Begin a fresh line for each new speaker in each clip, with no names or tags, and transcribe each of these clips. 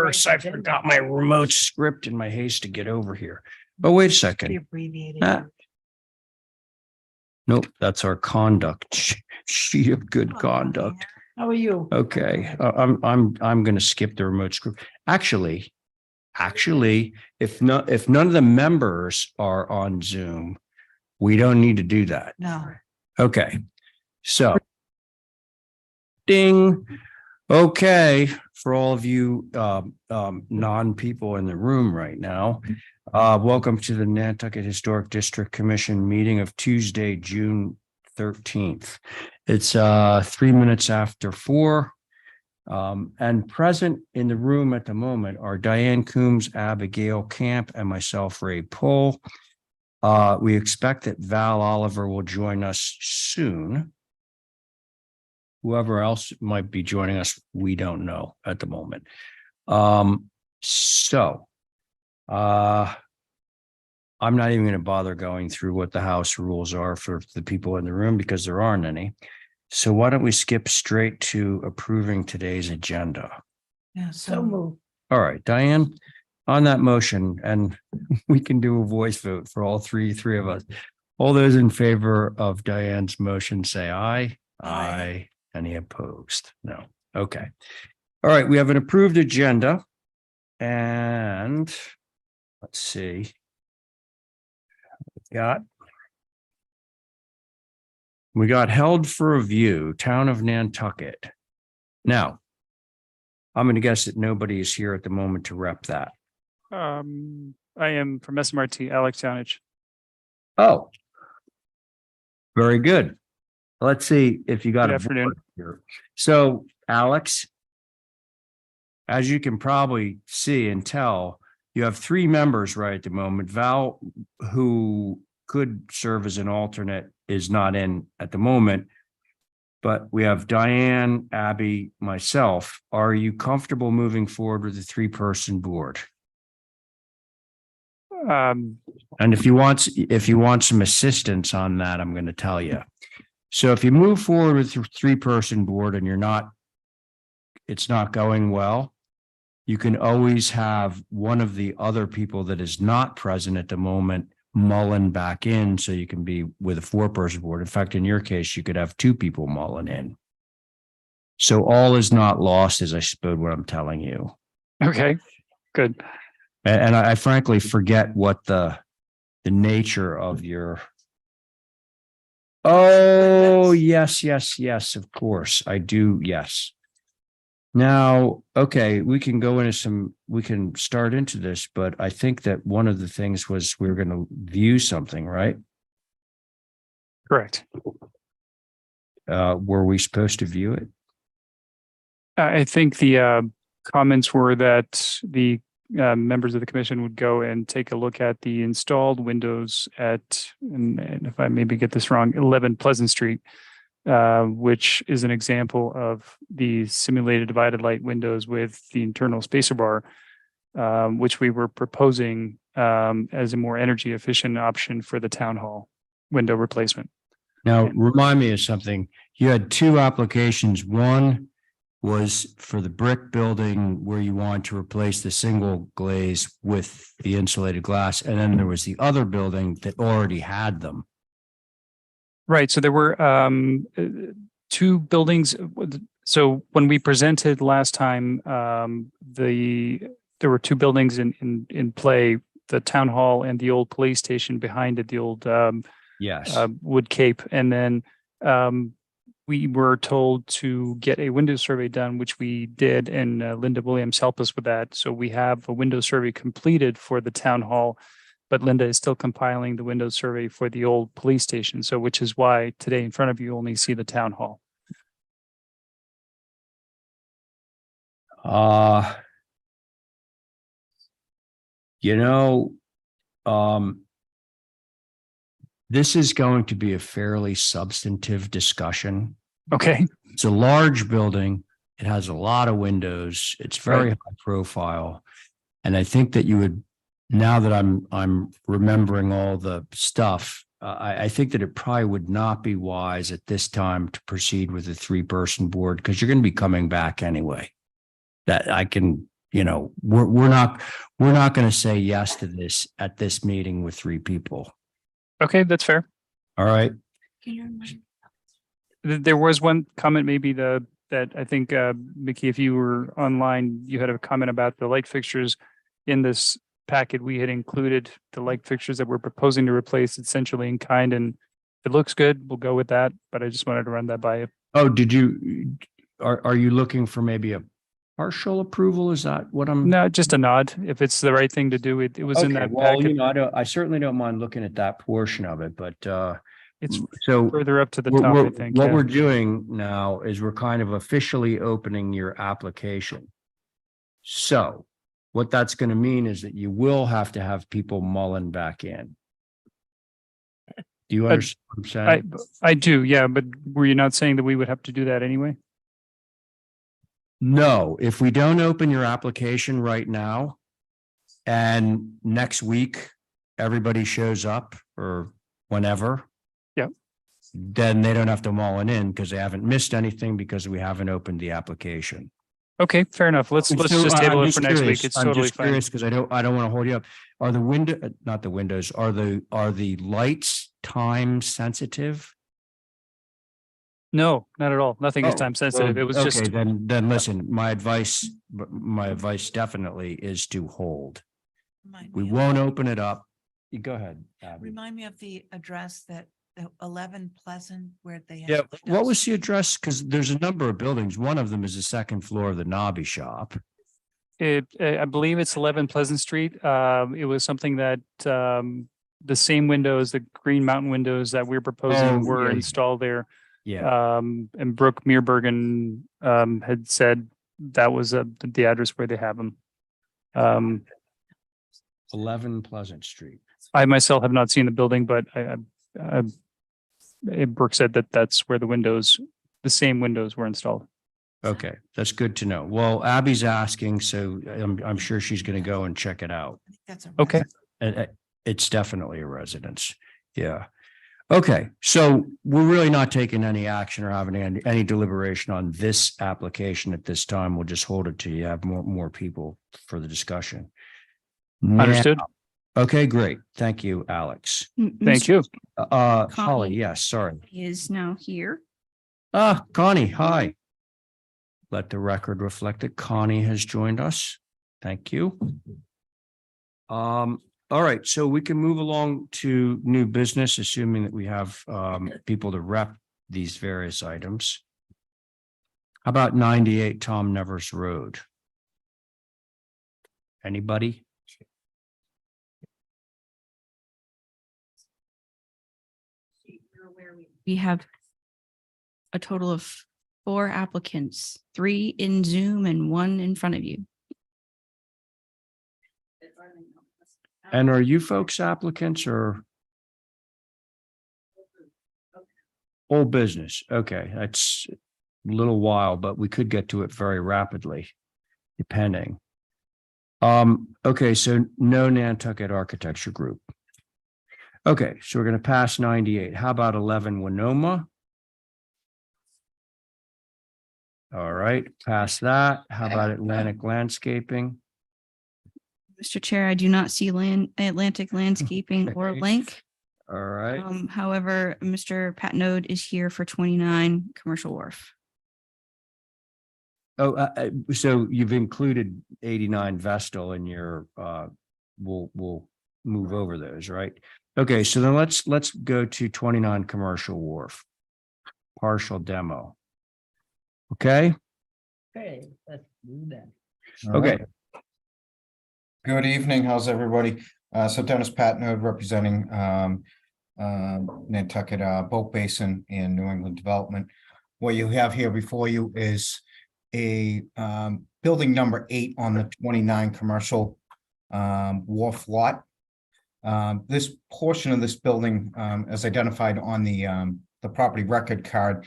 worse. I forgot my remote script in my haste to get over here. But wait a second.
Abbreviated.
Nope, that's our conduct sheet of good conduct.
How are you?
Okay, I'm going to skip the remote script. Actually, if none of the members are on Zoom, we don't need to do that.
No.
Okay, so ding. Okay, for all of you non-people in the room right now, welcome to the Nantucket Historic District Commission meeting of Tuesday, June 13th. It's 3 minutes after 4. And present in the room at the moment are Diane Coombs, Abigail Camp, and myself, Ray Pohl. We expect that Val Oliver will join us soon. Whoever else might be joining us, we don't know at the moment. I'm not even going to bother going through what the house rules are for the people in the room because there aren't any. So why don't we skip straight to approving today's agenda?
Yeah, so moved.
All right, Diane, on that motion, and we can do a voice vote for all three of us. All those in favor of Diane's motion, say aye. Aye. Any opposed? No. Okay. All right, we have an approved agenda. And let's see. We got held for review, Town of Nantucket. Now, I'm going to guess that nobody is here at the moment to rep that.
I am from SMRT, Alex Downage.
Oh, very good. Let's see if you got
Good
a
afternoon.
board here. So, Alex, as you can probably see and tell, you have 3 members right at the moment. Val, who could serve as an alternate, is not in at the moment. But we have Diane, Abby, myself. Are you comfortable moving forward with a 3-person board? And if you want some assistance on that, I'm going to tell you. So if you move forward with your 3-person board and it's not going well, you can always have one of the other people that is not present at the moment mullen back in, so you can be with a 4-person board. In fact, in your case, you could have 2 people mullen in. So all is not lost, as I suppose what I'm telling you.
Okay, good.
And I frankly forget what the nature of your. Oh, yes, of course. I do. Yes. Now, okay, we can start into this, but I think that one of the things was we were going to view something, right?
Correct.
Were we supposed to view it?
I think the comments were that the members of the commission would go and take a look at the installed windows at, and if I maybe get this wrong, 11 Pleasant Street, which is an example of the simulated divided light windows with the internal spacer bar, which we were proposing as a more energy efficient option for the town hall window replacement.
Now, remind me of something. You had 2 applications. One was for the brick building where you want to replace the single glaze with the insulated glass. And then there was the other building that already had them.
Right. So there were 2 buildings. So when we presented last time, there were 2 buildings in play, the town hall and the old police station behind it, the old wood cape. And then we were told to get a window survey done, which we did, and Linda Williams helped us with that. So we have a window survey completed for the town hall, but Linda is still compiling the window survey for the old police station. So which is why today in front of you only see the town hall.
This is going to be a fairly substantive discussion.
Okay.
It's a large building. It has a lot of windows. It's very high profile. And I think that you would, now that I'm remembering all the stuff, I think that it probably would not be wise at this time to proceed with a 3-person board because you're going to be coming back anyway. That I can, we're not going to say yes to this at this meeting with 3 people.
Okay, that's fair.
All right.
There was one comment, maybe that I think, Mickey, if you were online, you had a comment about the light fixtures in this packet. We had included the light fixtures that we're proposing to replace essentially in kind, and if it looks good, we'll go with that. But I just wanted to run that by you.
Oh, are you looking for maybe a partial approval? Is that what I'm?
No, just a nod. If it's the right thing to do, it was in
Okay,
that
well,
packet.
I certainly don't mind looking at that portion of it, but
It's
so
further up to the top, I think.
what
Yeah.
we're doing now is we're kind of officially opening your application. So what that's going to mean is that you will have to have people mulling back in. Do you understand what I'm saying?
I do, yeah, but were you not saying that we would have to do that anyway?
No, if we don't open your application right now and next week everybody shows up or whenever.
Yep.
Then they don't have to mull it in because they haven't missed anything because we haven't opened the application.
Okay, fair enough. Let's just table it for next week. It's
I'm
totally
just
fine.
curious because I don't want to hold you up. Are the not the windows, are the lights time sensitive?
No, not at all. Nothing is
Oh,
time sensitive. It was
okay,
just,
then listen, my advice definitely is to hold. We won't open it up. You go ahead, Abby.
Remind me of the address that the 11 Pleasant where they have.
Yeah, what
windows.
was the address? Because there's a number of buildings. One of them is the second floor of the Nobby shop.
I believe it's 11 Pleasant Street. It was something that the same windows, the Green Mountain windows that we're proposing
Oh,
were
yeah.
installed there.
Yeah,
And Brooke Meerbergen had said that was the address where they have them.
11 Pleasant Street.
I myself have not seen the building, but Brooke said that that's where the same windows were installed.
Okay, that's good to know. Well, Abby's asking, so I'm sure she's going to go and check it out.
I think that's a
Okay.
It's definitely a residence. Yeah. Okay, so we're really not taking any action or having any deliberation on this application at this time. We'll just hold it till you have more people for the discussion.
Understood.
Now- Okay, great. Thank you, Alex.
Thank you.
Holly,
Connie.
yes, sorry.
Is now here.
Connie, hi. Let the record reflect that Connie has joined us. Thank you. All right, so we can move along to new business, assuming that we have people to rep these various items. How about 98 Tom Nevers Road? Anybody?
We have a total of 4 applicants, 3 in Zoom and 1 in front of you.
And are you folks applicants or? Old business. Okay, that's a little while, but we could get to it very rapidly, depending. Okay, so no Nantucket Architecture Group. Okay, so we're going to pass 98. How about 11 Winoma? All right, past that. How about Atlantic Landscaping?
Mr. Chair, I do not see Atlantic Landscaping or
Okay.
Link.
All right,
However, Mr. Patnode is here for 29 Commercial Wharf.
so you've included 89 Vestal in your, we'll move over those, right? Okay, so then let's go to 29 Commercial Wharf. Partial demo. Okay,
Okay, let's do that.
okay.
Good evening. How's everybody? So Dennis Patnode representing Nantucket Boat Basin and New England Development. What you have here before you is a building number 8 on the 29 commercial wharf lot. This portion of this building, as identified on the property record card,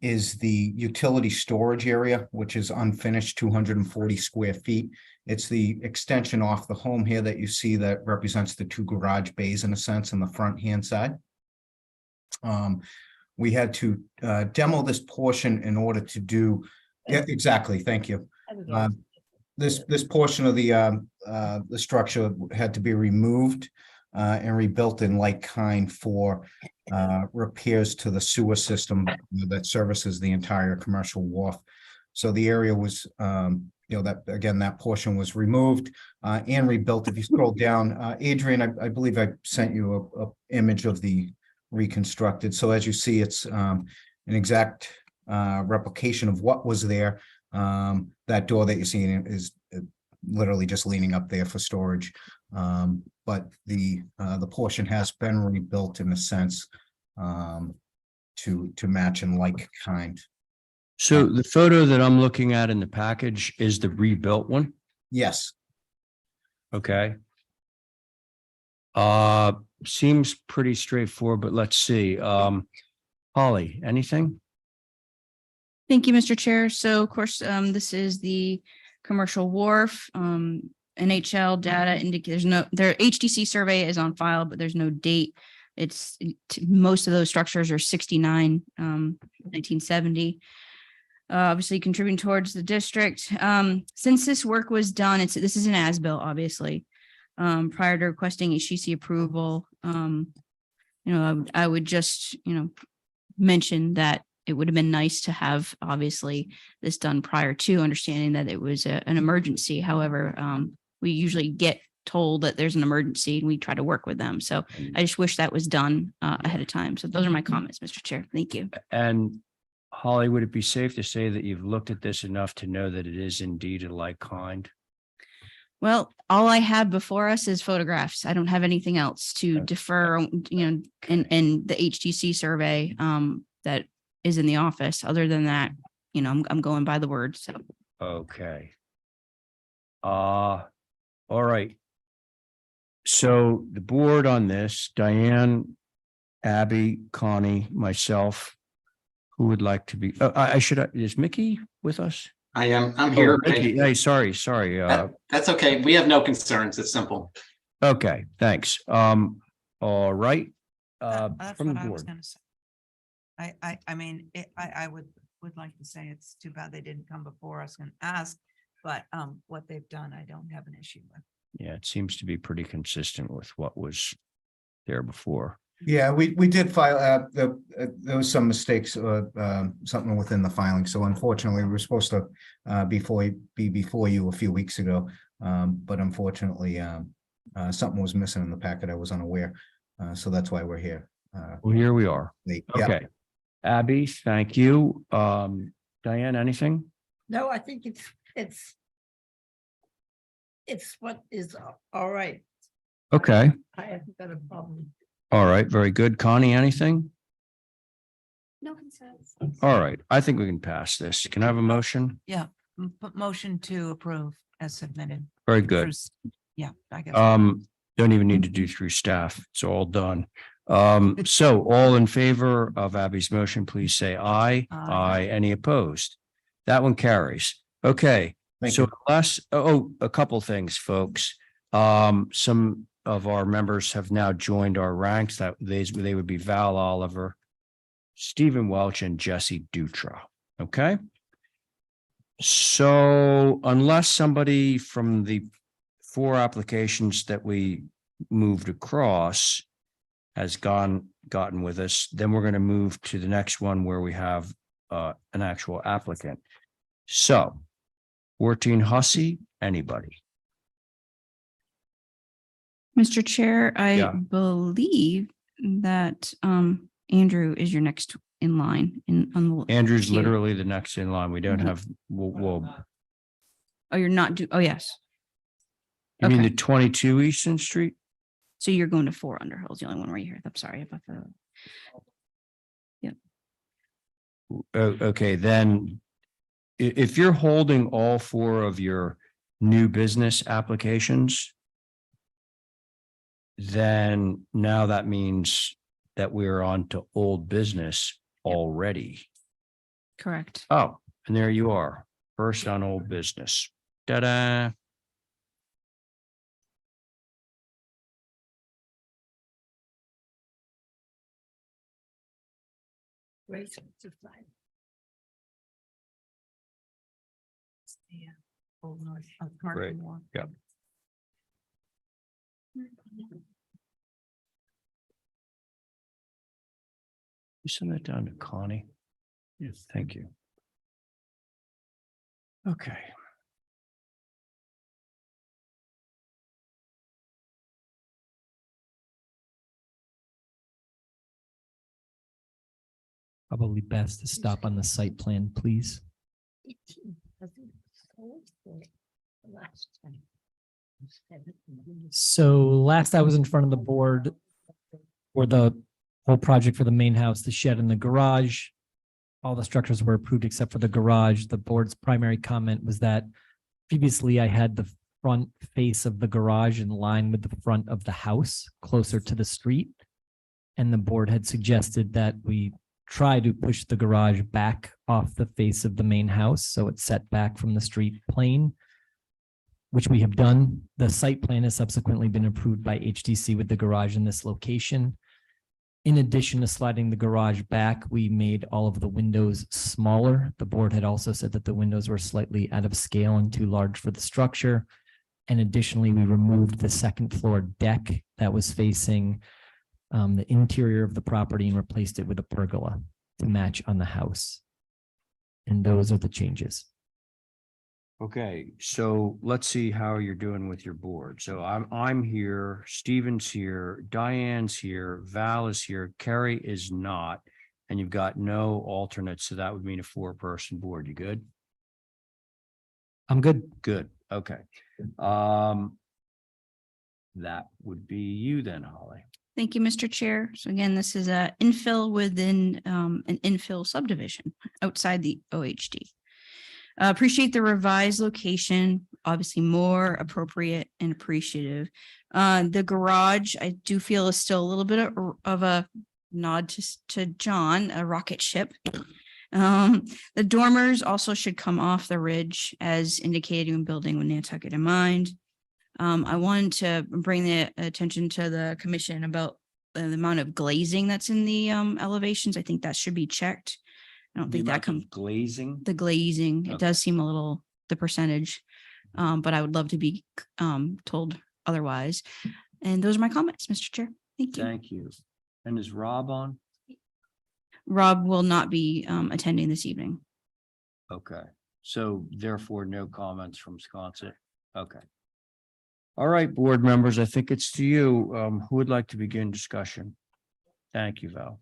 is the utility storage area, which is unfinished, 240 square feet. It's the extension off the home here that you see that represents the 2 garage bays in a sense on the front hand side. We had to demo this portion in order to do, yeah, exactly, thank you. this portion of the structure had to be removed and rebuilt in like kind for repairs to the sewer system that services the entire commercial wharf. So the area was, that, again, that portion was removed and rebuilt. If you scroll down, Adrian, I believe I sent you a image of the reconstructed. So as you see, it's an exact replication of what was there. That door that you're seeing is literally just leaning up there for storage. But the portion has been rebuilt in a sense to match in like kind.
So the photo that I'm looking at in the package is the rebuilt one.
Yes.
Okay. Seems pretty straightforward, but let's see. Holly, anything?
Thank you, Mr. Chair. So of course, this is the commercial wharf. NHL data indicates their HDC survey is on file, but there's no date. Most of those structures are 69, 1970. Obviously contributing towards the district. Since this work was done, this is an as-built, obviously. Prior to requesting HDC approval, I would just, mention that it would have been nice to have obviously this done prior to understanding that it was an emergency. However, we usually get told that there's an emergency and we try to work with them. So I just wish that was done ahead of time. So those are my comments, Mr. Chair. Thank you.
And Holly, would it be safe to say that you've looked at this enough to know that it is indeed a like kind?
Well, all I have before us is photographs. I don't have anything else to defer, in the HTC survey that is in the office. Other than that, I'm going by the word. So.
Okay. All right. So the board on this, Diane, Abby, Connie, myself, who would like to be, is Mickey with us?
I'm
Oh,
here.
Mickey, hey, sorry.
That's okay. We have no concerns. It's simple.
Okay, thanks. All right.
That's
From
what
the
I was
board.
gonna say. I mean, I would like to say it's too bad they didn't come before us and ask, but what they've done, I don't have an issue with.
Yeah, it seems to be pretty consistent with what was there before.
Yeah, we did file, there was some mistakes, something within the filing. So unfortunately, we were supposed to be before you a few weeks ago. But unfortunately, something was missing in the packet. I was unaware. So that's why we're here.
Well, here we are.
Yeah.
Okay. Abby, thank you. Diane, anything?
No, I think it's what is all right.
Okay.
I haven't got a problem.
All right, very good. Connie, anything?
No concerns.
All right, I think we can pass this. Can I have a motion?
Motion to approve as submitted.
Very good.
Yeah, I guess.
Don't even need to do through staff. It's all done. So all in favor of Abby's motion, please say aye.
Aye.
Any opposed? That one carries. Okay.
Thank
So
you.
a couple things, folks. Some of our members have now joined our ranks. That they would be Val Oliver, Stephen Welch, and Jesse Dutra. Okay. So unless somebody from the 4 applications that we moved across has gotten with us, then we're going to move to the next one where we have an actual applicant. So 14 Hussey, anybody?
Mr. Chair, I
Yeah.
believe that Andrew is your next in line on the.
Andrew's
queue.
literally the next in line. We don't have,
Oh, you're not oh, yes.
you mean
Okay.
the 22 Easton Street?
So you're going to 4 Underhill's, the only one right here. I'm sorry about that.
Okay, then if you're holding all 4 of your new business applications, then now that means that we're on to old business already.
Correct.
Oh, and there you are. First on old business. Ta-da.
Great to find.
Yeah. Old North, Commercial
Great.
Wharf.
Yep. You send that down to Connie? Yes. Thank you. Okay.
Probably best to stop on the site plan, please.
18, I think it's sold for the last time.
So last I was in front of the board for the whole project for the main house, the shed and the garage. All the structures were approved except for the garage. The board's primary comment was that previously I had the front face of the garage in line with the front of the house, closer to the street. And the board had suggested that we try to push the garage back off the face of the main house, so it's set back from the street plane, which we have done. The site plan has subsequently been approved by HDC with the garage in this location. In addition to sliding the garage back, we made all of the windows smaller. The board had also said that the windows were slightly out of scale and too large for the structure. And additionally, we removed the second floor deck that was facing the interior of the property and replaced it with a pergola to match on the house. And those are the changes.
Okay, so let's see how you're doing with your board. So I'm here, Steven's here, Diane's here, Val is here, Carrie is not, and you've got no alternates, so that would mean a 4-person board. You good?
I'm good.
Good, okay. That would be you then, Holly.
Thank you, Mr. Chair. So again, this is a infill within an infill subdivision outside the OHD. Appreciate the revised location, obviously more appropriate and appreciative. The garage, I do feel is still a little bit of a nod to John, a rocket ship. The dormers also should come off the ridge as indicated when building with Nantucket in mind. I wanted to bring the attention to the commission about the amount of glazing that's in the elevations. I think that should be checked. I don't think that comes,
Glazing?
the glazing, it
Okay.
does seem a little, the percentage. But I would love to be told otherwise. And those are my comments, Mr. Chair. Thank you.
Thank you. And is Rob on?
Rob will not be attending this evening.
Okay, so therefore no comments from Sconset. Okay. All right, board members, I think it's to you. Who would like to begin discussion? Thank you, Val.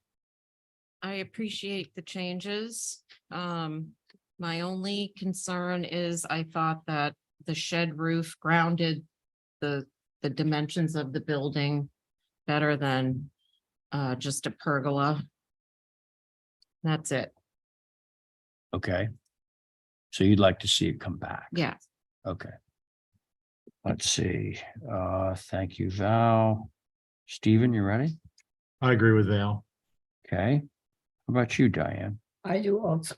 I appreciate the changes. My only concern is I thought that the shed roof grounded the dimensions of the building better than just a pergola. That's it.
Okay. So you'd like to see it come back?
Yeah.
Okay. Let's see. Thank you, Val. Stephen, you ready?
I agree with Val.
Okay. How about you, Diane?
I do also.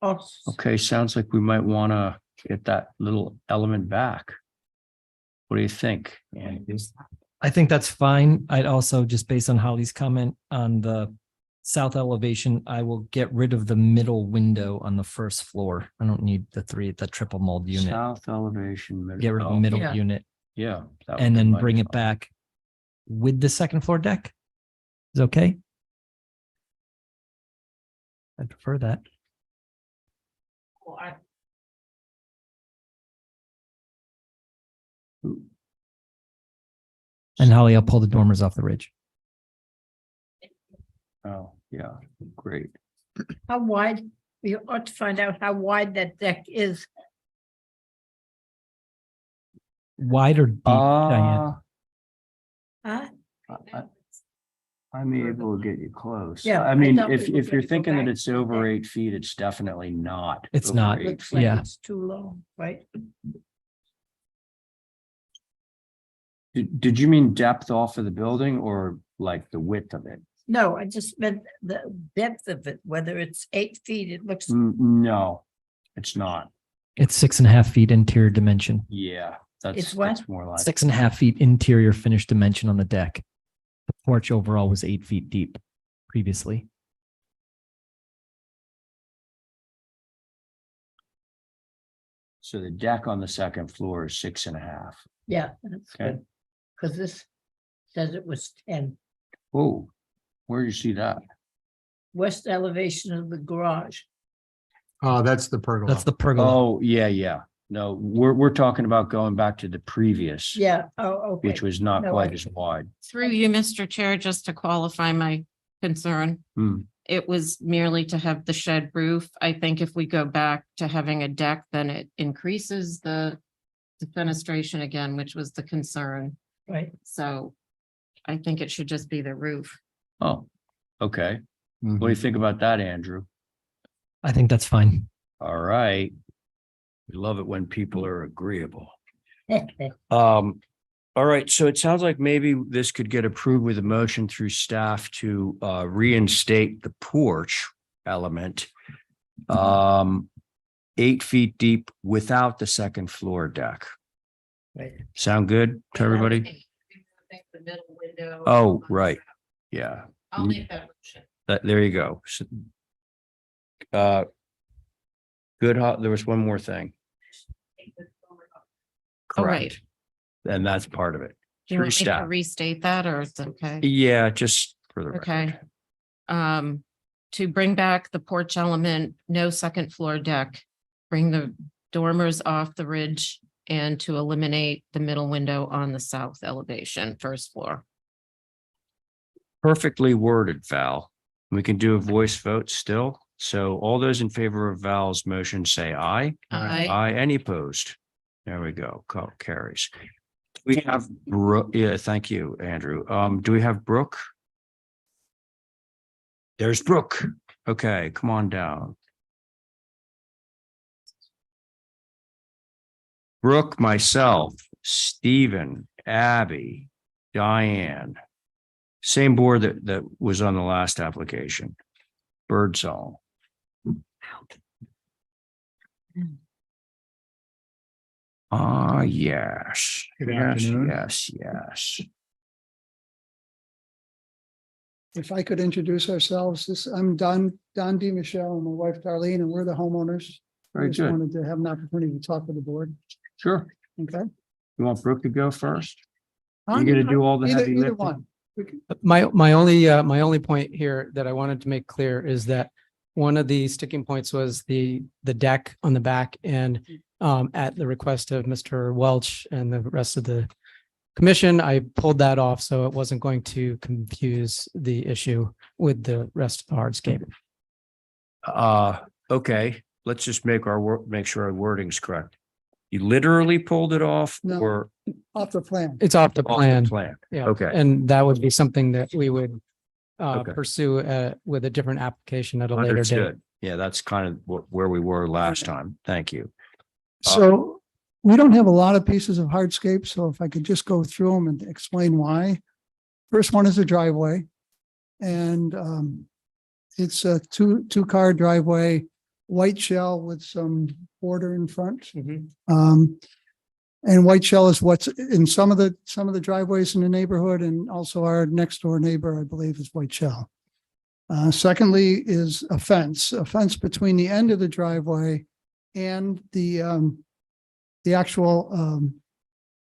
Also.
Okay, sounds like we might want to get that little element back. What do you think, Andy?
I think that's fine. I'd also, just based on Holly's comment on the south elevation, I will get rid of the middle window on the first floor. I don't need the triple mold unit.
South elevation.
Get rid of the
oh,
middle
Yeah.
unit
Yeah. that would
and
be
then
my
bring it
thought.
back with the second floor deck. Is okay? I prefer that. And Holly, I'll pull the dormers off the ridge.
Oh, yeah, great.
How wide, we ought to find out how wide that deck is.
Wide or deep, Diane?
Huh?
I'm able to get you close.
Yeah,
I
I
mean,
thought
if
we were
you're
gonna go
thinking that
back
it's
to
over
that.
8 feet, it's definitely not.
It's
over
not.
8
Looks
feet.
like
Yeah.
it's too low, right?
Did you mean depth off of the building or like the width of it?
No, I just meant the depth of it, whether it's 8 feet, it looks,
No, it's not.
It's 6.5 feet interior dimension.
Yeah,
It's what?
that's more like.
6.5 feet interior finished dimension on the deck. The porch overall was 8 feet deep previously.
So the deck on the second floor is 6.5.
Yeah, that's
Okay.
good. Because this says it was 10.
Oh, where do you see that?
West elevation of the garage.
That's the pergola.
That's the pergola.
Oh, yeah. No, we're talking about going back to the previous,
Yeah, oh, okay.
which was not
No,
quite
I-
as wide.
Through you, Mr. Chair, just to qualify my concern.
Hmm.
It was merely to have the shed roof. I think if we go back to having a deck, then it increases the fenestration again, which was the concern.
Right.
So I think it should just be the roof.
Oh, okay. What do you think about that, Andrew?
I think that's fine.
All right. We love it when people are agreeable. All right, so it sounds like maybe this could get approved with a motion through staff to reinstate the porch element. 8 feet deep without the second floor deck.
Right.
Sound good to everybody?
I think the middle window.
Oh, right. Yeah,
I'll make that motion.
there you go. So, good, there was one more thing.
Oh, right.
Correct. And that's part of it.
Do you
Through
want me to
staff.
restate that or it's okay?
Yeah, just for the
Okay.
record.
To bring back the porch element, no second floor deck, bring the dormers off the ridge and to eliminate the middle window on the south elevation, first floor.
Perfectly worded, Val. We can do a voice vote still. So all those in favor of Val's motion, say aye.
Aye.
Any opposed? There we go. Call carries. We have Brooke. Yeah, thank you, Andrew. Do we have Brooke? There's Brooke. Okay, come on down. Brooke, myself, Stephen, Abby, Diane. Same board that was on the last application. Birdsall. Ah, yes.
Good
Yes,
afternoon.
yes.
If I could introduce ourselves, I'm Don DiMichele and my wife Darlene, and we're the homeowners. I
Very
just
good.
wanted to have an opportunity to talk with the board.
Sure.
Okay.
You want Brooke to go first? You're gonna do all the
Either-
heavy
either
lifting?
one. We can-
My only point here that I wanted to make clear is that one of the sticking points was the deck on the back, and at the request of Mr. Welch and the rest of the commission, I pulled that off so it wasn't going to confuse the issue with the rest of the hardscape.
Okay, let's just make sure our wording's correct. You literally pulled it off
No.
or
Off the plan.
It's off the
off the
plan.
plan?
Yeah.
Okay.
And that would be something that we would
Okay.
pursue with a different application at a later date.
Understood. Yeah, that's kind of where we were last time. Thank you.
So we don't have a lot of pieces of hardscape, so if I could just go through them and explain why. First one is the driveway. And it's a two-car driveway, white shell with some border in front. And white shell is what's in some of the driveways in the neighborhood, and also our next door neighbor, I believe, is white shell. Secondly is a fence between the end of the driveway and the actual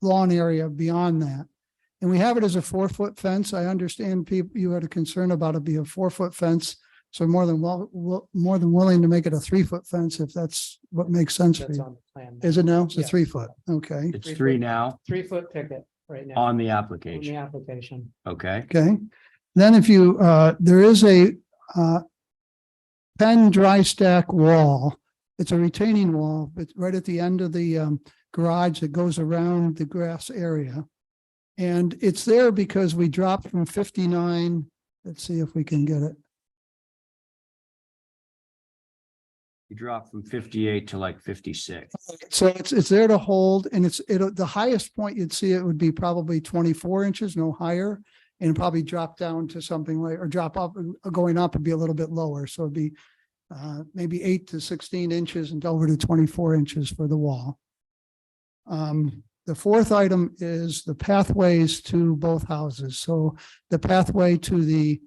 lawn area beyond that. And we have it as a 4-foot fence. I understand you had a concern about it being a 4-foot fence. So more than willing to make it a 3-foot fence if that's what makes sense for
That's
you.
on the plan.
Is it now? It's a
Yes.
3-foot. Okay.
It's 3 now
3-foot picket right now
on the
on
application.
the application.
Okay.
Okay. Then if you, there is a 10 dry stack wall. It's a retaining wall, but right at the end of the garage that goes around the grass area. And it's there because we dropped from 59. Let's see if we can get it.
You dropped from 58 to like 56.
So it's there to hold, and the highest point you'd see it would be probably 24 inches, no higher. And probably drop down to something like, or drop up, going up and be a little bit lower. So it'd be maybe 8 to 16 inches and over to 24 inches for the wall. The fourth item is the pathways to both houses. So the pathway to the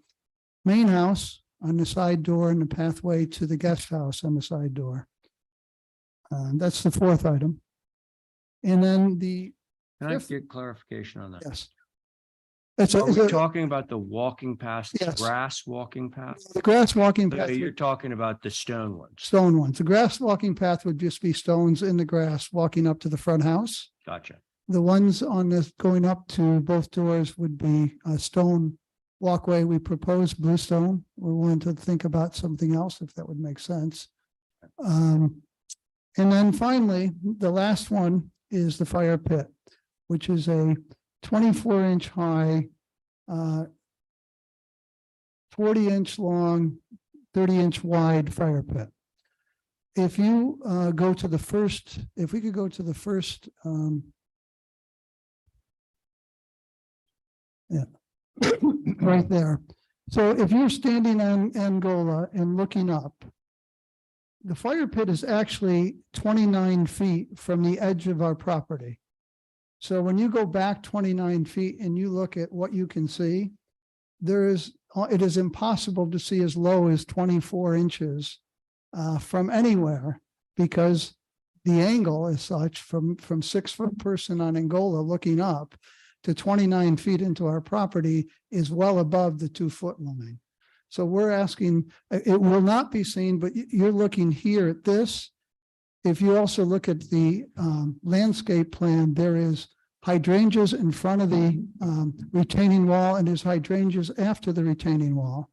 main house on the side door and the pathway to the guest house on the side door. That's the fourth item. And then
Can I
Yes.
get clarification on that?
yes. It's
Are we
a,
talking about the walking path,
Yes.
grass walking path?
the grass walking path.
You're talking about the stone ones.
Stone ones. The grass walking path would just be stones in the grass walking up to the front house.
Gotcha.
The ones on this going up to both doors would be a stone walkway. We proposed bluestone. We're willing to think about something else if that would make sense. And then finally, the last one is the fire pit, which is a 24-inch high, 40-inch long, 30-inch wide fire pit. If you go to the first, if we could go to the first, right there. So if you're standing on Angola and looking up, the fire pit is actually 29 feet from the edge of our property. So when you go back 29 feet and you look at what you can see, it is impossible to see as low as 24 inches from anywhere, because the angle is such from 6-foot person on Angola looking up to 29 feet into our property is well above the 2-foot line. So we're asking, it will not be seen, but you're looking here at this. If you also look at the landscape plan, there is hydrangeas in front of the retaining wall, and there's hydrangeas after the retaining wall,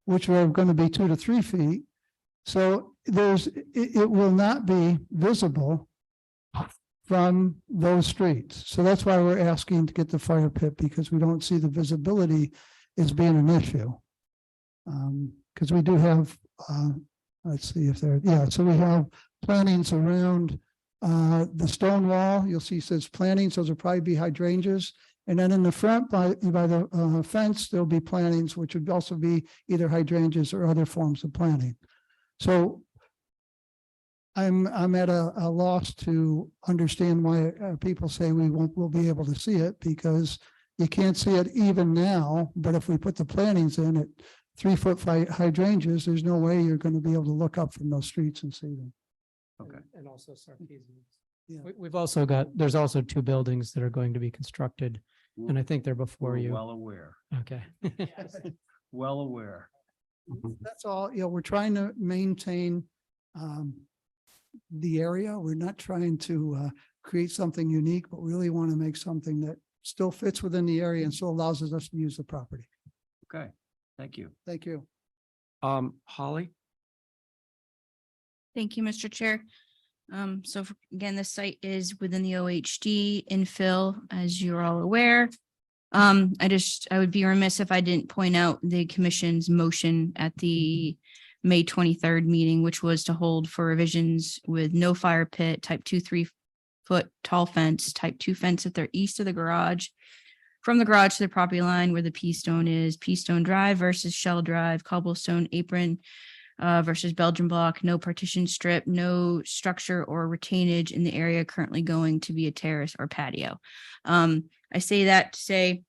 which are going to be 2 to 3 feet. So it will not be visible from those streets. So that's why we're asking to get the fire pit, because we don't see the visibility as being an issue. Because we do have, let's see if there, yeah, so we have plantings around the stone wall. You'll see it says plantings, those will probably be hydrangeas. And then in the front by the fence, there'll be plantings, which would also be either hydrangeas or other forms of planting. So I'm at a loss to understand why people say we'll be able to see it, because you can't see it even now. But if we put the plantings in at 3-foot hydrangeas, there's no way you're going to be able to look up from those streets and see them.
Okay.
And also Sarkeesians.
Yeah.
We've also there's also 2 buildings that are going to be constructed, and I think they're before
We're
you.
well aware,
Okay.
well aware.
That's all, we're trying to maintain the area. We're not trying to create something unique, but really want to make something that still fits within the area and still allows us to use the property.
Okay, thank you.
Thank you.
Holly?
Thank you, Mr. Chair. Again, the site is within the OHD infill, as you're all aware. I would be remiss if I didn't point out the commission's motion at the May 23rd meeting, which was to hold for revisions with no fire pit, type 2 3-foot tall fence, type 2 fence at the east of the garage, from the garage to the property line where the P-stone is, P-stone Drive versus Shell Drive, cobblestone apron versus Belgian block, no partition strip, no structure or retainage in the area currently going to be a terrace or patio. I say that to say,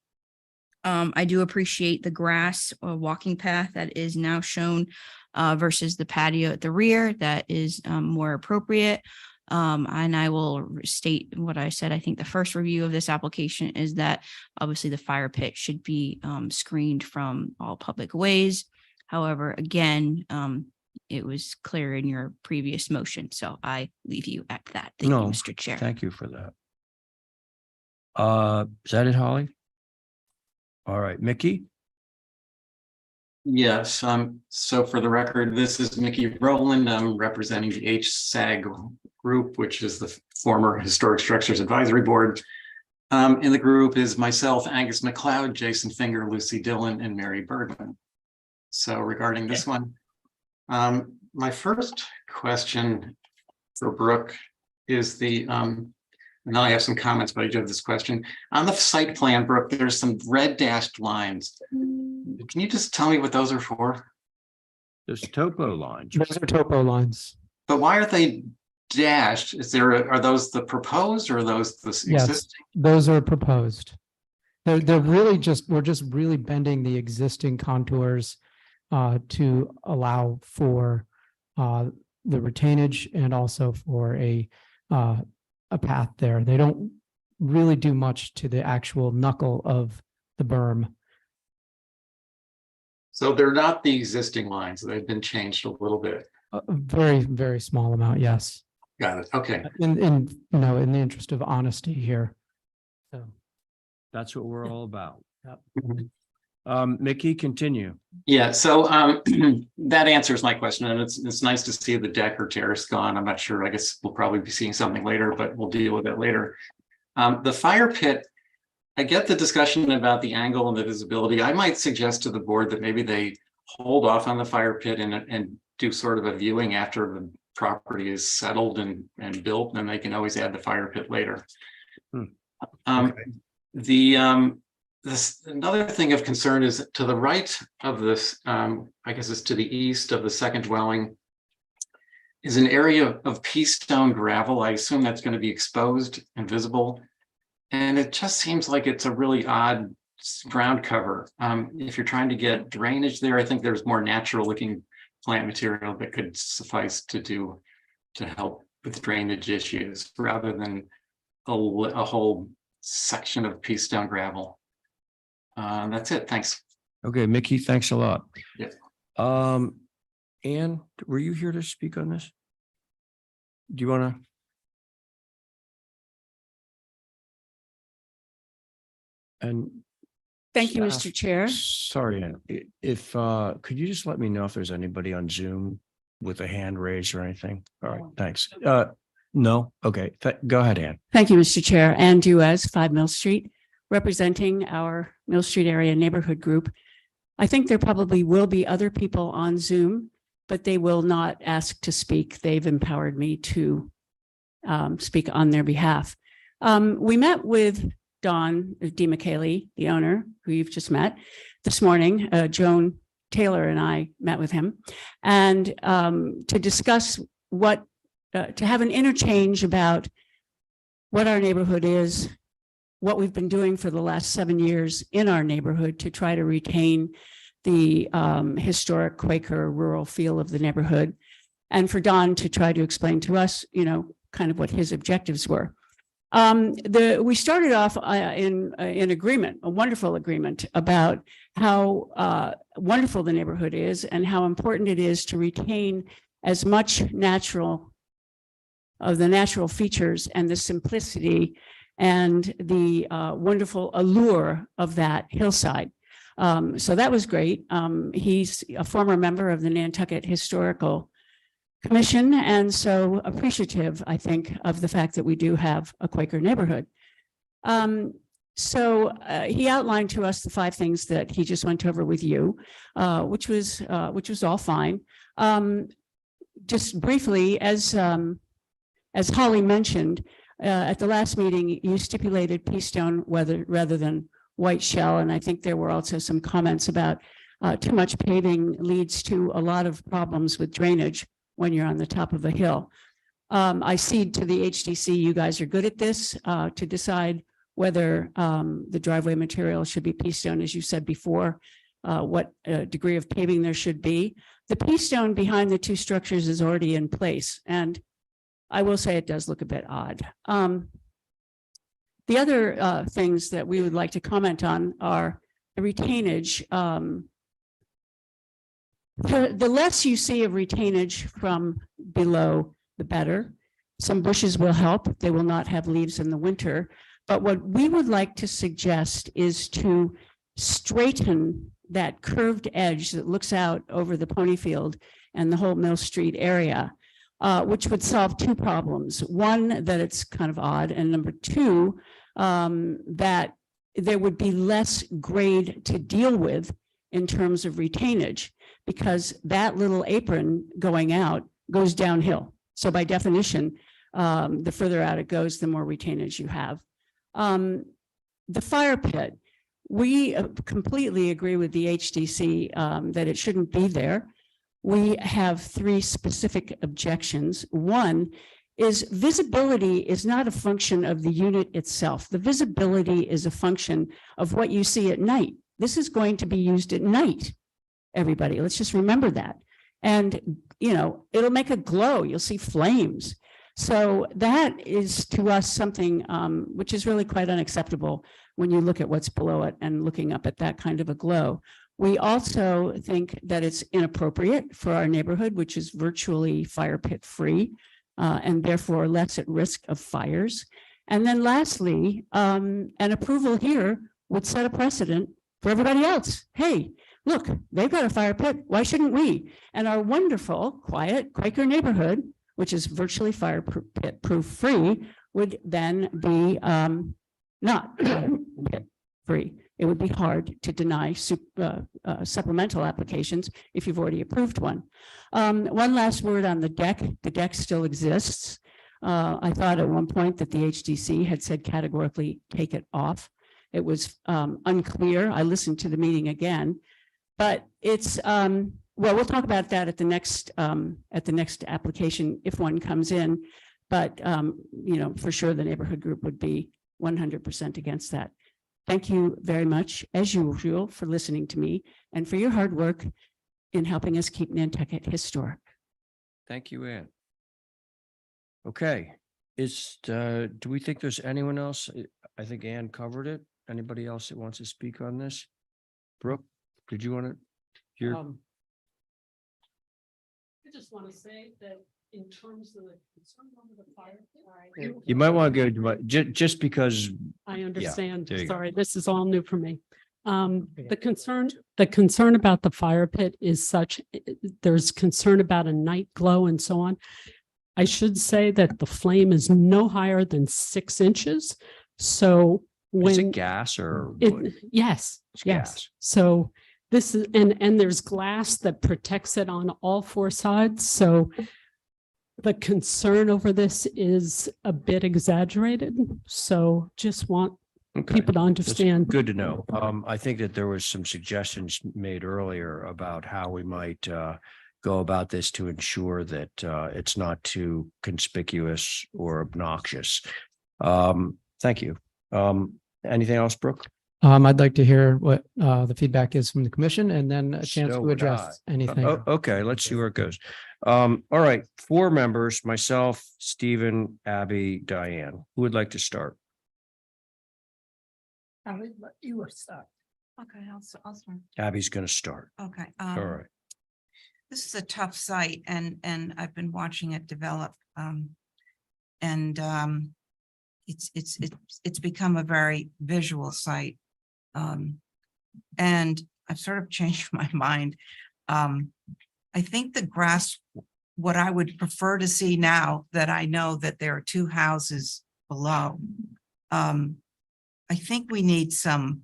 I do appreciate the grass walking path that is now shown versus the patio at the rear. That is more appropriate. And I will state what I said. I think the first review of this application is that obviously the fire pit should be screened from all public ways. However, again, it was clear in your previous motion, so I leave you at that. Thank you, Mr. Chair.
Thank you for that. Is that it, Holly? All right, Mickey?
Yes, so for the record, this is Mickey Rowland. I'm representing the HSAG group, which is the former Historic Structures Advisory Board. In the group is myself, Angus McLeod, Jason Finger, Lucy Dillon, and Mary Bergman. So regarding this one, my first question for Brooke is and I have some comments, but I do have this question. On the site plan, Brooke, there's some red dashed lines. Can you just tell me what those are for?
There's topo lines.
Those are topo lines.
But why are they dashed? Are those the proposed or are those the
Yes,
existing?
those are proposed. They're really we're just really bending the existing contours to allow for the retainage and also for a path there. They don't really do much to the actual knuckle of the berm.
So they're not the existing lines. They've been changed a little bit.
A very, very small amount, yes.
Got it. Okay.
In in the interest of honesty here. So,
That's what we're all about.
Yep.
Mickey, continue.
Yeah, so that answers my question, and it's nice to see the deck or terrace gone. I'm not sure. I guess we'll probably be seeing something later, but we'll deal with it later. The fire pit, I get the discussion about the angle and the visibility. I might suggest to the board that maybe they hold off on the fire pit and do sort of a viewing after the property is settled and built, and then they can always add the fire pit later. This another thing of concern is to the right of this, I guess it's to the east of the second dwelling, is an area of pea stone gravel. I assume that's going to be exposed and visible. And it just seems like it's a really odd ground cover. If you're trying to get drainage there, I think there's more natural looking plant material that could suffice to help with drainage issues rather than a whole section of pea stone gravel. That's it. Thanks.
Okay, Mickey, thanks a lot.
Yeah.
Anne, were you here to speak on this? Do you want to? And
Thank you,
staff-
Mr. Chair.
Sorry, Ann, if could you just let me know if there's anybody on Zoom with a hand raised or anything? All right, thanks. No, okay, go ahead, Ann.
Thank you, Mr. Chair. Ann Duez, 5 Mill Street, representing our Mill Street area neighborhood group. I think there probably will be other people on Zoom, but they will not ask to speak. They've empowered me to speak on their behalf. We met with Don DeMichele, the owner, who you've just met this morning. Joan Taylor and I met with him, and to discuss to have an interchange about what our neighborhood is, what we've been doing for the last 7 years in our neighborhood to try to retain the historic Quaker rural feel of the neighborhood, and for Don to try to explain to us, kind of what his objectives were. We started off in agreement, a wonderful agreement about how wonderful the neighborhood is and how important it is to retain as much of the natural features and the simplicity and the wonderful allure of that hillside. So that was great. He's a former member of the Nantucket Historical Commission, and so appreciative, I think, of the fact that we do have a Quaker neighborhood. So he outlined to us the 5 things that he just went over with you, which was all fine. Just briefly, as Holly mentioned, at the last meeting, you stipulated pea stone rather than white shell, and I think there were also some comments about too much paving leads to a lot of problems with drainage when you're on the top of a hill. I cede to the HDC, you guys are good at this, to decide whether the driveway material should be pea stone, as you said before, what degree of paving there should be. The pea stone behind the 2 structures is already in place, and I will say it does look a bit odd. The other things that we would like to comment on are the retainage. The less you see of retainage from below, the better. Some bushes will help. They will not have leaves in the winter. But what we would like to suggest is to straighten that curved edge that looks out over the Ponyfield and the whole Mill Street area, which would solve 2 problems. One, that it's kind of odd, and number 2, that there would be less grade to deal with in terms of retainage, because that little apron going out goes downhill. So by definition, the further out it goes, the more retainage you have. The fire pit, we completely agree with the HDC that it shouldn't be there. We have 3 specific objections. One is visibility is not a function of the unit itself. The visibility is a function of what you see at night. This is going to be used at night, everybody. Let's just remember that. And, you know, it'll make a glow. You'll see flames. So that is to us something which is really quite unacceptable when you look at what's below it and looking up at that kind of a glow. We also think that it's inappropriate for our neighborhood, which is virtually fire pit free and therefore less at risk of fires. And then lastly, an approval here would set a precedent for everybody else. Hey, look, they've got a fire pit. Why shouldn't we? And our wonderful, quiet Quaker neighborhood, which is virtually fire pit proof free, would then be not pit free. It would be hard to deny supplemental applications if you've already approved one. One last word on the deck. The deck still exists. I thought at one point that the HDC had said categorically take it off. It was unclear. I listened to the meeting again, but it's well, we'll talk about that at the next application if one comes in. But you know, for sure, the neighborhood group would be 100% against that. Thank you very much, as usual, for listening to me and for your hard work in helping us keep Nantucket historic.
Thank you, Ann. Okay, do we think there's anyone else? I think Ann covered it. Anybody else that wants to speak on this? Brooke, did you want to?
I just want to say that in terms of the concern over the fire.
You might want to go just because.
I understand.
there you go.
Sorry, this is all new for me. The concern about the fire pit is such, there's concern about a night glow and so on. I should say that the flame is no higher than 6 inches. So when
Is it gas or?
yes,
It's
yes.
gas.
So this is, and there's glass that protects it on all 4 sides. So the concern over this is a bit exaggerated. So just want
Okay.
people to
That's
understand.
good to know. I think that there was some suggestions made earlier about how we might go about this to ensure that it's not too conspicuous or obnoxious. Thank you. Anything else, Brooke?
I'd like to hear what the feedback is from the commission and then a chance
So
to
would
address anything.
Oh, okay, let's see where it goes. All right, 4 members, myself, Stephen, Abby, Diane. Who would like to start?
I would let you start. Okay, I'll start.
Abby's going to start.
Okay.
All right.
This is a tough site and I've been watching it develop. It's become a very visual site. And I've sort of changed my mind. I think the grass, what I would prefer to see now that I know that there are 2 houses below. I think we need some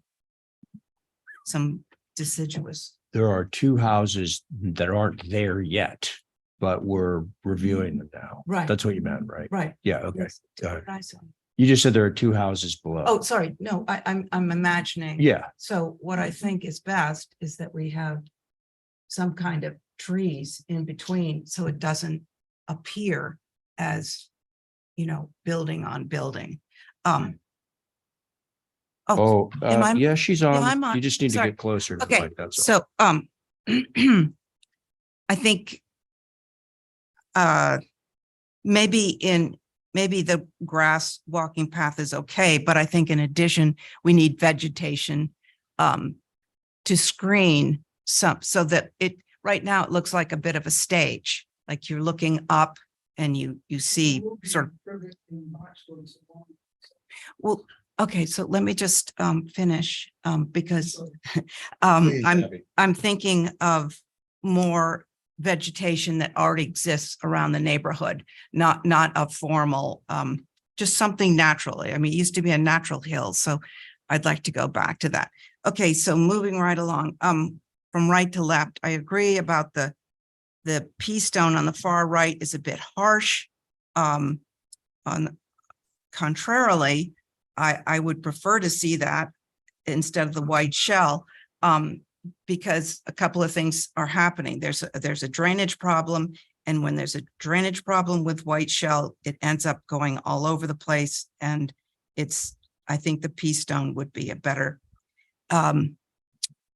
deciduous.
There are 2 houses that aren't there yet, but we're reviewing them now.
Right.
That's what you meant, right?
Right.
Yeah, okay.
Yes,
Go ahead.
what I saw.
You just said there are 2 houses below.
Oh, sorry. No, I'm imagining.
Yeah,
So what I think is best is that we have some kind of trees in between, so it doesn't appear as, you know, building on building.
oh,
am I-
yeah, she's
I'm
on.
on.
You just need to
Sorry.
get closer to the
Okay,
mic, that's all.
so, I think maybe the grass walking path is okay, but I think in addition, we need vegetation to screen some, so that right now it looks like a bit of a stage, like you're looking up and you see sort of. Well, okay, so let me just finish because I'm thinking of more vegetation that already exists around the neighborhood, not a formal, just something naturally. I mean, it used to be a natural hill, so I'd like to go back to that. Okay, so moving right along, from right to left, I agree about the pea stone on the far right is a bit harsh. Contrarily, I would prefer to see that instead of the white shell, because a couple of things are happening. There's a drainage problem, and when there's a drainage problem with white shell, it ends up going all over the place. And I think the pea stone would be a better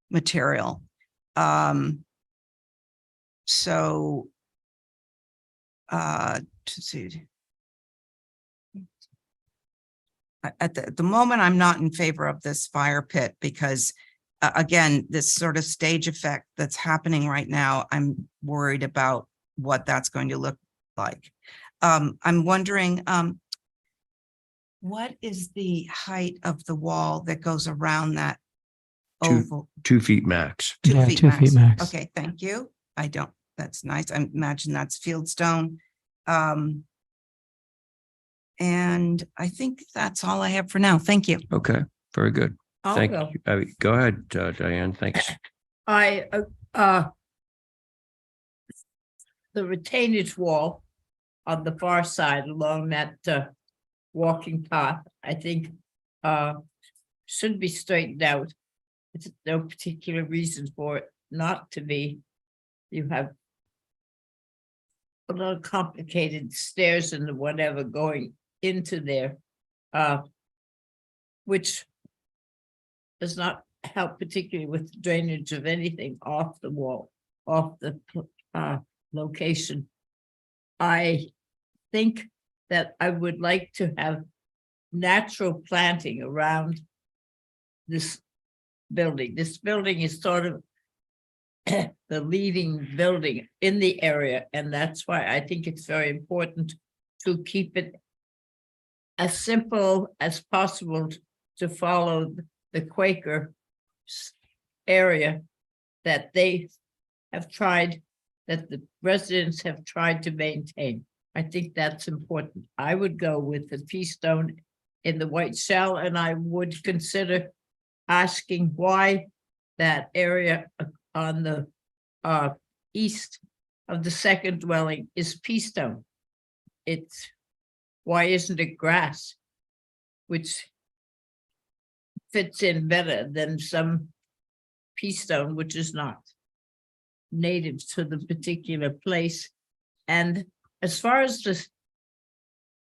material. So to see. At the moment, I'm not in favor of this fire pit because again, this sort of stage effect that's happening right now, I'm worried about what that's going to look like. I'm wondering, what is the height of the wall that goes around that oval?
2 feet max.
2
Yeah,
feet
2 feet max.
Okay, thank you. That's nice. I imagine that's fieldstone. And I think that's all I have for now. Thank you.
Okay, very good.
I'll
Thank
go.
you. Go ahead, Diane. Thanks.
The retainage wall on the far side along that walking path, I think should be straightened out. It's no particular reason for it not to be. You have a lot of complicated stairs and whatever going into there, which does not help particularly with the drainage of anything off the wall, off the location. I think that I would like to have natural planting around this building. This building is sort of the leading building in the area, and that's why I think it's very important to keep it as simple as possible to follow the Quaker area that they have tried, that the residents have tried to maintain. I think that's important. I would go with the pea stone in the white shell, and I would consider asking why that area on the east of the second dwelling is pea stone. Why isn't it grass, which fits in better than some pea stone, which is not native to the particular place? And as far as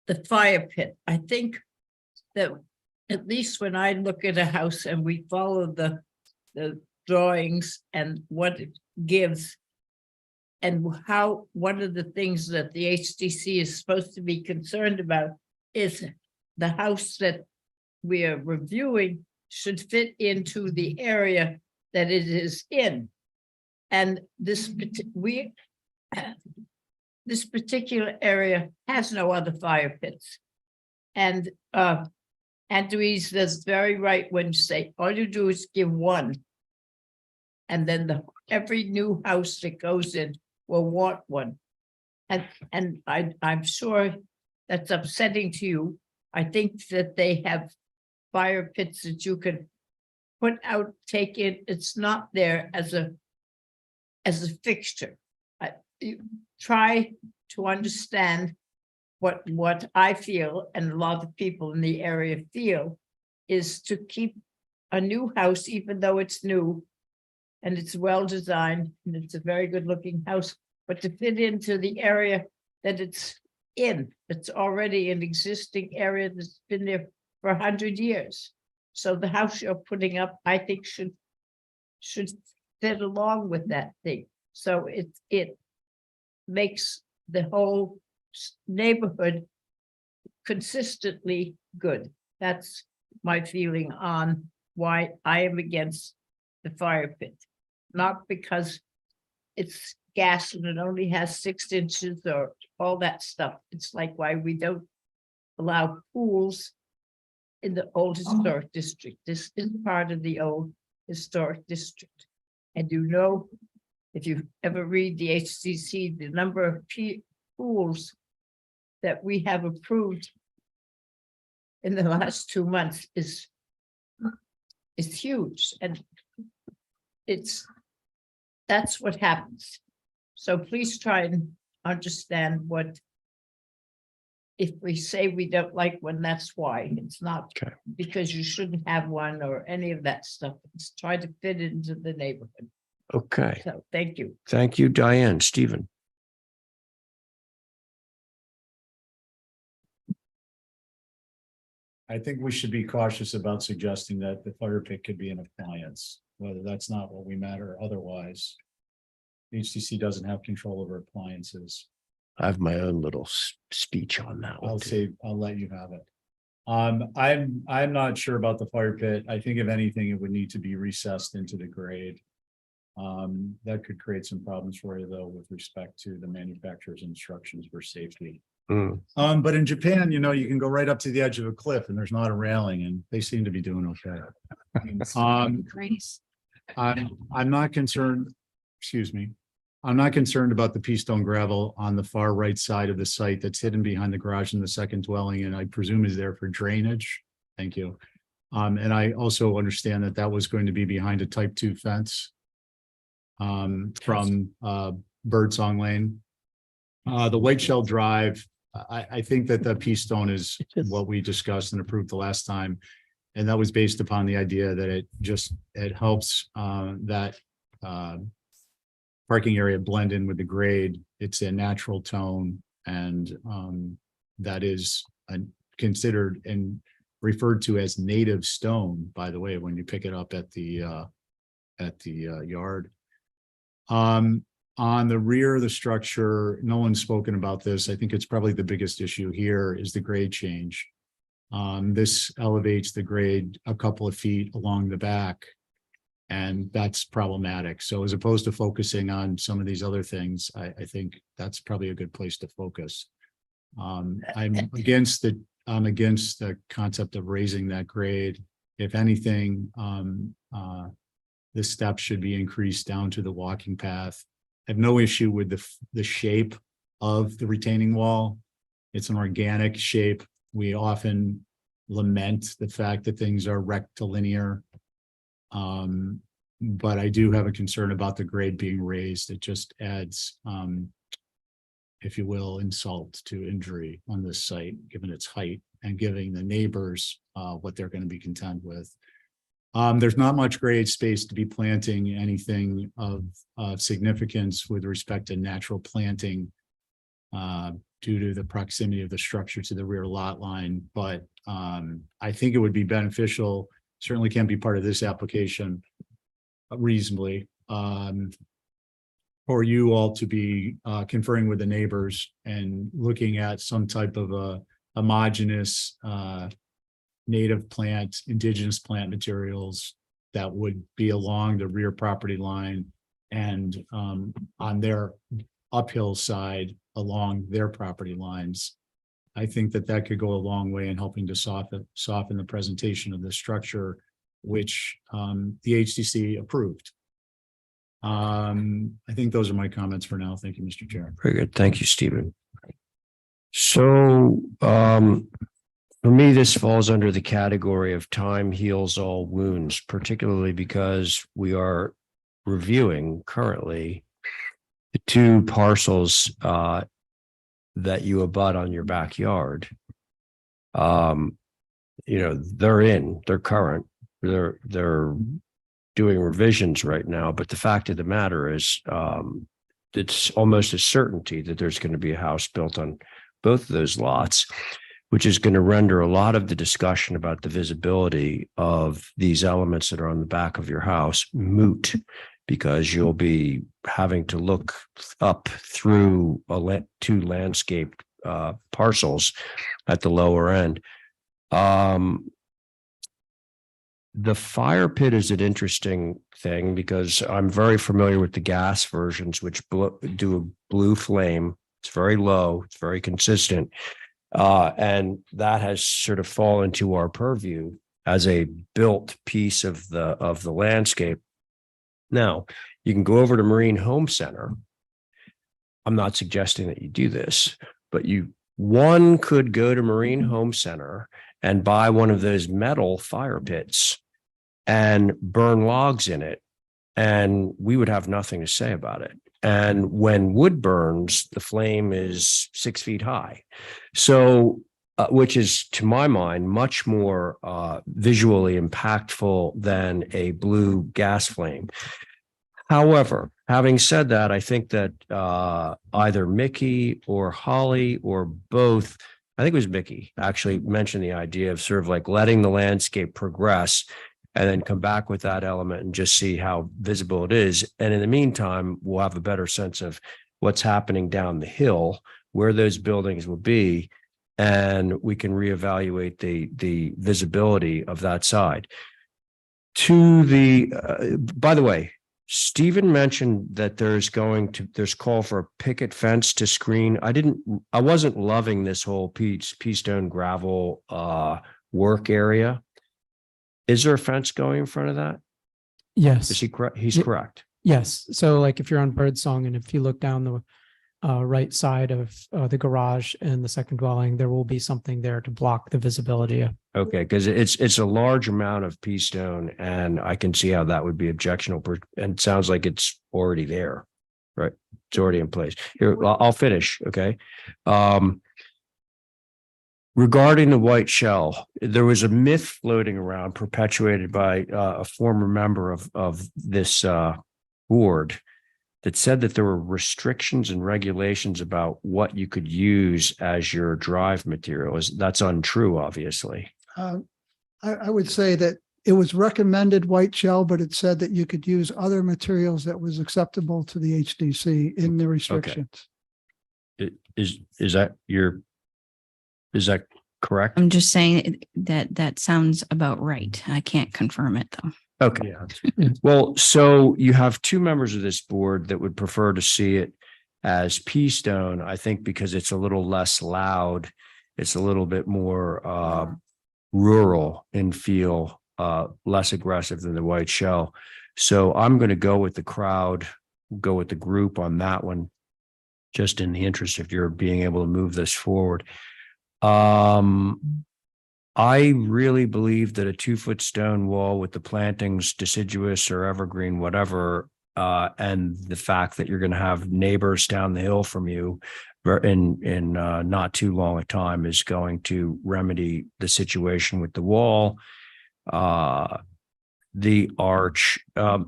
the fire pit, I think that at least when I look at a house and we follow the drawings and what it gives, and how one of the things that the HDC is supposed to be concerned about is the house that we are reviewing should fit into the area that it is in. And this particular area has no other fire pits. And Andrews is very right when you say all you do is give one, and then every new house that goes in will want one. And I'm sure that's upsetting to you. I think that they have fire pits that you could put out, take in. It's not there as a fixture. You try to understand what I feel and a lot of people in the area feel is to keep a new house, even though it's new and it's well designed and it's a very good looking house, but to fit into the area that it's in. It's already an existing area that's been there for 100 years. So the house you're putting up, I think should fit along with that thing. So it makes the whole neighborhood consistently good. That's my feeling on why I am against the fire pit. Not because it's gas and it only has 6 inches or all that stuff. It's like why we don't allow pools in the old historic district. This is part of the old historic district. And you know, if you ever read the HCC, the number of pools that we have approved in the last 2 months is huge, and that's what happens. So please try and understand what, if we say we don't like one, that's why. It's not
Okay.
because you shouldn't have one or any of that stuff. It's try to fit into the neighborhood.
Okay.
So thank you.
Thank you, Diane. Stephen.
I think we should be cautious about suggesting that the fire pit could be an appliance, whether that's not what we meant or otherwise. HTC doesn't have control over appliances.
I have my own little speech on that one.
I'll let you have it. I'm not sure about the fire pit. I think if anything, it would need to be recessed into the grade. That could create some problems for you though, with respect to the manufacturer's instructions for safety. But in Japan, you know, you can go right up to the edge of a cliff and there's not a railing and they seem to be doing okay. I'm not concerned, excuse me. I'm not concerned about the pea stone gravel on the far right side of the site that's hidden behind the garage in the second dwelling and I presume is there for drainage. Thank you. And I also understand that that was going to be behind a type 2 fence from Birdsong Lane. The White Shell Drive, I think that the pea stone is what we discussed and approved the last time. And that was based upon the idea that it helps that parking area blend in with the grade. It's a natural tone and that is considered and referred to as native stone, by the way, when you pick it up at the yard. On the rear of the structure, no one's spoken about this. I think it's probably the biggest issue here is the grade change. This elevates the grade a couple of feet along the back. And that's problematic. So as opposed to focusing on some of these other things, I think that's probably a good place to focus. I'm against the concept of raising that grade. If anything, the steps should be increased down to the walking path. I have no issue with the shape of the retaining wall. It's an organic shape. We often lament the fact that things are rectilinear. But I do have a concern about the grade being raised. It just adds, if you will, insult to injury on this site, given its height and giving the neighbors what they're going to be content with. There's not much grade space to be planting anything of significance with respect to natural planting due to the proximity of the structure to the rear lot line. But I think it would be beneficial, certainly can be part of this application reasonably, for you all to be conferring with the neighbors and looking at some type of a homogeneous native plant, indigenous plant materials that would be along the rear property line and on their uphill side along their property lines. I think that that could go a long way in helping to soften the presentation of the structure, which the HCC approved. I think those are my comments for now. Thank you, Mr. Chair.
Very good. Thank you, Stephen. So for me, this falls under the category of time heals all wounds, particularly because we are reviewing currently the two parcels that you abut on your backyard. They're current, they're doing revisions right now, but the fact of the matter is it's almost a certainty that there's going to be a house built on both of those lots, which is going to render a lot of the discussion about the visibility of these elements that are on the back of your house moot, because you'll be having to look up through two landscaped parcels at the lower end. The fire pit is an interesting thing because I'm very familiar with the gas versions, which do a blue flame. It's very low, it's very consistent. And that has sort of fallen to our purview as a built piece of the landscape. Now, you can go over to Marine Home Center. I'm not suggesting that you do this, but one could go to Marine Home Center and buy one of those metal fire pits and burn logs in it, and we would have nothing to say about it. And when wood burns, the flame is 6 feet high. So, which is, to my mind, much more visually impactful than a blue gas flame. However, having said that, I think that either Mickey or Holly or both, I think it was Mickey, actually mentioned the idea of sort of like letting the landscape progress. and then come back with that element and just see how visible it is. And in the meantime, we'll have a better sense of what's happening down the hill, where those buildings will be, and we can reevaluate the visibility of that side. To the, by the way, Stephen mentioned that there's call for a picket fence to screen. I wasn't loving this whole pea stone gravel work area. Is there a fence going in front of that?
Yes.
Is he correct? He's
Ye-
correct.
Yes. So like if you're on Birdsong and if you look down the right side of the garage and the second dwelling, there will be something there to block the visibility.
Okay, because it's a large amount of pea stone, and I can see how that would be objectionable. And it sounds like it's already there, right? It's already in place. Here, I'll finish. Okay. Regarding the white shell, there was a myth floating around perpetuated by a former member of this board that said that there were restrictions and regulations about what you could use as your drive material. That's untrue, obviously.
I would say that it was recommended white shell, but it said that you could use other materials that was acceptable to the HDC in the restrictions.
Is that correct?
I'm just saying that sounds about right. I can't confirm it though.
Okay. Well, so you have two members of this board that would prefer to see it as pea stone, I think, because it's a little less loud. It's a little bit more rural in feel, less aggressive than the white shell. So I'm going to go with the crowd, go with the group on that one, just in the interest of your being able to move this forward. I really believe that a 2-foot stone wall with the plantings, deciduous or evergreen, whatever, and the fact that you're going to have neighbors down the hill from you in not too long a time is going to remedy the situation with the wall, the arch, and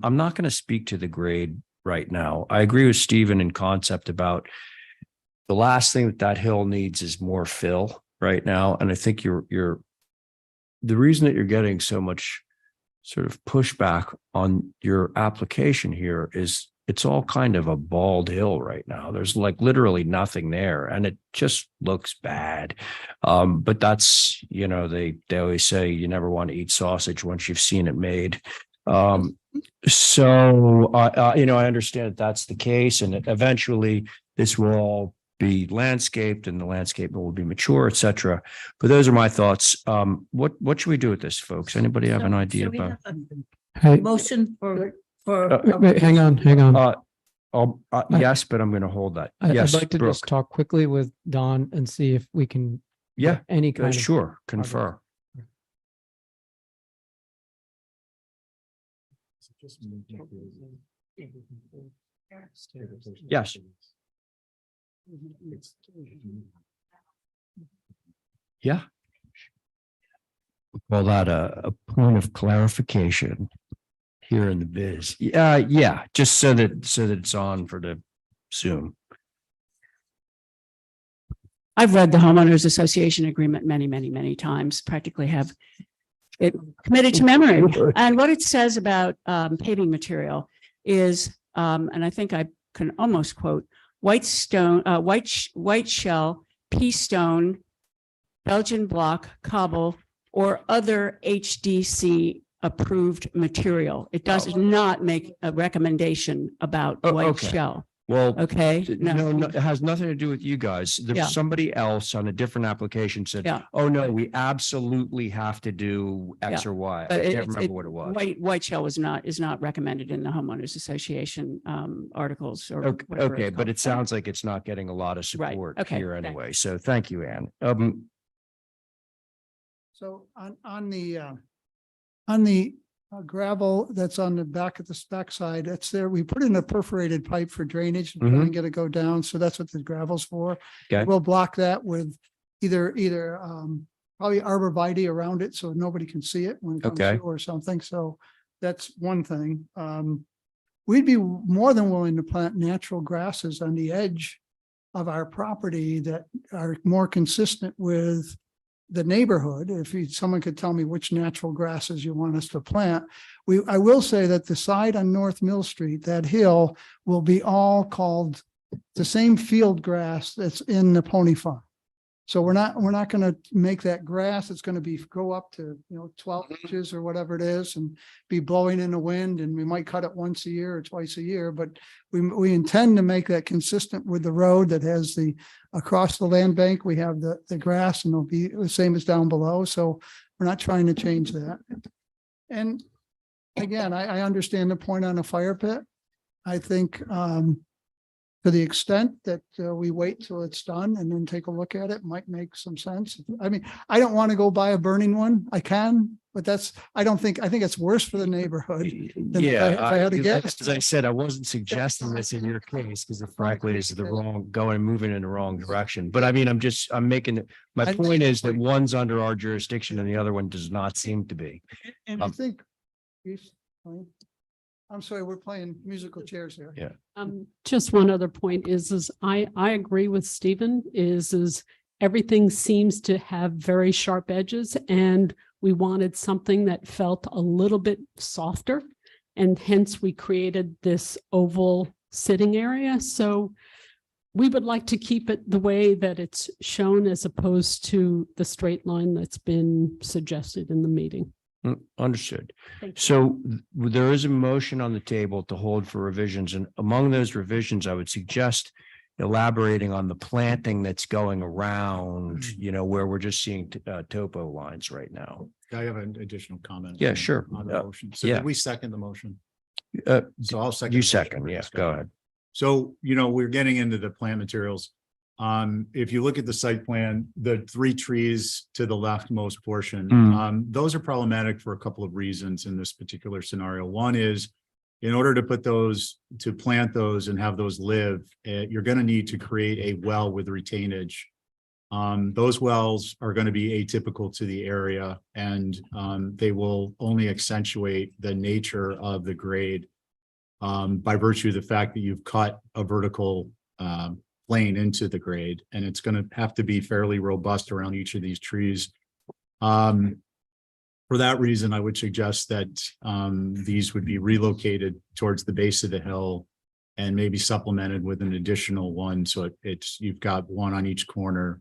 I'm not going to speak to the grade right now. I agree with Stephen in concept about the last thing that hill needs is more fill right now. And I think the reason that you're getting so much sort of pushback on your application here is it's all kind of a bald hill right now. There's like literally nothing there, and it just looks bad. But that's, they always say you never want to eat sausage once you've seen it made. So I understand that's the case, and eventually this will all be landscaped and the landscape will be mature, et cetera. But those are my thoughts. What should we do with this, folks? Anybody have an idea about?
Hey,
Motion for.
wait, hang on.
Yes, but I'm going to hold that.
I'd
Yes,
like to
Brooke.
just talk quickly with Don and see if we can.
Yeah,
get any kind of.
sure, confer. Yes. Yeah. We call that a point of clarification here in the biz. Yeah, just so that it's on for the Zoom.
I've read the homeowners association agreement many, many, many times, practically have it committed to memory. And what it says about paving material is, and I think I can almost quote, white stone, white shell, pea stone, Belgian block, cobble, or other HDC approved material. It does not make a recommendation about white
okay.
shell.
Well,
Okay.
no, it has nothing to do with you guys. There's
Yeah.
somebody else on a different application said,
Yeah.
oh, no, we absolutely have to do X
Yeah.
or Y. I
But
can't remember what it was.
White shell is not recommended in the homeowners association articles or.
Okay,
whatever it's
but
called.
it sounds like it's not getting a lot of
Right,
support
okay,
here
thanks.
anyway. So thank you, Ann.
So on the gravel that's on the back of the spec side, that's there. We put in a perforated pipe for drainage and try and get it go down. So that's what the gravel's for.
Okay.
We'll block that with either probably arborvitae around it so nobody can see it when it comes
Okay.
through or something. So that's one thing. We'd be more than willing to plant natural grasses on the edge of our property that are more consistent with the neighborhood, someone could tell me which natural grasses you want us to plant. I will say that the side on North Mill Street, that hill will be all called the same field grass that's in the pony farm. So we're not going to make that grass. It's going to go up to, 12 inches or whatever it is and be blowing in the wind. And we might cut it once a year or twice a year, but we intend to make that consistent with the road that has across the land bank, we have the grass and it'll be the same as down below. So we're not trying to change that. And again, I understand the point on a fire pit. I think, to the extent that we wait till it's done and then take a look at it, might make some sense. I mean, I don't want to go buy a burning one. I can, but I think it's worse for the neighborhood. than if I had to guess.
As I said, I wasn't suggesting this in your case because frankly, this is moving in the wrong direction. But I mean, I'm making, my point is that one's under our jurisdiction and the other one does not seem to be.
And I think, I'm sorry, we're playing musical chairs here.
Yeah.
Just one other point is I agree with Stephen is everything seems to have very sharp edges and we wanted something that felt a little bit softer. And hence we created this oval sitting area. So we would like to keep it the way that it's shown as opposed to the straight line that's been suggested in the meeting.
Understood.
Thank you.
So there is a motion on the table to hold for revisions, and among those revisions, I would suggest elaborating on the planting that's going around, where we're just seeing topo lines right now.
I have an additional comment.
Yeah, sure.
On the motion. So
yeah.
did we second the motion? So I'll second.
You
the motion
second,
for
yeah,
discussion.
go ahead.
So, we're getting into the plant materials. If you look at the site plan, the 3 trees to the leftmost portion, those are problematic for a couple of reasons in this particular scenario. One is, in order to plant those and have those live, you're going to need to create a well with retainage. Those wells are going to be atypical to the area and they will only accentuate the nature of the grade by virtue of the fact that you've cut a vertical plane into the grade, and it's going to have to be fairly robust around each of these trees. For that reason, I would suggest that these would be relocated towards the base of the hill and maybe supplemented with an additional one. So you've got one on each corner.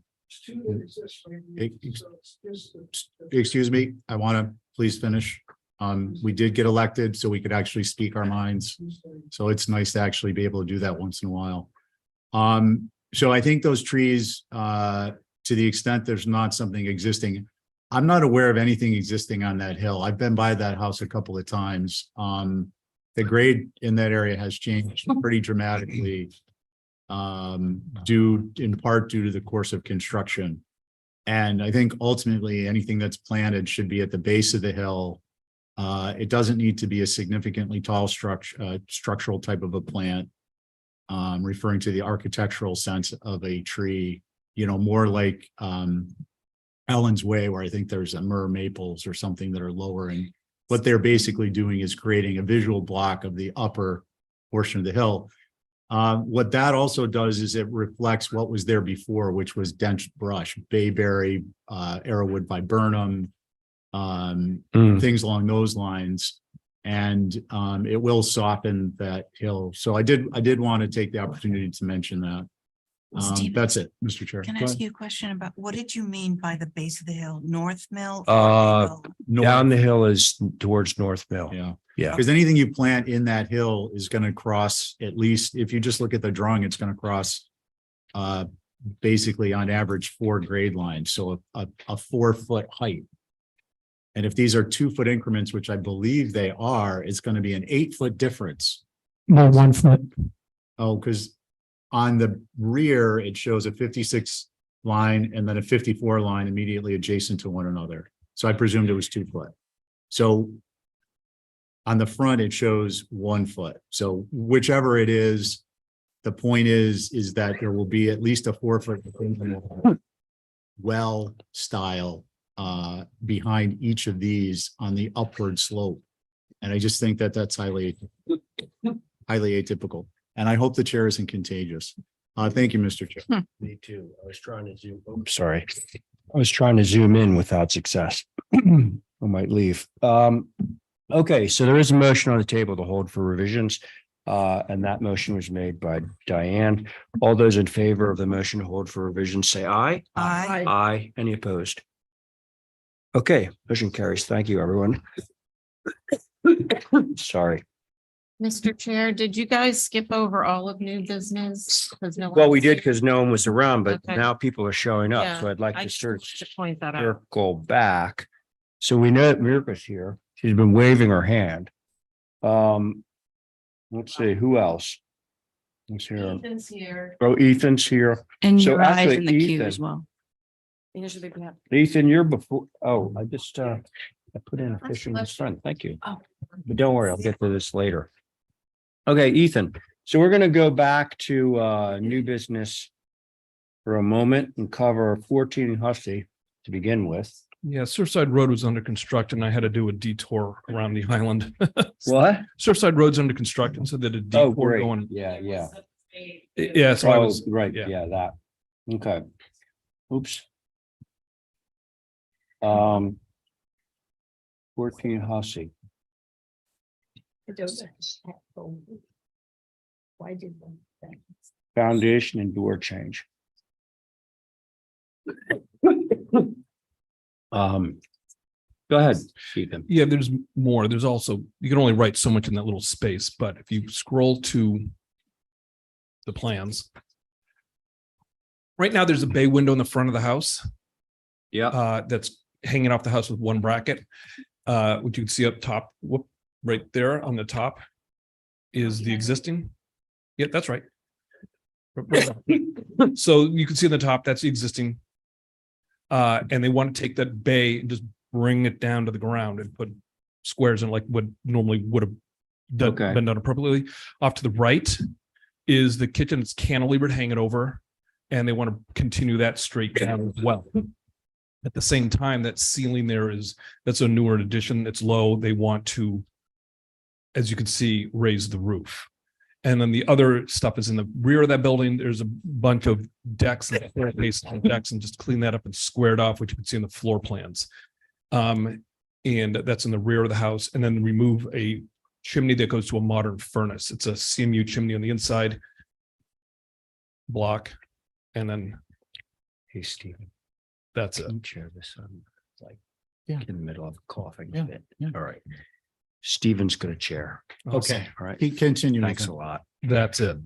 Excuse me, I want to please finish. We did get elected so we could actually speak our minds. So it's nice to actually be able to do that once in a while. So I think those trees, to the extent there's not something existing, I'm not aware of anything existing on that hill. I've been by that house a couple of times. The grade in that area has changed pretty dramatically, in part due to the course of construction. And I think ultimately anything that's planted should be at the base of the hill. It doesn't need to be a significantly tall structural type of a plant. Referring to the architectural sense of a tree, more like Ellen's Way, where I think there's a myrrh maples or something that are lower. And what they're basically doing is creating a visual block of the upper portion of the hill. What that also does is it reflects what was there before, which was dense brush, bayberry, arrowwood viburnum, things along those lines. And it will soften that hill. So I did want to take the opportunity to mention that.
Stephen,
That's it, Mr. Chair.
Can I ask you a question about what did you mean by the base of the hill? North Mill?
Down the hill is towards North Mill.
Yeah.
Yeah.
Because anything you plant in that hill is going to cross, at least if you just look at the drawing, it's going to cross basically on average 4 grade lines. So a 4-foot height. And if these are 2-foot increments, which I believe they are, it's going to be an 8-foot difference.
No, 1 foot.
Oh, because on the rear, it shows a 56 line and then a 54 line immediately adjacent to one another. So I presumed it was 2 foot. So on the front, it shows 1 foot. So whichever it is, the point is that there will be at least a 4-foot well style behind each of these on the upward slope. And I just think that that's highly atypical. And I hope the chair isn't contagious. Thank you, Mr. Chair.
Me too. I was trying to zoom. Oops, sorry. I was trying to zoom in without success. I might leave. Okay, so there is a motion on the table to hold for revisions. And that motion was made by Diane. All those in favor of the motion to hold for revisions, say aye.
Aye.
Aye. Any opposed? Okay, motion carries. Thank you, everyone. Sorry.
Mr. Chair, did you guys skip over all of new business? 'Cause no
Well,
one-
we did because no one was around, but
Okay.
now people are showing up.
Yeah,
So I'd like
I
to
just
sort
wanted to point that out.
circle back. So we know that Mirka's here. She's been waving her hand. Let's see, who else? Let's hear.
Ethan's here.
Oh, Ethan's here.
And
So
your eyes
actually,
in the queue
Ethan-
as well.
Ethan, you're before, oh, I just, I put in a fisherman's friend. Thank you.
Oh.
But don't worry, I'll get to this later. Okay, Ethan, so we're gonna go back to new business for a moment and cover 14 Hussey to begin with.
Yeah, Surfside Road was under construction. I had to do a detour around the island.
What?
Surfside Road's under construction, so that a
Oh,
detour
great.
going.
Yeah, yeah.
Yeah, so I
Oh,
was,
right,
yeah.
yeah, that. Okay. Oops. 14 Hussey.
I don't know. Why did that?
Foundation and door change. Go ahead, Ethan.
Yeah, there's more. There's also, you can only write so much in that little space, but if you scroll to the plans. Right now, there's a bay window in the front of the house.
Yeah.
That's hanging off the house with one bracket. What you can see up top, whoop, right there on the top is the existing. Yeah, that's right. So you can see on the top, that's the existing. And they want to take that bay and just bring it down to the ground and put squares in like what normally would have
Okay.
been done appropriately. Off to the right is the kitchen. It's cantilevered, hanging over, and they want to continue that straight down as well. At the same time, that ceiling there that's a newer addition. It's low. They want to, as you can see, raise the roof. And then the other stuff is in the rear of that building. There's a bunch of decks and staircase decks, and just clean that up and square it off, which you can see in the floor plans. And that's in the rear of the house. And then remove a chimney that goes to a modern furnace. It's a CMU chimney on the inside block. And then
Hey, Stephen.
that's it.
Can you chair this? It's like
Yeah.
in the middle of a coughing
Yeah,
fit.
yeah.
All right. Stephen's gonna chair.
Okay.
All right.
Keep continue.
Thanks a
Nathan.
lot.
That's it.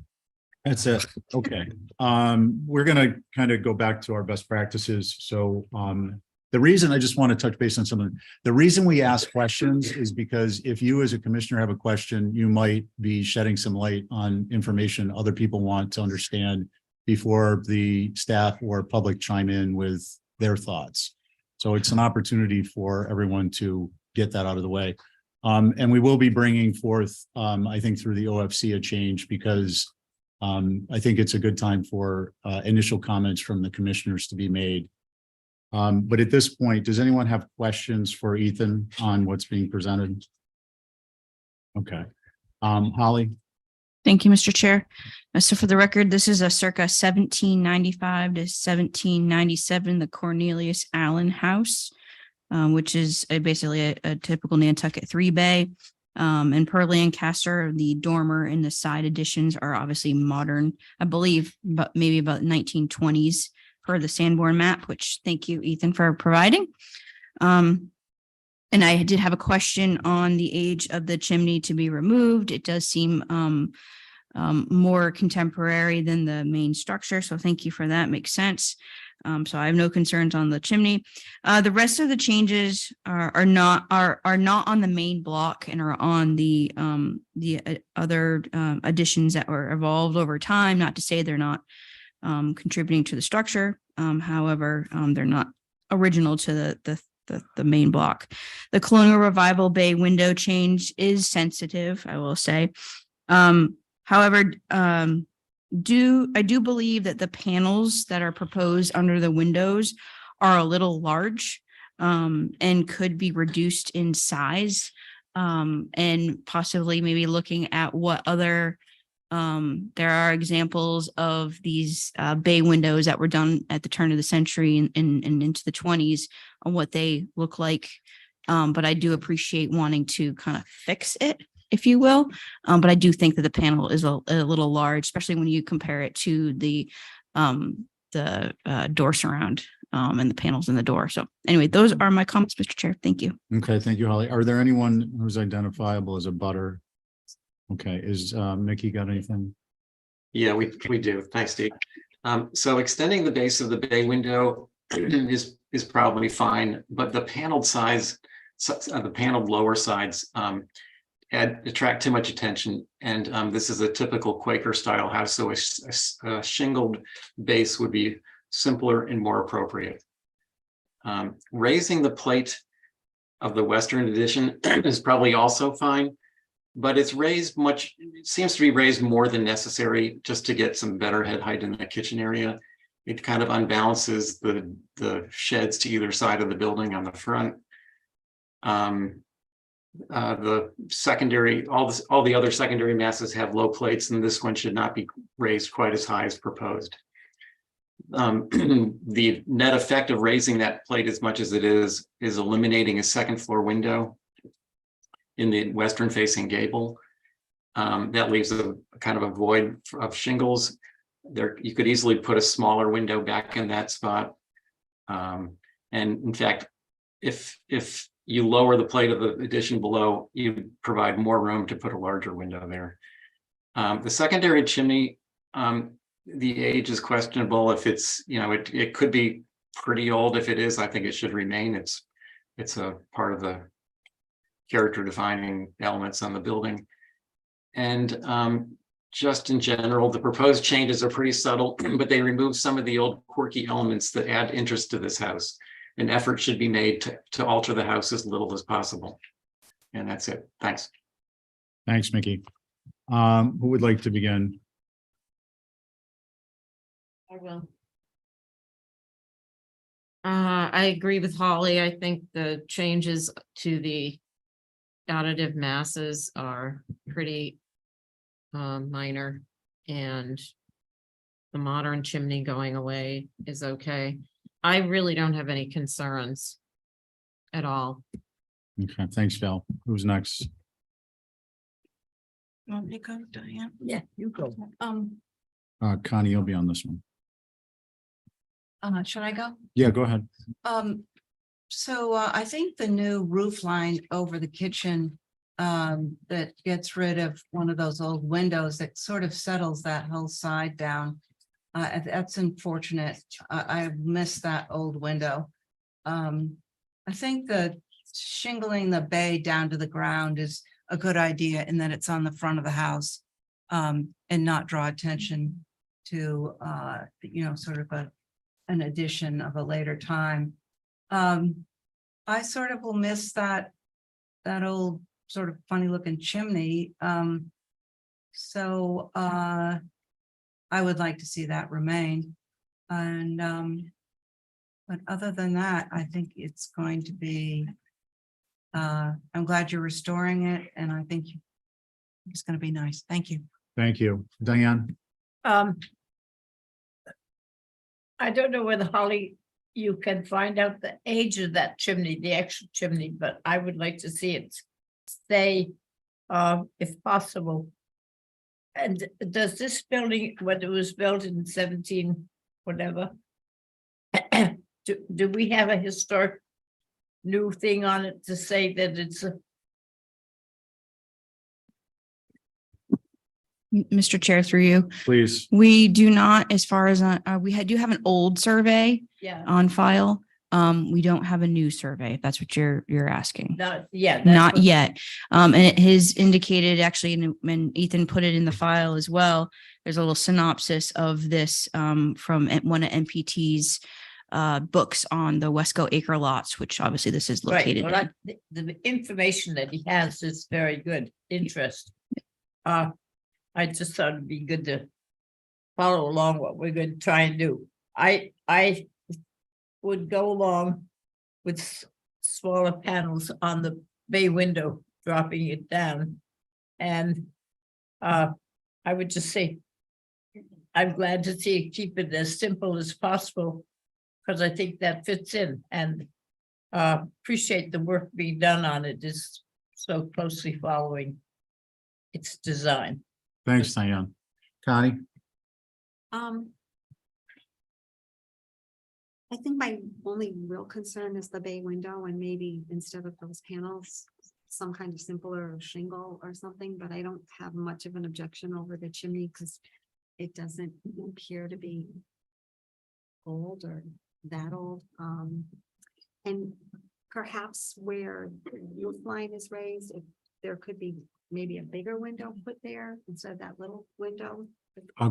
That's it. Okay. We're gonna kind of go back to our best practices. So the reason I just want to touch base on something, the reason we ask questions is because if you as a commissioner have a question, you might be shedding some light on information other people want to understand before the staff or public chime in with their thoughts. So it's an opportunity for everyone to get that out of the way. And we will be bringing forth, I think through the OFC, a change because I think it's a good time for initial comments from the commissioners to be made. But at this point, does anyone have questions for Ethan on what's being presented? Okay. Holly?
Thank you, Mr. Chair. So for the record, this is a circa 1795 to 1797, the Cornelius Allen House, which is basically a typical Nantucket 3-bay. And per Lancaster, the dormer and the side additions are obviously modern, I believe, but maybe about 1920s per the Sanborn map, which thank you, Ethan, for providing. And I did have a question on the age of the chimney to be removed. It does seem more contemporary than the main structure. So thank you for that. Makes sense. So I have no concerns on the chimney. The rest of the changes are not on the main block and are on the other additions that were evolved over time. Not to say they're not contributing to the structure. However, they're not original to the main block. The Colonial Revival Bay window change is sensitive, I will say. However, I do believe that the panels that are proposed under the windows are a little large and could be reduced in size, and possibly maybe looking at what other There are examples of these bay windows that were done at the turn of the century and into the 20s on what they look like. But I do appreciate wanting to kind of fix it, if you will. But I do think that the panel is a little large, especially when you compare it to the door surround and the panels in the door. So anyway, those are my comments, Mr. Chair. Thank you.
Okay, thank you, Holly. Are there anyone who's identifiable as a butter? Okay, is Mickey got anything?
Yeah, we do. Thanks, Steve. So extending the base of the bay window is probably fine, but the paneled sides, the paneled lower sides attract too much attention. And this is a typical Quaker style house, so a shingled base would be simpler and more appropriate. Raising the plate of the western addition is probably also fine, but it's raised much, it seems to be raised more than necessary just to get some better head height in the kitchen area. It kind of unbalances the sheds to either side of the building on the front. The secondary, all the other secondary masses have low plates, and this one should not be raised quite as high as proposed. The net effect of raising that plate as much as it is eliminating a second floor window in the western facing gable. That leaves a kind of a void of shingles. There, you could easily put a smaller window back in that spot. And in fact, if you lower the plate of the addition below, you provide more room to put a larger window there. The secondary chimney, the age is questionable. If it's, it could be pretty old. If it is, I think it should remain. It's a part of the character defining elements on the building. And just in general, the proposed changes are pretty subtle, but they remove some of the old quirky elements that add interest to this house. An effort should be made to alter the house as little as possible. And that's it. Thanks.
Thanks, Mickey. Who would like to begin?
I will. I agree with Holly. I think the changes to the additive masses are pretty minor, and the modern chimney going away is okay. I really don't have any concerns at all.
Okay, thanks, Val. Who's next?
Want me to go, Diane?
Yeah, you go.
Connie, you'll be on this one.
Should I go?
Yeah, go ahead.
So I think the new roof line over the kitchen that gets rid of one of those old windows that sort of settles that whole side down. That's unfortunate. I missed that old window. I think the shingling the bay down to the ground is a good idea in that it's on the front of the house and not draw attention to, sort of an addition of a later time. I sort of will miss that old sort of funny looking chimney. So I would like to see that remain. And but other than that, I think it's going to be, I'm glad you're restoring it, and I think it's going to be nice. Thank you.
Thank you. Diane?
I don't know whether, Holly, you can find out the age of that chimney, the actual chimney, but I would like to see it stay, if possible. And does this building, when it was built in 17, whatever, do we have a historic new thing on it to say that it's a?
Mr. Chair, through you.
Please.
We do not, as far as do have an old survey
Yeah.
on file. We don't have a new survey, if that's what you're asking.
Not, yeah.
Not yet. And it has indicated actually, and Ethan put it in the file as well. There's a little synopsis of this from one of NPT's books on the Wesco acre lots, which obviously this is located.
Right. Well, the information that he has is very good. Interest. I just thought it'd be good to follow along what we're going to try and do. I would go along with smaller panels on the bay window, dropping it down. And I would just say, I'm glad to see it keep it as simple as possible, because I think that fits in, and appreciate the work being done on it is so closely following its design.
Thanks, Diane. Connie?
I think my only real concern is the bay window, and maybe instead of those panels, some kind of simpler shingle or something, but I don't have much of an objection over the chimney because it doesn't appear to be old or that old. And perhaps where the roof line is raised, if there could be maybe a bigger window put there instead of that little window.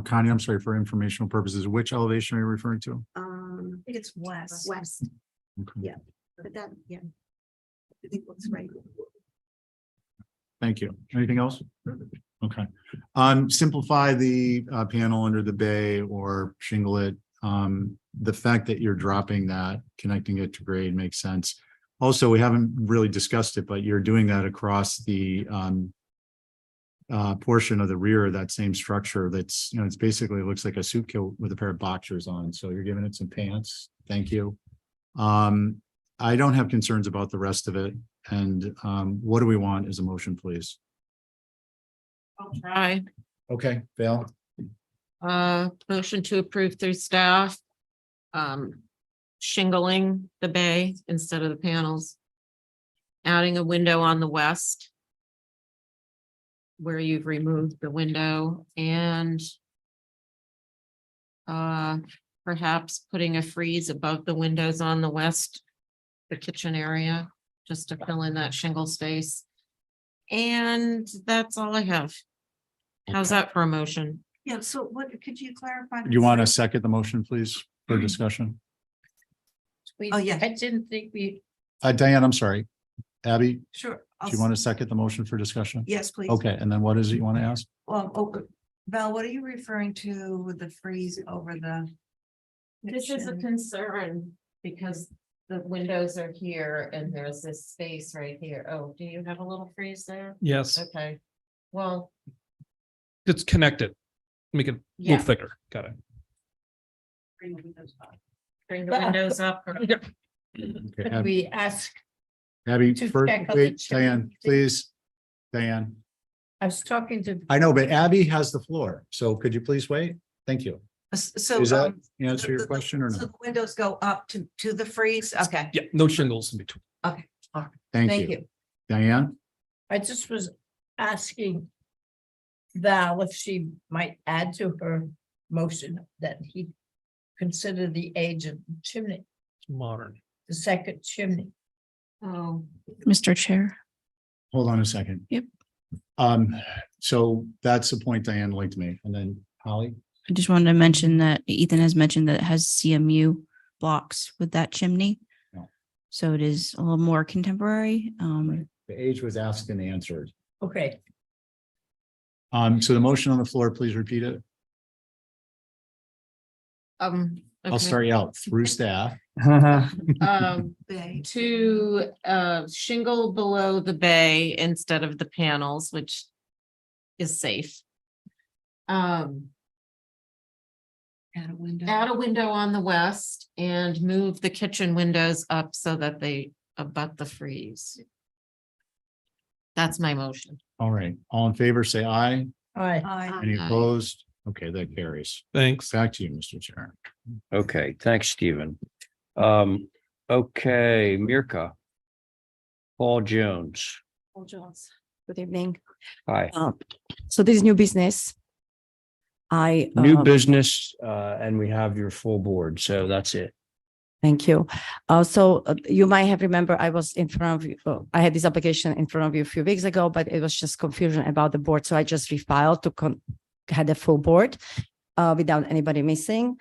Connie, I'm sorry, for informational purposes, which elevation are you referring to?
I think it's west.
West,
Okay.
yeah, but that, yeah. I think looks right.
Thank you. Anything else? Okay. Simplify the panel under the bay or shingle it. The fact that you're dropping that, connecting it to grade makes sense. Also, we haven't really discussed it, but you're doing that across the portion of the rear of that same structure that's, you know, it's basically looks like a suit coat with a pair of boxers on. So you're giving it some pants. Thank you. I don't have concerns about the rest of it. And what do we want as a motion, please?
I'll try.
Okay, Val?
Motion to approve through staff. Shingling the bay instead of the panels. Adding a window on the west, where you've removed the window, and perhaps putting a frieze above the windows on the west, the kitchen area, just to fill in that shingle space. And that's all I have. How's that for a motion?
Yeah, so what, could you clarify?
You want to second the motion, please, for discussion?
Oh, yeah.
I didn't think we,
Diane, I'm sorry. Abby,
Sure.
do you want to second the motion for discussion?
Yes, please.
Okay, and then what is it you want to ask?
Well, Val, what are you referring to with the freeze over the?
This is a concern because the windows are here and there's this space right here. Oh, do you have a little freeze there?
Yes,
Okay, well,
it's connected. Make it a
Yeah.
little thicker. Got it.
Bring the windows up.
bring the windows up.
Okay,
could
Abby,
we ask,
Abby,
to
first,
check on
wait,
the chimney,
Diane, please. Diane,
I was talking to.
I know, but Abby has the floor, so could you please wait? Thank you.
So.
Is that answer your
the-
question or
So
no?
the windows go up to the freeze? Okay,
Yeah, no shingles in between.
okay.
Thank
Thank
you.
you.
Diane?
I just was asking Val if she might add to her motion that he consider the age of the chimney,
It's modern.
the second chimney.
Oh,
Mr. Chair.
Hold on a second.
Yep.
So that's the point Diane liked to make. And then Holly?
I just wanted to mention that Ethan has mentioned that it has CMU blocks with that chimney.
No.
So it is a little more contemporary.
The age was asked and answered.
Okay,
So the motion on the floor, please repeat it. I'll
okay.
start you out through staff.
Bay.
To shingle below the bay instead of the panels, which is safe.
Add a window.
Add a window on the west and move the kitchen windows up so that they abut the freeze. That's my motion.
All right, all in favor, say aye.
all right.
Any
Aye.
opposed? Okay, that carries.
Thanks.
Back to you, Mr. Chair.
Okay, thanks, Stephen. Okay, Mirka. Paul Jones.
Paul Jones. Good evening.
Hi.
So this is new business.
New business, and we have your full board, so that's it.
Thank you. You might have remember I was in front of you. I had this application in front of you a few weeks ago, but it was just confusion about the board. So I just refiled to had a full board without anybody missing.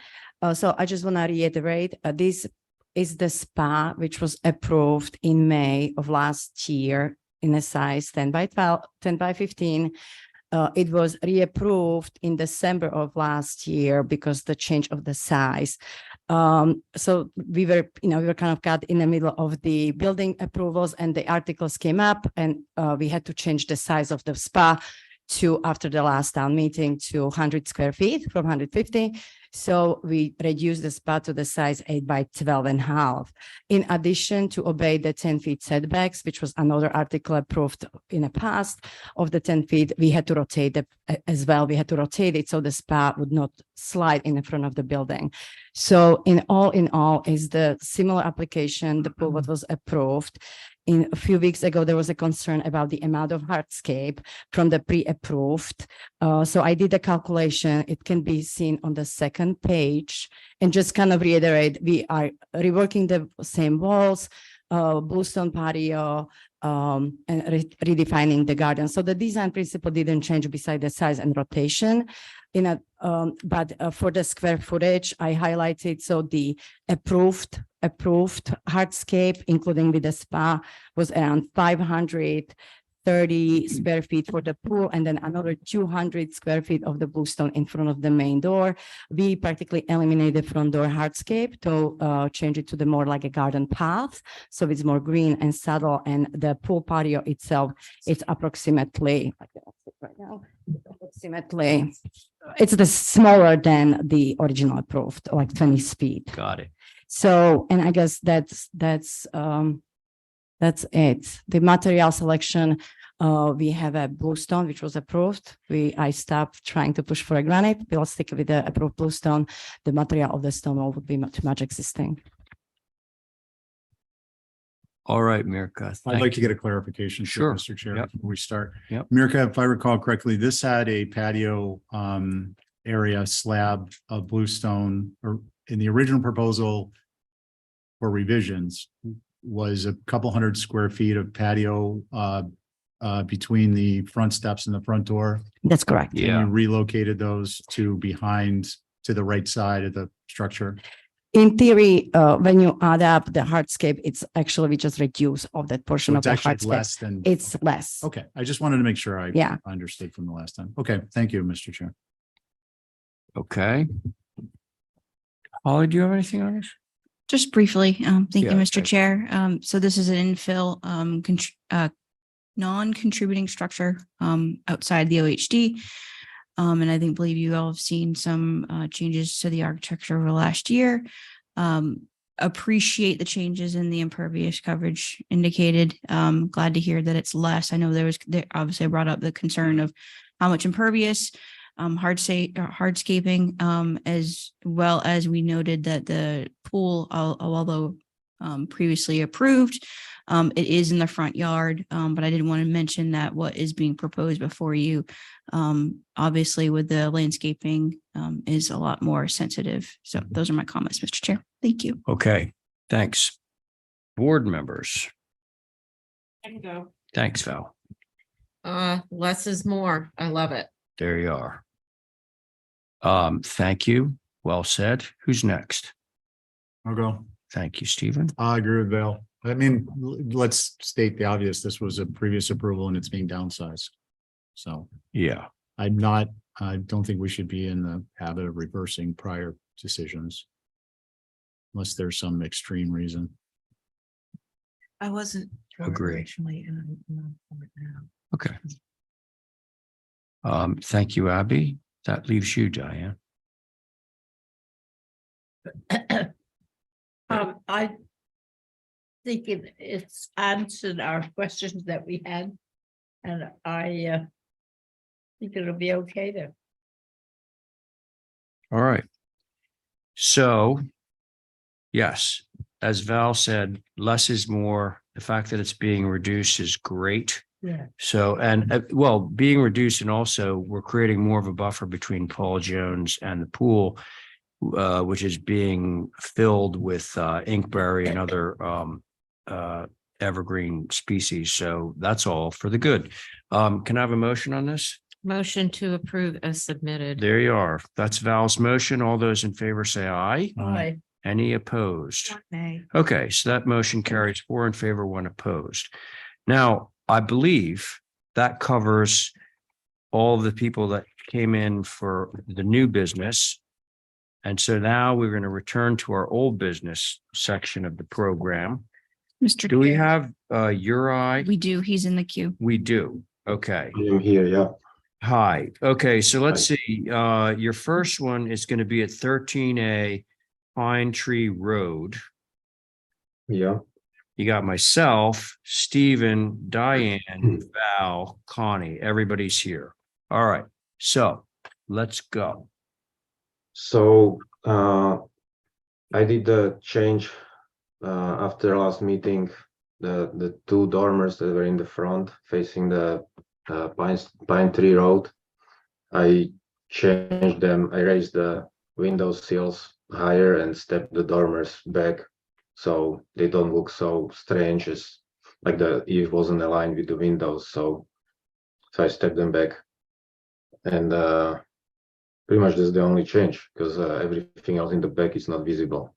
So I just want to reiterate, this is the spa which was approved in May of last year in a size 10 by 12, 10 by 15. It was reapproved in December of last year because the change of the size. So we were kind of caught in the middle of the building approvals and the articles came up and we had to change the size of the spa to, after the last town meeting, to 100 square feet from 150. So we reduced the spa to the size 8 by 12.5. In addition to obey the 10 feet setbacks, which was another article approved in the past of the 10 feet, we had to rotate it as well. We had to rotate it so the spa would not slide in the front of the building. So in all is the similar application, the pool what was approved. In a few weeks ago, there was a concern about the amount of hardscape from the pre-approved. So I did a calculation. It can be seen on the second page, and just kind of reiterate, we are reworking the same walls, bluestone patio, and redefining the garden. So the design principle didn't change beside the size and rotation. But for the square footage, I highlighted, so the approved hardscape, including with the spa, was around 530 square feet for the pool, and then another 200 square feet of the bluestone in front of the main door. We practically eliminated the front door hardscape to change it to the more like a garden path, so it's more green and subtle. And the pool patio itself, it's approximately, right now, it's the smaller than the original approved, like 20 feet.
Got it.
So, and I guess that's it. The material selection, we have a bluestone, which was approved. I stopped trying to push for a granite. We'll stick with the approved bluestone. The material of the stone wall would be too much existing.
All right, Mirka.
I'd like to get a clarification.
Sure.
Mr. Chair,
Yep.
before we start.
Yep.
Mirka, if I recall correctly, this had a patio area slab of bluestone, or in the original proposal for revisions was a couple hundred square feet of patio between the front steps and the front door.
That's correct.
And you relocated those to the right side of the structure.
In theory, when you add up the hardscape, it's actually, we just reduce of that portion
So
of
it's
the
actually
hardscape.
less than.
It's less.
Okay, I just wanted to make sure I
Yeah.
understood from the last time. Okay, thank you, Mr. Chair.
Okay. Holly, do you have anything on this?
Just briefly, thank you,
Yeah,
Mr.
thanks.
Chair. So this is an infill, non-contributing structure, outside the OHD. And I believe you all have seen some, changes to the architecture over the last year. Appreciate the changes in the impervious coverage indicated. Glad to hear that it's less. I know they obviously brought up the concern of how much impervious, hardscaping, as well as we noted that the pool, although previously approved, it is in the front yard, but I didn't want to mention that what is being proposed before you, obviously with the landscaping, is a lot more sensitive. So those are my comments, Mr. Chair. Thank you.
Okay, thanks. Board members.
I can go.
Thanks, Val.
Less is more. I love it.
There you are. Thank you. Well said. Who's next?
I'll go.
Thank you, Stephen.
I agree with Bill. I mean, let's state the obvious. This was a previous approval and it's being downsized. So
Yeah.
I don't think we should be in the habit of reversing prior decisions. Unless there's some extreme reason.
I wasn't.
Agree.
Originally,
Okay. Thank you, Abby. That leaves you, Diane.
I think it's answered our questions that we had. And I think it'll be okay there.
All right. So, yes, as Val said, less is more. The fact that it's being reduced is great.
Yeah.
So, and well, being reduced, and also we're creating more of a buffer between Paul Jones and the pool, which is being filled with inkberry and other evergreen species. So that's all for the good. Can I have a motion on this?
Motion to approve as submitted.
There you are. That's Val's motion. All those in favor say aye.
Aye.
Any opposed?
Nay.
Okay, so that motion carries 4 in favor, 1 opposed. Now, I believe that covers all of the people that came in for the new business. And so now we're going to return to our old business section of the program.
Mr.
Do we
Chair,
have Uri?
We do. He's in the queue.
We do. Okay.
I'm here, yeah.
Hi, okay, so let's see, your first one is gonna be at 13A Pine Tree Road.
Yeah.
You got myself, Stephen, Diane, Val, Connie, everybody's here. All right, so let's go.
So I did the change after last meeting. The two dormers that were in the front facing the Pine Tree Road. I changed them. I raised the window sills higher and stepped the dormers back so they don't look so strange as like the eave wasn't aligned with the windows. So I stepped them back, and pretty much that's the only change because everything else in the back is not visible.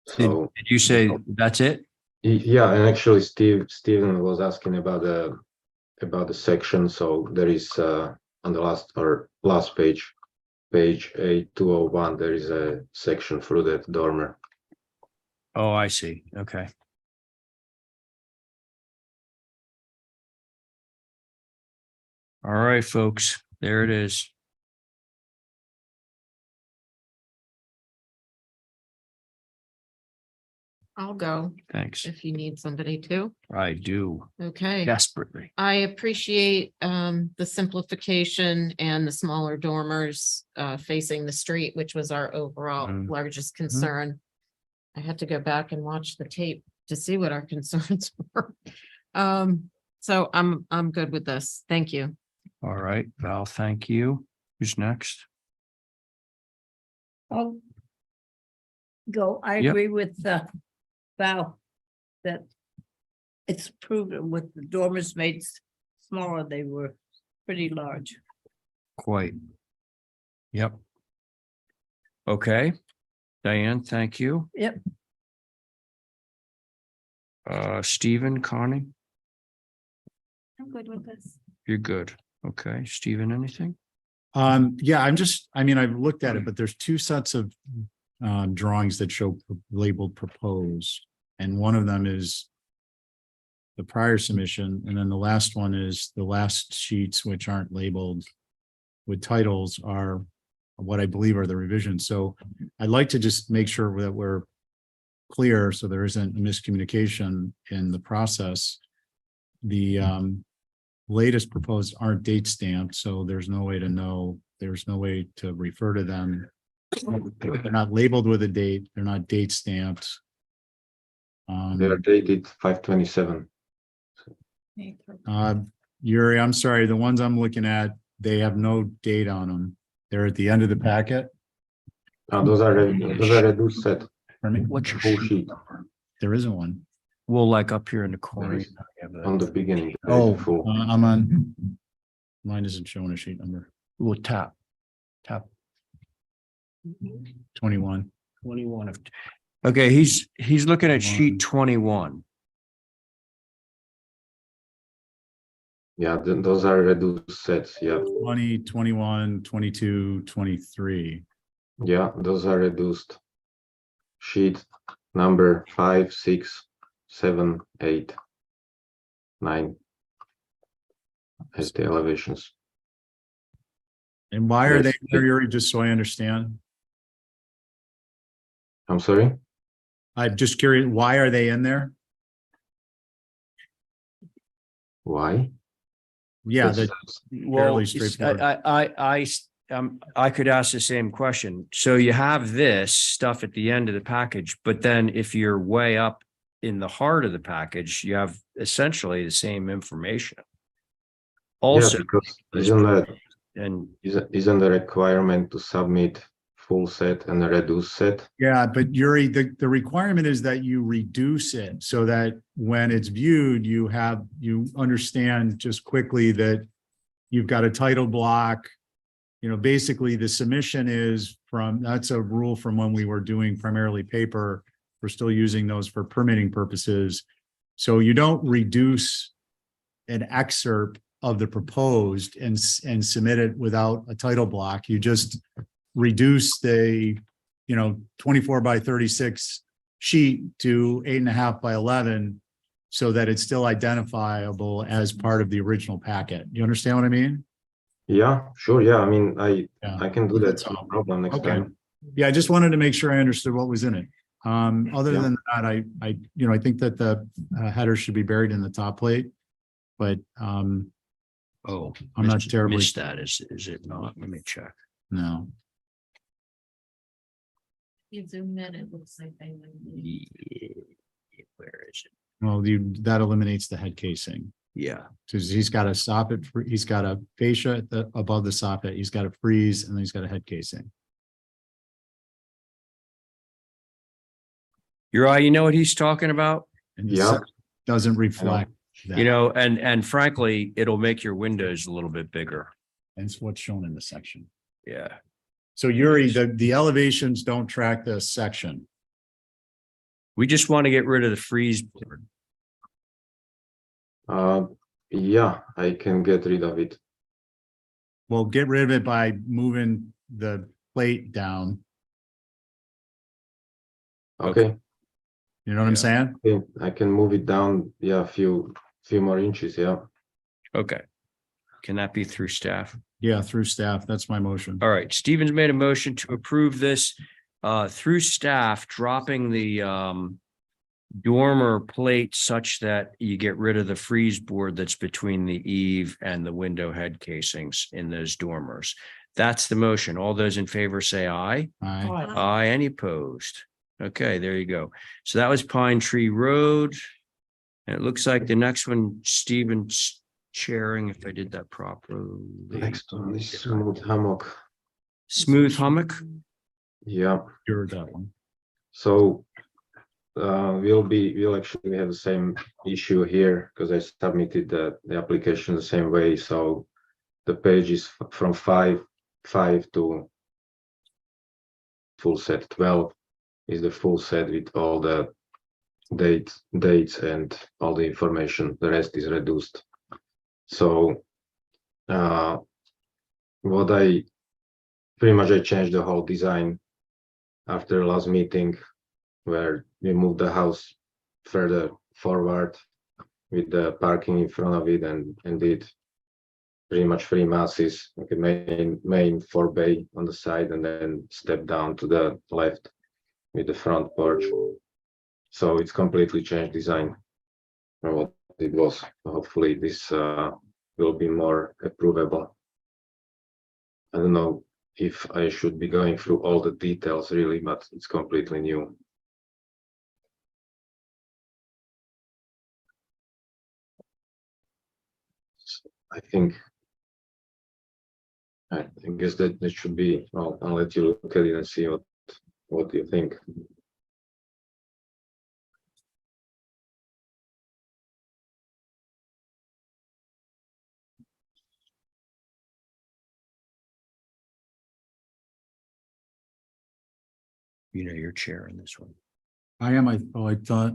So
Did you say that's it?
yeah, and actually Steven was asking about the section. So there is on the last page, page 8201, there is a section through that dormer.
Oh, I see, okay. All right, folks, there it is.
I'll go
Thanks.
if you need somebody to.
I do
Okay.
desperately.
I appreciate the simplification and the smaller dormers facing the street, which was our overall
Mhm.
largest concern. I had to go back and watch the tape to see what our concerns were. So I'm good with this. Thank you.
All right, Val, thank you. Who's next?
I'll go. I
Yep.
agree with Val that it's proven with the dormers made smaller, they were pretty large.
Quite. Yep. Okay, Diane, thank you.
Yep.
Stephen, Connie,
I'm good with this.
you're good. Okay, Stephen, anything?
Yeah, I mean, I've looked at it, but there's two sets of drawings that show labeled proposed. And one of them is the prior submission, and then the last one is the last sheets, which aren't labeled with titles, are what I believe are the revisions. So I'd like to just make sure that we're clear so there isn't a miscommunication in the process. The latest proposed aren't date stamped, so there's no way to know, there's no way to refer to them. They're not labeled with a date, they're not date stamped.
They're dated 5/27.
Yuri, I'm sorry, the ones I'm looking at, they have no date on them. They're at the end of the packet.
Those are reduced set.
Pardon me?
What's your
Full
sheet
sheet
number?
There isn't one.
Well, like up here in the corner.
on the beginning.
Oh,
Full.
I'm on. Mine isn't showing a sheet number.
We'll tap.
21.
21 of. Okay, he's looking at sheet 21.
Yeah, those are reduced sets. Yeah,
20, 21, 22, 23.
yeah, those are reduced. Sheet number 5, 6, 7, 8, 9 has the elevations.
And why are they
Yes.
there, Yuri, just so I understand?
I'm sorry.
I'm just curious, why are they in there?
Why?
Yeah,
That's-
that's
Well,
fairly straightforward.
I could ask the same question. So you have this stuff at the end of the package, but then if you're way up in the heart of the package, you have essentially the same information. Also,
yeah, because isn't the requirement to submit full set and a reduced set?
Yeah, but Yuri, the requirement is that you reduce it so that when it's viewed, you understand just quickly that you've got a title block. You know, basically the submission is that's a rule from when we were doing primarily paper. We're still using those for permitting purposes. So you don't reduce an excerpt of the proposed and submit it without a title block. You just reduce the 24 by 36 sheet to 8.5 by 11 so that it's still identifiable as part of the original packet. You understand what I mean?
Yeah, sure. Yeah, I mean,
Yeah.
I can do that.
That's
No
all.
problem next
Okay.
time.
Yeah, I just wanted to make sure I understood what was in it. Other
Yeah.
than that, I think that the header should be buried in the top plate. But,
Oh,
I'm not terribly-
missed that. Is it not? Let me check.
no.
You zoom in, it looks like they.
Where is it?
Well, that eliminates the head casing.
Yeah.
Cause he's got a soffit, he's got a fascia above the soffit, he's got a frieze, and then he's got a head casing.
Uri, you know what he's talking about?
And
Yeah.
it doesn't reflect that.
You know, and frankly, it'll make your windows a little bit bigger.
And it's what's shown in the section.
Yeah.
So Yuri, the elevations don't track this section.
We just want to get rid of the freeze board.
Yeah, I can get rid of it.
Well, get rid of it by moving the plate down.
Okay.
You know what I'm saying?
Okay, I can move it down, yeah, a few more inches, yeah.
Okay. Can that be through staff?
Yeah, through staff. That's my motion.
All right, Stephen's made a motion to approve this through staff, dropping the dormer plate such that you get rid of the freeze board that's between the eave and the window head casings in those dormers. That's the motion. All those in favor say aye.
Aye.
Aye, any opposed? Okay, there you go. So that was Pine Tree Road. And it looks like the next one, Stephen's chairing, if I did that properly.
Next one is smooth hammock.
Smooth hummock.
Yeah,
You're that one.
so we'll actually have the same issue here because I submitted the application the same way. So the page is from 5 to full set. 12 is the full set with all the dates and all the information. The rest is reduced. So what I pretty much changed the whole design after the last meeting where we moved the house further forward with the parking in front of it and did pretty much 3 masses, like a main 4 bay on the side, and then step down to the left with the front porch. So it's completely changed design from what it was. Hopefully this will be more approvable. I don't know if I should be going through all the details really, but it's completely new. I guess that should be. I'll let you look at it and see what you think.
You know, your chair in this one,
I am. I thought.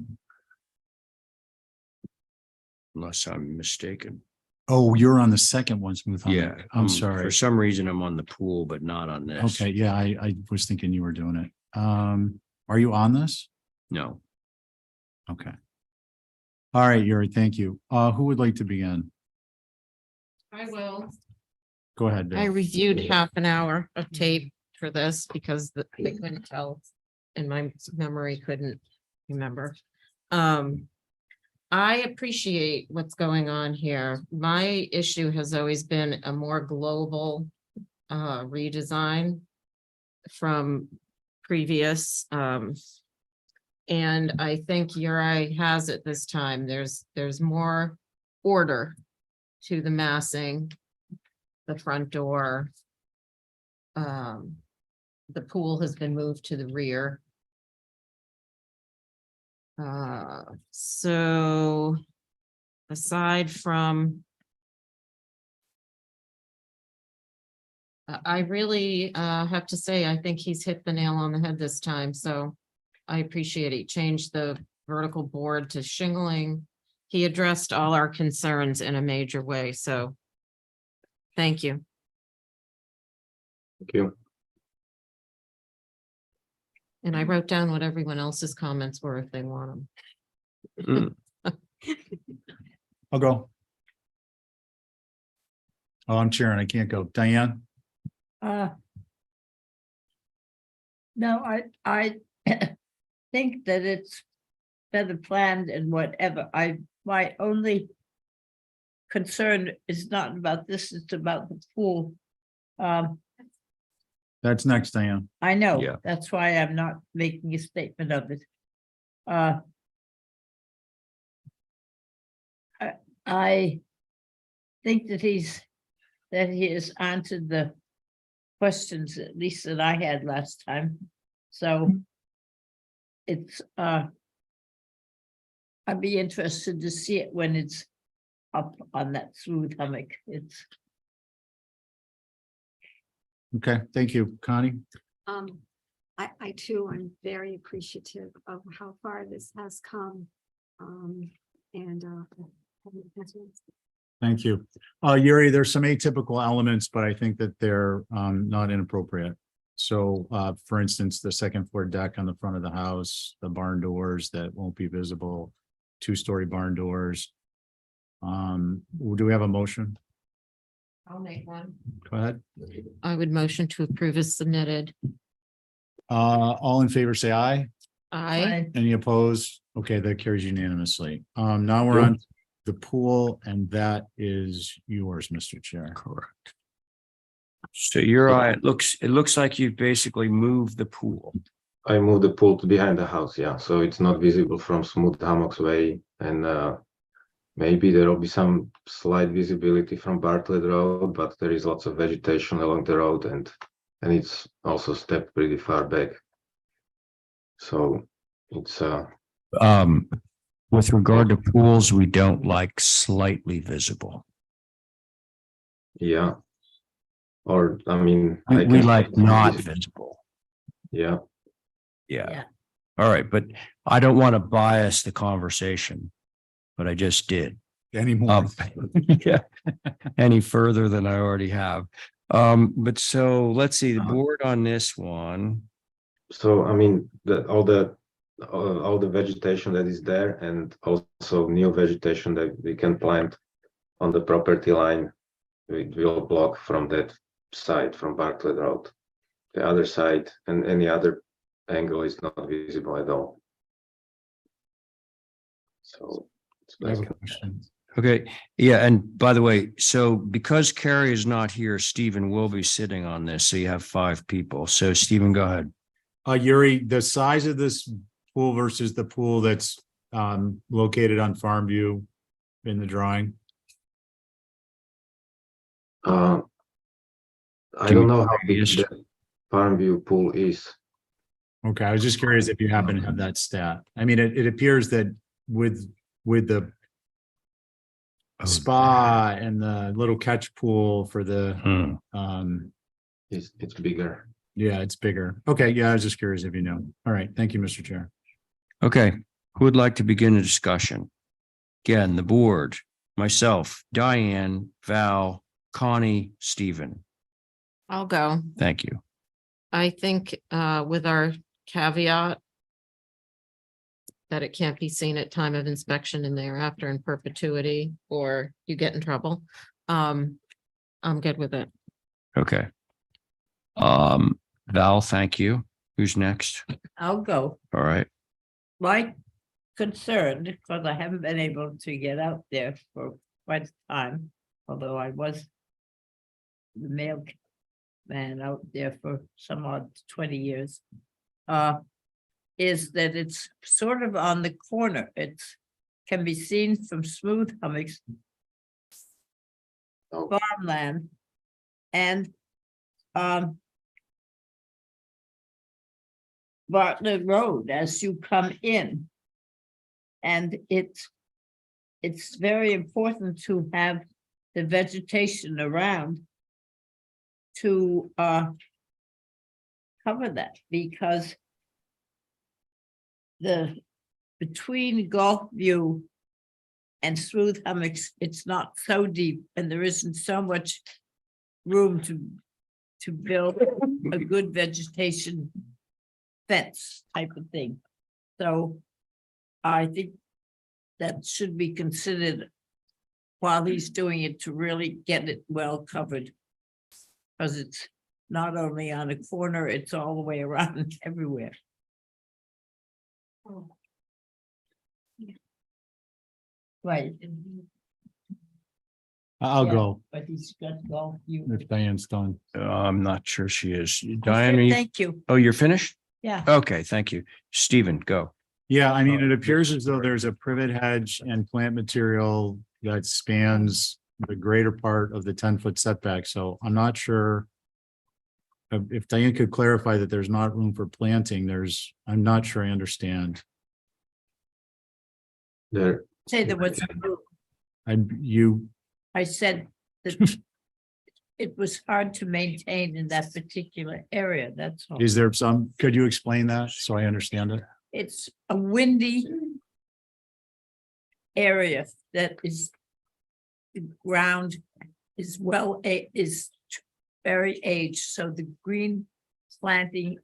unless I'm mistaken.
Oh, you're on the second one, smooth hummock.
Yeah,
I'm
For
sorry.
some reason, I'm on the pool, but not on this.
Okay, yeah, I was thinking you were doing it. Are you on this?
No.
Okay. All right, Yuri, thank you. Who would like to begin?
I will.
Go ahead. Bill.
I reviewed half an hour of tape for this because I couldn't tell and my memory couldn't remember. I appreciate what's going on here. My issue has always been a more global redesign from previous. And I think Uri has it this time. There's more order to the massing, the front door. The pool has been moved to the rear. So aside from I really have to say, I think he's hit the nail on the head this time, so I appreciate it. He changed the vertical board to shingling. He addressed all our concerns in a major way, so thank you.
Thank you.
And I wrote down what everyone else's comments were if they want them.
I'll go. Oh, I'm chairing. I can't go. Diane?
No, I think that it's better planned and whatever. My only concern is not about this, it's about the pool.
That's next, Diane.
I know,
Yeah.
that's why I'm not making a statement of it. I think that he has answered the questions, at least that I had last time. So it's, I'd be interested to see it when it's up on that smooth hummock. It's,
Okay, thank you. Connie?
I too am very appreciative of how far this has come. And
Thank you. Yuri, there's some atypical elements, but I think that they're not inappropriate. So for instance, the second floor deck on the front of the house, the barn doors that won't be visible, two-story barn doors. Do we have a motion?
I'll make one.
Go ahead.
I would motion to approve as submitted.
All in favor, say aye.
I,
Any opposed? Okay, that carries unanimously. Now we're on the pool, and that is yours, Mr. Chair.
Correct. So you're right. It looks like you've basically moved the pool.
I moved the pool to behind the house, yeah, so it's not visible from Smooth Hammocks Way, and maybe there will be some slight visibility from Bartlett Road, but there is lots of vegetation along the road, and it's also stepped pretty far back. So it's
With regard to pools, we don't like slightly visible.
yeah. Or I mean,
We like not visible.
Yeah.
Yeah. All right, but I don't want to bias the conversation, but I just did.
Anymore.
Yeah, any further than I already have. But so let's see the board on this one.
So I mean, all the vegetation that is there, and also new vegetation that we can plant on the property line, it will block from that side, from Bartlett Road. The other side and any other angle is not visible at all. So it's
I have a
basically
question.
Okay, yeah, and by the way, so because Carrie is not here, Stephen will be sitting on this, so you have 5 people. So Stephen, go ahead.
Yuri, the size of this pool versus the pool that's located on Farmview in the drawing.
I don't know how big the Farmview pool is.
Okay, I was just curious if you happen to have that stat. I mean, it appears that with the spa and the little catch pool for the
It's bigger.
yeah, it's bigger. Okay, yeah, I was just curious if you know. All right, thank you, Mr. Chair.
Okay, who would like to begin a discussion? Again, the board, myself, Diane, Val, Connie, Stephen.
I'll go.
Thank you.
I think with our caveat that it can't be seen at time of inspection and thereafter in perpetuity, or you get in trouble. I'm good with it.
Okay. Val, thank you. Who's next?
I'll go.
All right.
My concern, because I haven't been able to get out there for quite a time, although I was the mailman out there for some odd 20 years, is that it's sort of on the corner. It's can be seen from Smooth Hummocks farmland and Bartlett Road as you come in. And it's very important to have the vegetation around to cover that, because between Gulfview and Smooth Hummocks, it's not so deep, and there isn't so much room to build a good vegetation fence type of thing. So I think that should be considered while he's doing it to really get it well covered. Because it's not only on a corner, it's all the way around everywhere. Right.
I'll
Yeah,
go
But he's got to go.
if Diane's done.
I'm not sure she is. Diane, are you-
Thank you.
oh, you're finished?
Yeah.
Okay, thank you. Stephen, go.
Yeah, I mean, it appears as though there's a privet hedge and plant material that spans the greater part of the 10-foot setback, so I'm not sure. If Diane could clarify that there's not room for planting, I'm not sure I understand.
There,
Say there was, I said that it was hard to maintain in that particular area, that's all.
Is there could you explain that so I understand it?
It's a windy area that is, the ground is is very aged, so the green planting,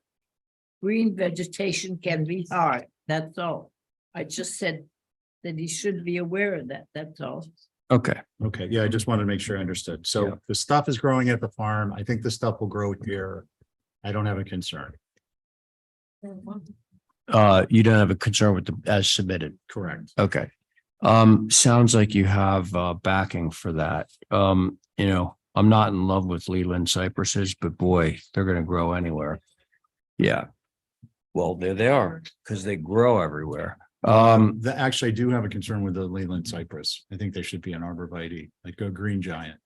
green vegetation can be hard, that's all. I just said that he should be aware of that, that's all.
Okay.
Okay, yeah, I just wanted to make sure I understood. So the stuff is growing at the farm. I think the stuff will grow here. I don't have a concern.
You don't have a concern with the as submitted.
Correct.
Okay. Sounds like you have backing for that. You know, I'm not in love with Leland cypresses, but boy, they're gonna grow anywhere. Yeah. Well, there they are, because they grow everywhere.
Actually, I do have a concern with the Leyland cypress. I think they should be an arborvitae, like a green giant.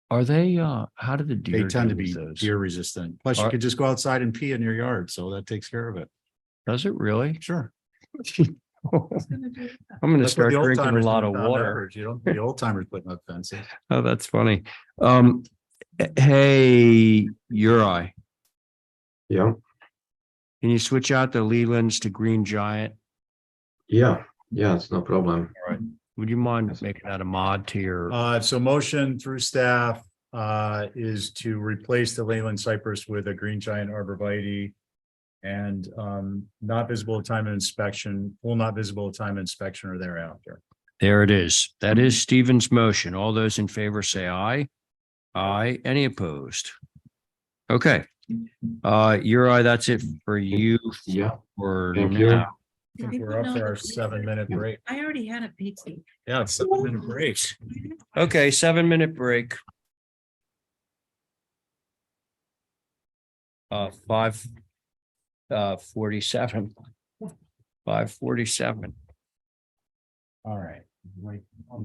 Are they how do the deer?
They tend to
do
be
with those?
deer resistant. Plus, you could just go outside and pee in your yard, so that takes care of it.
Does it really?
Sure.
I'm gonna
That's what
start
the old
drinking a
timers
lot
did
of
with
water.
beverage, you know, the old timers putting up fences.
Oh, that's funny. Hey, Uri,
yeah,
can you switch out the Lelands to Green Giant?
yeah, it's no problem.
All right. Would you mind making that a mod to your?
So motion through staff is to replace the Leyland cypress with a green giant arborvitae. And not visible at time of inspection, will not visible at time of inspection or thereafter.
There it is. That is Stephen's motion. All those in favor say aye. Aye. Any opposed? Okay. Uri, that's it for you.
Yeah.
For
Thank you.
now.
I think we're up for our 7-minute break.
I already had a pizza.
Yeah, it's 7-minute break.
Okay, 7-minute break. 5:47. 5:47.
All right. Wait,
I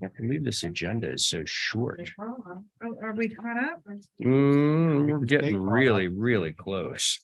can't believe this agenda is so short.
Are we caught up?
We're getting really, really close.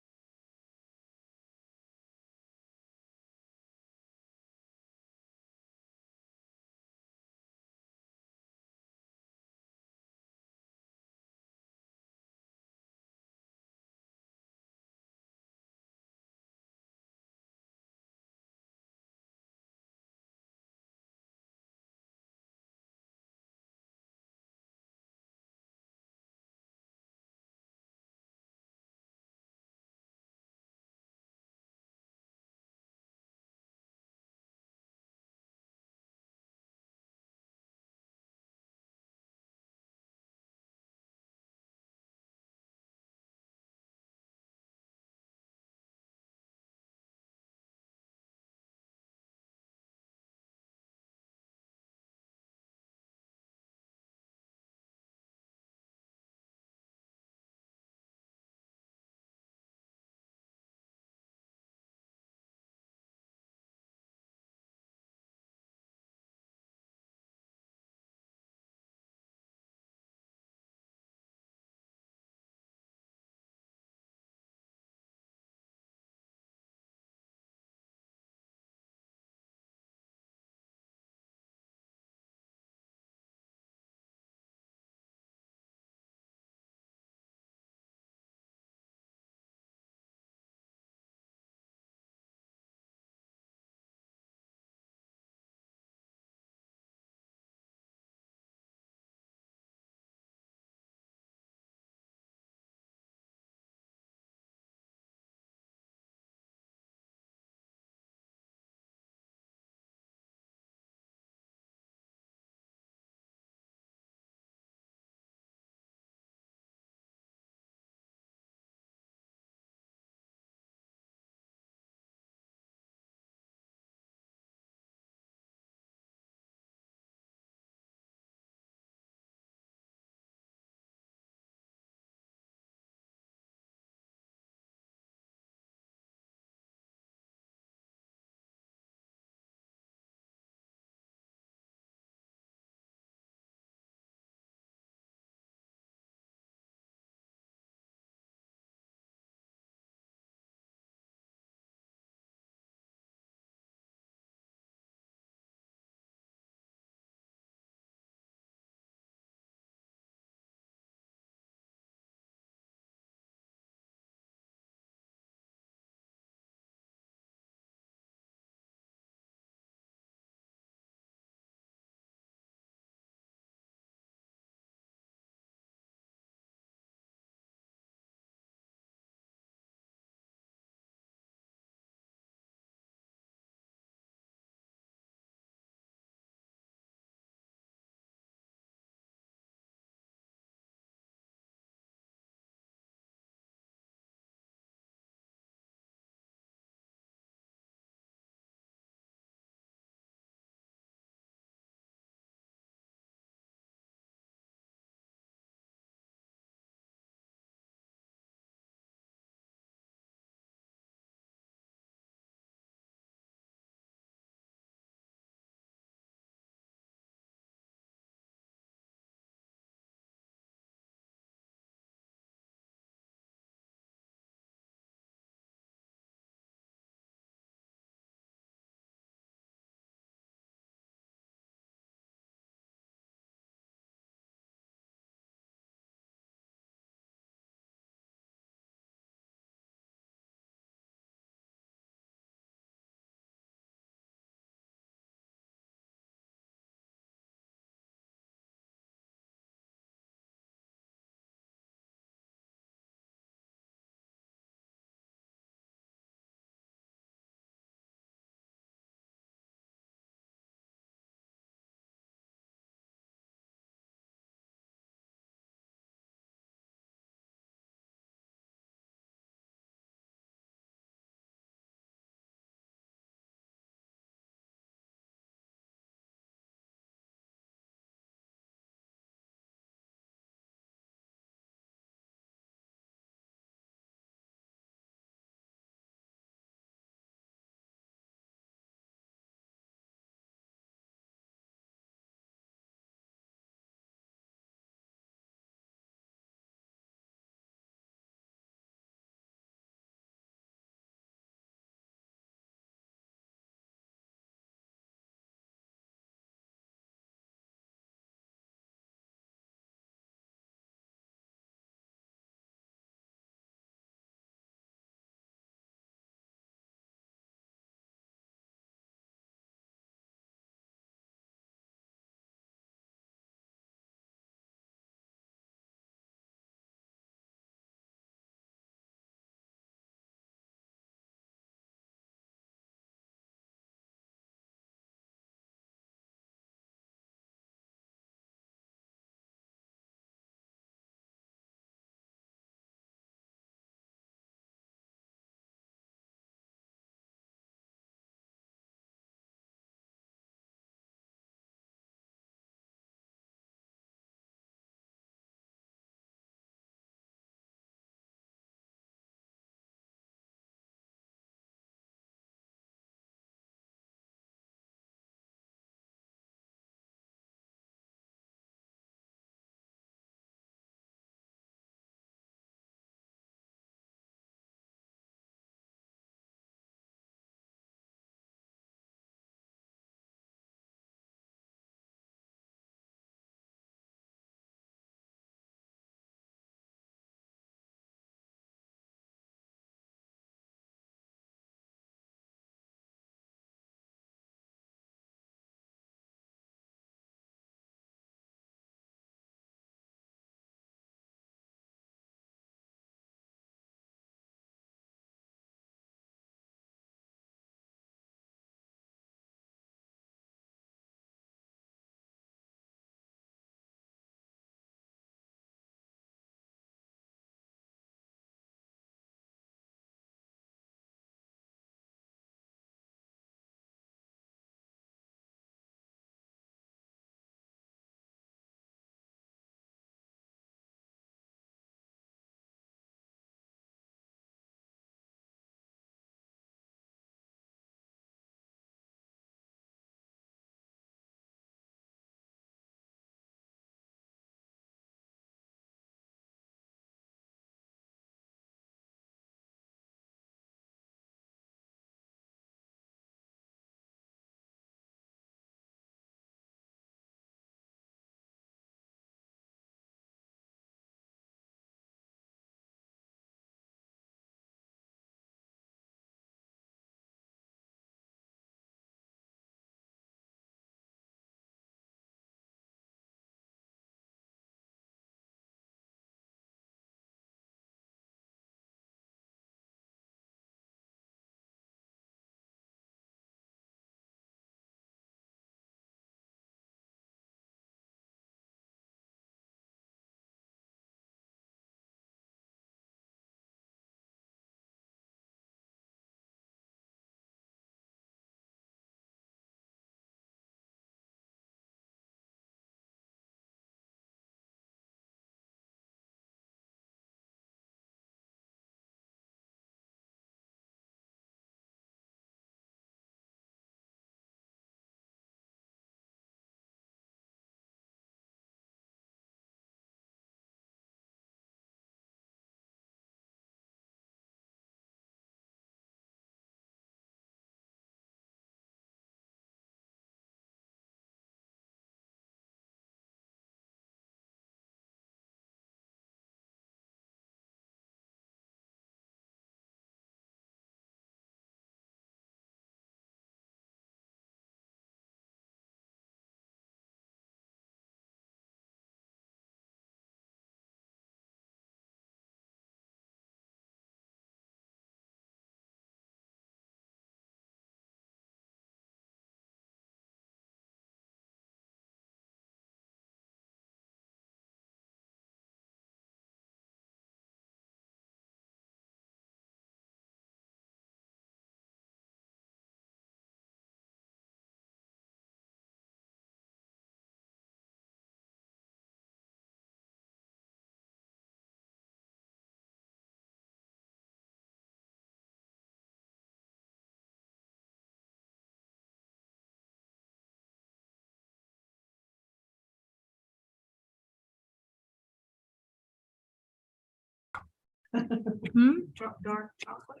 Dark chocolate.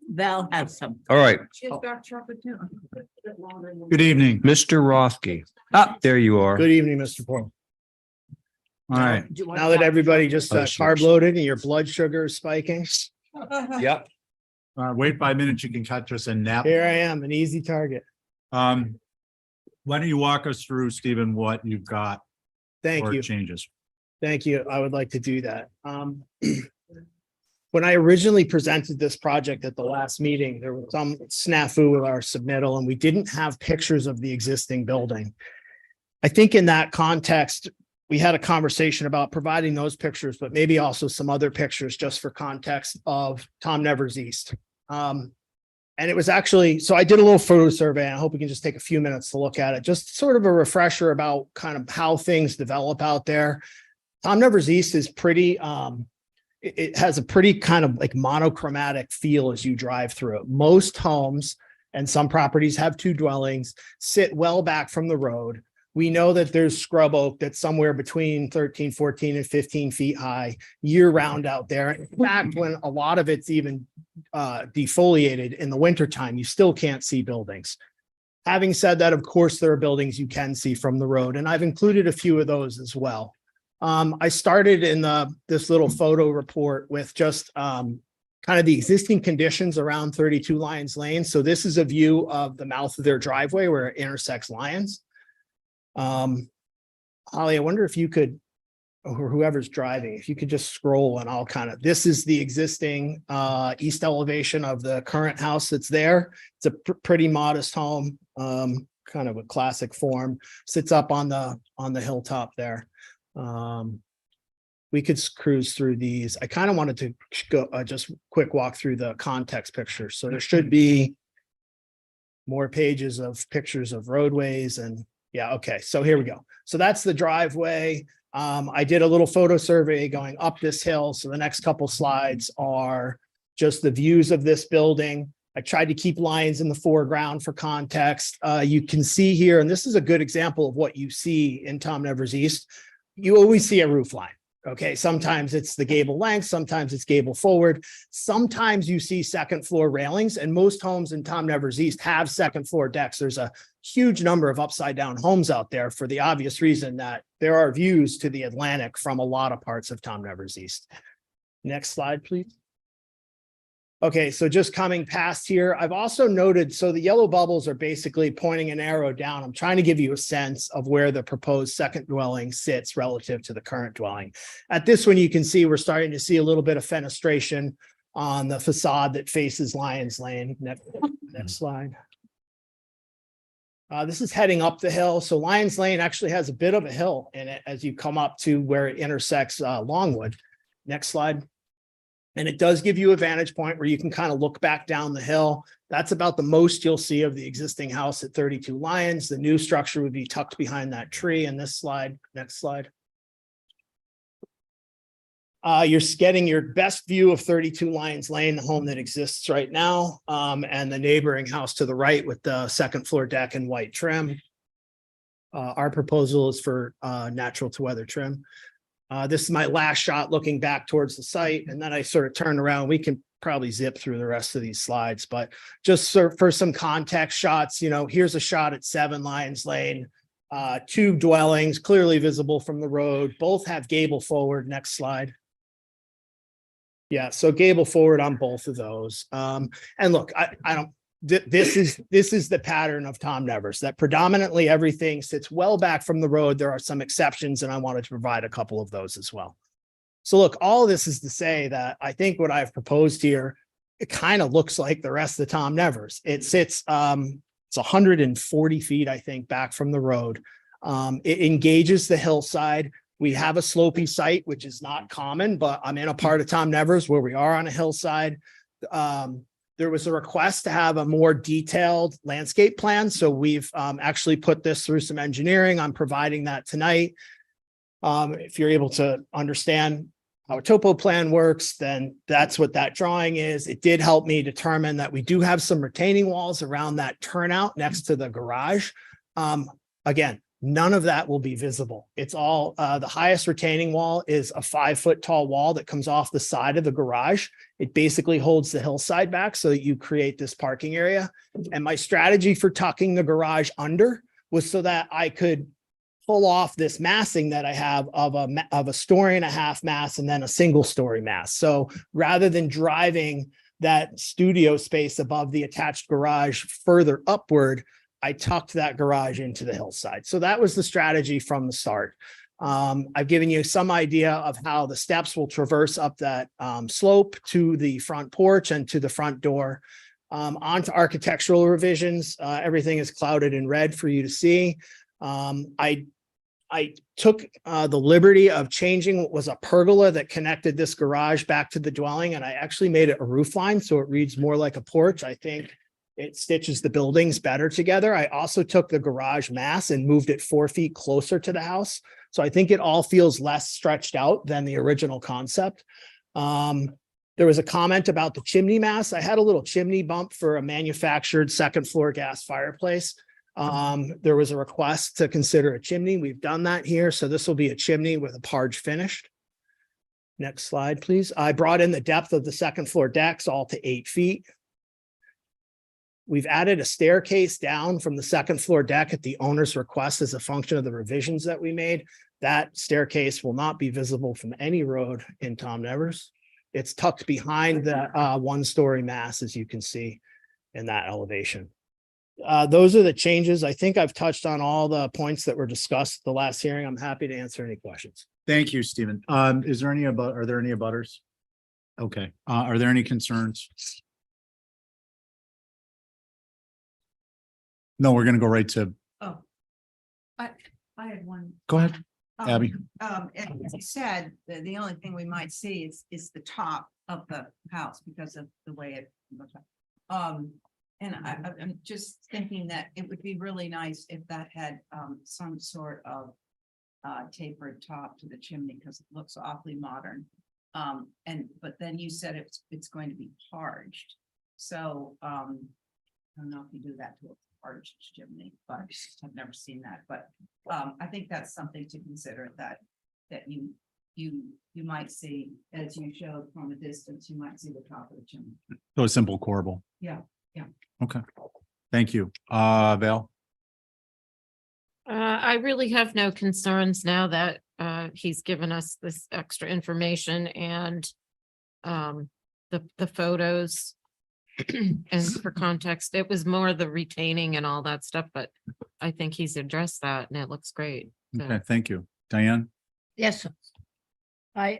Val has some.
All right,
She has dark chocolate too.
Good evening.
Mr. Rothke. Ah, there you are.
Good evening, Mr. Paul.
All right.
Now that everybody just
Oh,
carb loaded and your blood sugar is spiking,
Yep.
Wait 5 minutes, you can catch us in nap.
here I am, an easy target.
Why don't you walk us through, Stephen, what you've got
Thank
for
you.
changes?
Thank you. I would like to do that. When I originally presented this project at the last meeting, there was some snafu with our submittal and we didn't have pictures of the existing building. I think in that context, we had a conversation about providing those pictures, but maybe also some other pictures just for context of Tom Nevers East. And it was actually, so I did a little photo survey and I hope we can just take a few minutes to look at it. Just sort of a refresher about kind of how things develop out there. Tom Nevers East is pretty, it has a pretty kind of like monochromatic feel as you drive through it. Most homes and some properties have two dwellings, sit well back from the road. We know that there's scrub oak that's somewhere between 13, 14 and 15 feet high year round out there. In fact, when a lot of it's even defoliated in the wintertime, you still can't see buildings. Having said that, of course, there are buildings you can see from the road, and I've included a few of those as well. I started in this little photo report with just kind of the existing conditions around 32 Lions Lane. So this is a view of the mouth of their driveway where it intersects Lions. Holly, I wonder if you could, or whoever's driving, if you could just scroll and I'll kind of, this is the existing east elevation of the current house that's there. It's a pretty modest home, kind of a classic form, sits up on the hilltop there. We could cruise through these. I kind of wanted to go just quick walk through the context pictures. So there should be more pages of pictures of roadways and yeah, okay, so here we go. So that's the driveway. I did a little photo survey going up this hill. So the next couple slides are just the views of this building. I tried to keep Lions in the foreground for context. You can see here, and this is a good example of what you see in Tom Nevers East. You always see a roof line. Okay, sometimes it's the gable length, sometimes it's gable forward. Sometimes you see second floor railings, and most homes in Tom Nevers East have second floor decks. There's a huge number of upside down homes out there for the obvious reason that there are views to the Atlantic from a lot of parts of Tom Nevers East. Next slide, please. Okay, so just coming past here, I've also noted, so the yellow bubbles are basically pointing an arrow down. I'm trying to give you a sense of where the proposed second dwelling sits relative to the current dwelling. At this one, you can see we're starting to see a little bit of fenestration on the facade that faces Lions Lane. Next slide. This is heading up the hill. So Lions Lane actually has a bit of a hill in it as you come up to where it intersects Longwood. Next slide. And it does give you a vantage point where you can kind of look back down the hill. That's about the most you'll see of the existing house at 32 Lions. The new structure would be tucked behind that tree in this slide. Next slide. You're getting your best view of 32 Lions Lane, the home that exists right now, and the neighboring house to the right with the second floor deck and white trim. Our proposal is for natural to weather trim. This is my last shot looking back towards the site, and then I sort of turn around. We can probably zip through the rest of these slides, but just for some context shots, you know, here's a shot at 7 Lions Lane, 2 dwellings clearly visible from the road. Both have gable forward. Next slide. Yeah, so gable forward on both of those. And look, I don't. This is the pattern of Tom Nevers, that predominantly everything sits well back from the road. There are some exceptions, and I wanted to provide a couple of those as well. So look, all of this is to say that I think what I've proposed here, it kind of looks like the rest of Tom Nevers. It sits, it's 140 feet, I think, back from the road. It engages the hillside. We have a slopey site, which is not common, but I'm in a part of Tom Nevers where we are on a hillside. There was a request to have a more detailed landscape plan. So we've actually put this through some engineering. I'm providing that tonight. If you're able to understand how a topo plan works, then that's what that drawing is. It did help me determine that we do have some retaining walls around that turnout next to the garage. Again, None of that will be visible. It's all, the highest retaining wall is a 5-foot tall wall that comes off the side of the garage. It basically holds the hillside back so that you create this parking area. And my strategy for tucking the garage under was so that I could pull off this massing that I have of a story and a half mass and then a single story mass. So rather than driving that studio space above the attached garage further upward, I tucked that garage into the hillside. So that was the strategy from the start. I've given you some idea of how the steps will traverse up that slope to the front porch and to the front door. Onto architectural revisions, everything is clouded in red for you to see. I took the liberty of changing what was a pergola that connected this garage back to the dwelling, and I actually made it a roof line so it reads more like a porch. I think it stitches the buildings better together. I also took the garage mass and moved it 4 feet closer to the house. So I think it all feels less stretched out than the original concept. There was a comment about the chimney mass. I had a little chimney bump for a manufactured second floor gas fireplace. There was a request to consider a chimney. We've done that here. So this will be a chimney with a parge finished. Next slide, please. I brought in the depth of the second floor decks all to 8 feet. We've added a staircase down from the second floor deck at the owner's request as a function of the revisions that we made. That staircase will not be visible from any road in Tom Nevers. It's tucked behind the 1-story mass, as you can see in that elevation. Those are the changes. I think I've touched on all the points that were discussed at the last hearing. I'm happy to answer any questions.
Thank you, Stephen. Are there any abutters? Okay. Are there any concerns? No, we're going to go right to,
Oh, I had one.
go ahead, Abby.
As you said, the only thing we might see is the top of the house because of the way it looks. And I'm just thinking that it would be really nice if that had some sort of tapered top to the chimney because it looks awfully modern. But then you said it's going to be parged. So I don't know if you do that to a parged chimney, but I've never seen that. But I think that's something to consider that you might see, as you showed from a distance, you might see the top of the chimney.
So a simple corbel.
Yeah.
Okay. Thank you. Val?
I really have no concerns now that he's given us this extra information and the photos. And for context, it was more the retaining and all that stuff, but I think he's addressed that and it looks great. So-
Okay, thank you. Diane?
Yes. I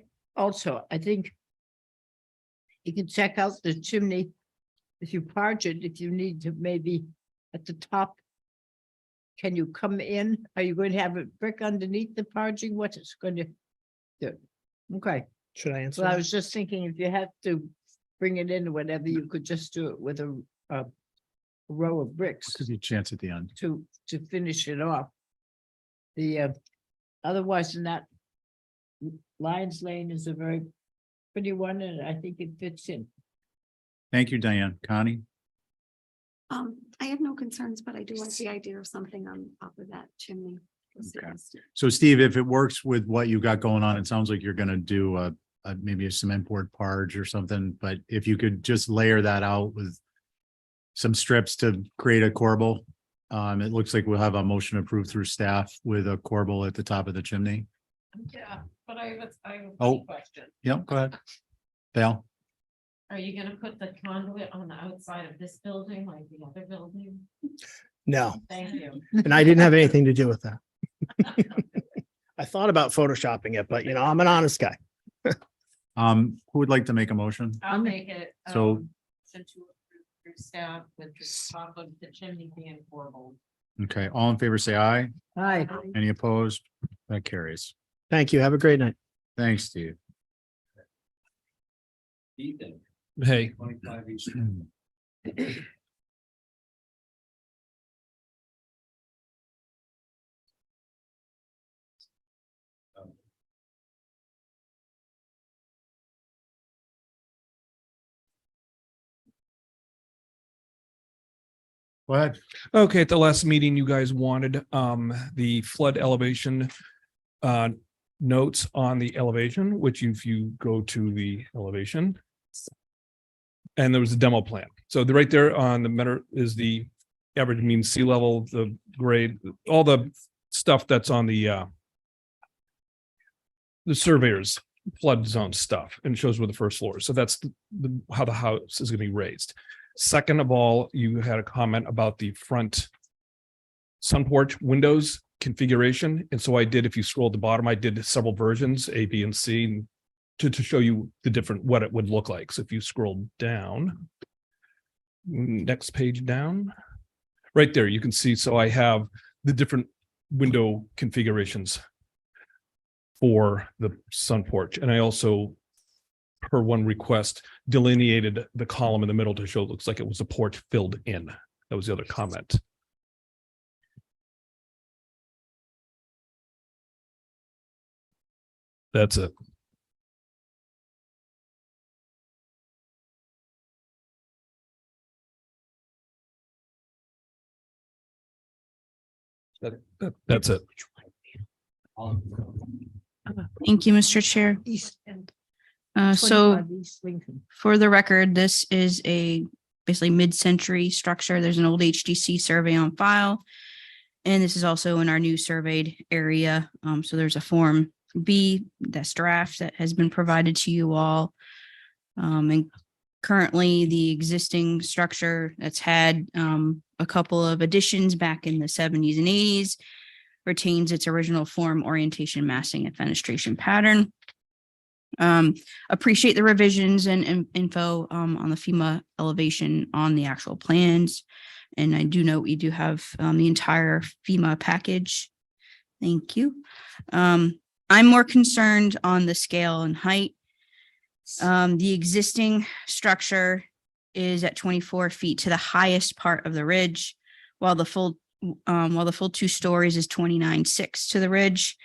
think you can check out the chimney. If you parge it, if you need to, maybe at the top. Can you come in? Are you going to have a brick underneath the parging? What is going to do? Okay.
Should I answer?
Well, I
that?
was just thinking if you have to bring it in or whatever, you could just do it with a row of bricks
Give you a chance at the end.
to finish it off. The otherwise than that, Lions Lane is a very pretty one, and I think it fits in.
Thank you, Diane. Connie?
I have no concerns, but I do like the idea of something on top of that chimney.
Okay. So Steve, if it works with what you got going on, it sounds like you're going to do maybe a cement board parge or something, but if you could just layer that out with some strips to create a corbel. It looks like we'll have a motion approved through staff with a corbel at the top of the chimney.
Yeah, but I have
Oh.
a question.
Yep, go ahead. Val?
Are you gonna put the conduit on the outside of this building like the other building?
No,
Thank you.
and I didn't have anything to do with that. I thought about photoshopping it, but I'm an honest guy.
Who would like to make a motion?
I'll make it.
So-
Since you approved through staff with the top of the chimney being horrible.
Okay, all in favor, say aye.
Hi.
Any opposed? That carries.
Thank you. Have a great night.
Thanks, Steve.
Hey.
What?
Okay, at the last meeting, you guys wanted the flood elevation notes on the elevation, which if you go to the elevation. And there was a demo plan. So right there on the matter is the average mean sea level, the grade, all the stuff that's on the surveyor's flood zone stuff, and it shows where the first floor is. So that's how the house is going to be raised. Second of all, you had a comment about the front sun porch windows configuration. And so I did, if you scroll at the bottom, I did several versions, A, B, and C, to show you the different, what it would look like. So if you scroll down, next page down, right there, you can see, so I have the different window configurations for the sun porch. And I also, per one request, delineated the column in the middle to show it looks like it was a porch filled in. That was the other comment. That's it. That's it.
Thank you, Mr. Chair. So for the record, this is a basically mid-century structure. There's an old HDC survey on file. And this is also in our new surveyed area. So there's a Form B, that's draft, that has been provided to you all. And currently the existing structure that's had a couple of additions back in the 70s and 80s retains its original form, orientation, massing, and fenestration pattern. Appreciate the revisions and info on the FEMA elevation on the actual plans. And I do note we do have the entire FEMA package. Thank you. I'm more concerned on the scale and height. The existing structure is at 24 feet to the highest part of the ridge, while the full 2 stories is 29.6 to the ridge.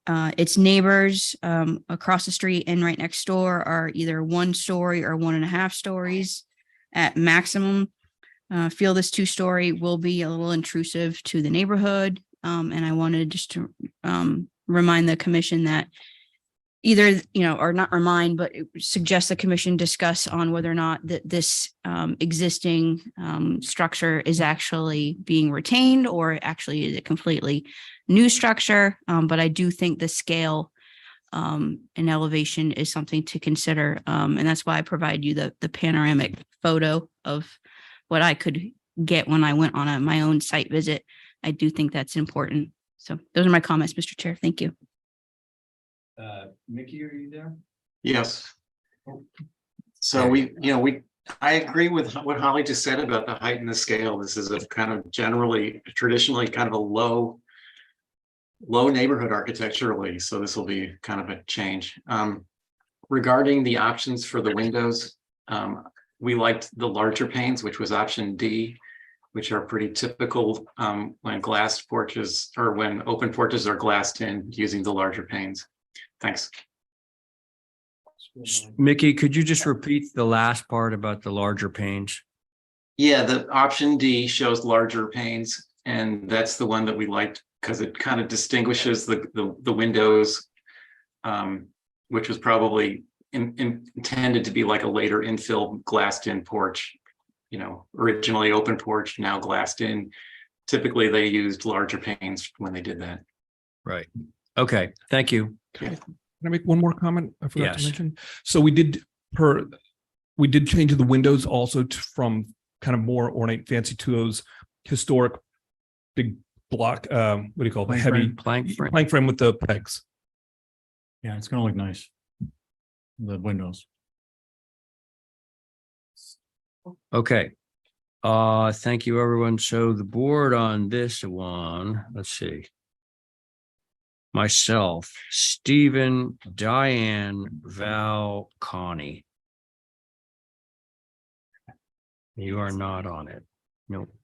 Its neighbors across the street and right next door are either 1 story or 1.5 stories at maximum. Feel this 2-story will be a little intrusive to the neighborhood. And I wanted just to remind the commission that either, or not remind, but suggest the commission discuss on whether or not that this existing structure is actually being retained, or actually is it completely new structure. But I do think the scale and elevation is something to consider. And that's why I provide you the panoramic photo of what I could get when I went on my own site visit. I do think that's important. So those are my comments, Mr. Chair. Thank you.
Mickey, are you there?
Yes. So I agree with what Holly just said about the height and the scale. This is a kind of traditionally kind of a low neighborhood architecturally. So this will be kind of a change. Regarding the options for the windows, we liked the larger panes, which was option D, which are pretty typical when glassed porches, or when open porches are glassed in, using the larger panes. Thanks.
Mickey, could you just repeat the last part about the larger panes?
Yeah, the option D shows larger panes, and that's the one that we liked because it kind of distinguishes the windows, which was probably intended to be like a later infill glassed in porch, originally open porch, now glassed in. Typically they used larger panes when they did that.
Right. Okay. Thank you.
Okay.
Can I make one more comment? I forgot to
Yes.
mention. So we did change the windows also from kind of more ornate, fancy to those historic big block. What do you call it?
Plank
Heavy
frame, plank frame.
plank frame with the pegs.
Yeah, it's gonna look nice. The windows.
Okay. Thank you, everyone. So the board on this one, let's see. Myself, Stephen, Diane, Val, Connie. You are not on it. Nope.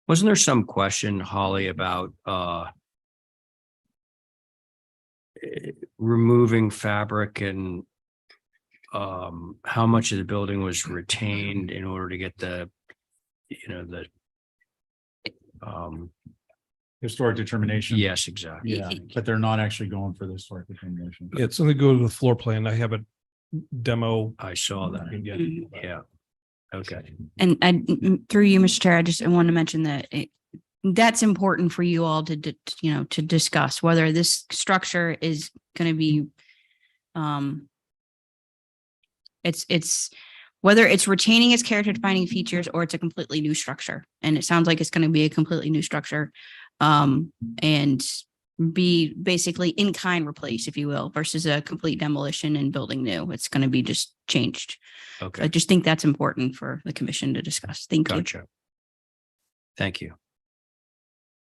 Wasn't there some question, Holly, about removing fabric and how much of the building was retained in order to get the,
Historic determination.
yes, exactly.
Yeah, but they're not actually going for the historic determination.
Yeah, so they go to the floor plan. I have a demo.
I saw that.
Yeah.
Yeah. Okay.
And through you, Mr. Chair, I want to mention that that's important for you all to, to discuss whether this structure is going to be, it's whether it's retaining its character defining features or it's a completely new structure. And it sounds like it's going to be a completely new structure, and be basically in kind replace, if you will, versus a complete demolition and building new. It's going to be just changed.
Okay.
I just think that's important for the commission to discuss. Thank you.
Gotcha. Thank you.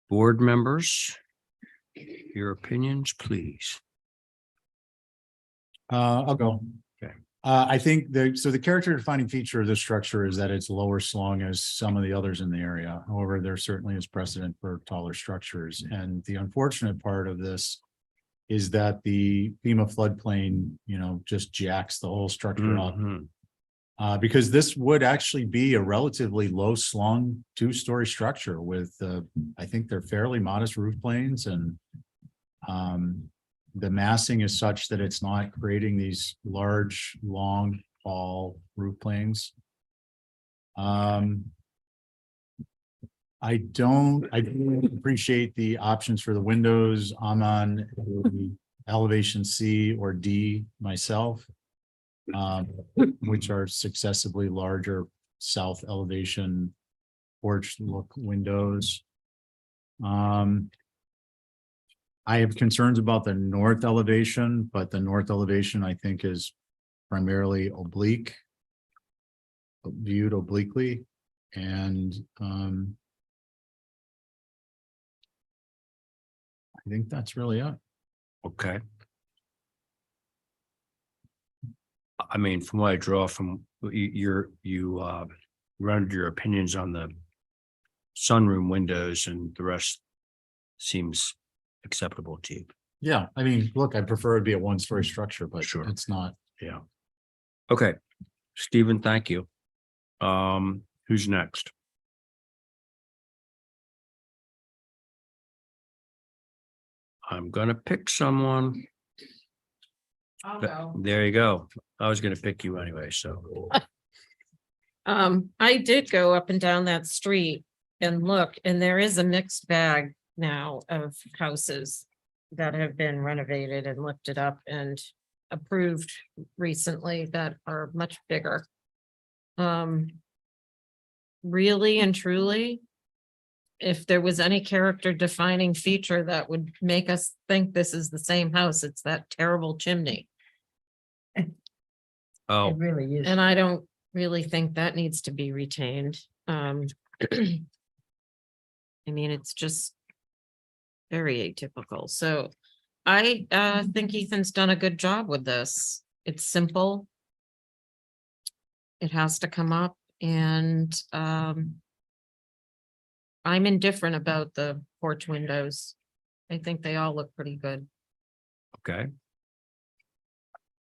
Board members, your opinions, please.
I'll go.
Okay.
I think the character defining feature of this structure is that it's lower slung as some of the others in the area. However, there certainly is precedent for taller structures. And the unfortunate part of this is that the FEMA floodplain, just jacks the whole structure up. Because this would actually be a relatively low slung 2-story structure with, I think they're fairly modest roof planes, and the massing is such that it's not creating these large, long, tall roof planes. I don't appreciate the options for the windows. I'm on elevation C or D myself, which are successively larger south elevation porch look windows. I have concerns about the north elevation, but the north elevation I think is primarily oblique, viewed obliquely. And I think that's really it.
Okay. I mean, from what I draw from you rendered your opinions on the sunroom windows, and the rest seems acceptable to you.
Yeah, I mean, look, I prefer it be a 1-story structure, but
Sure.
it's not.
Yeah. Okay, Stephen, thank you. Who's next? I'm gonna pick someone.
I'll go.
There you go. I was gonna pick you anyway, so.
I did go up and down that street and look, and there is a mixed bag now of houses that have been renovated and lifted up and approved recently that are much bigger. Really and truly, if there was any character defining feature that would make us think this is the same house, it's that terrible chimney.
Oh,
It really is.
And I don't really think that needs to be retained. I mean, it's just very atypical. So I think Ethan's done a good job with this. It's simple. It has to come up, and I'm indifferent about the porch windows. I think they all look pretty good.
okay.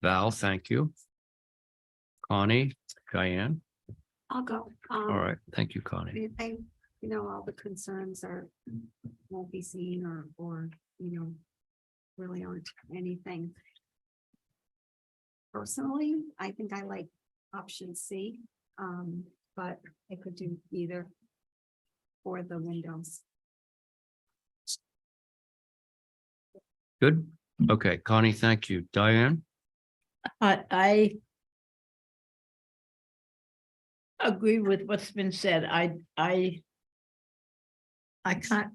Val, thank you. Connie, Diane.
I'll go.
All right, thank you, Connie.
All the concerns won't be seen or really aren't anything. Personally, I think I like option C, but I could do either for the windows.
Good. Okay, Connie, thank you. Diane?
I agree with what's been said. I can't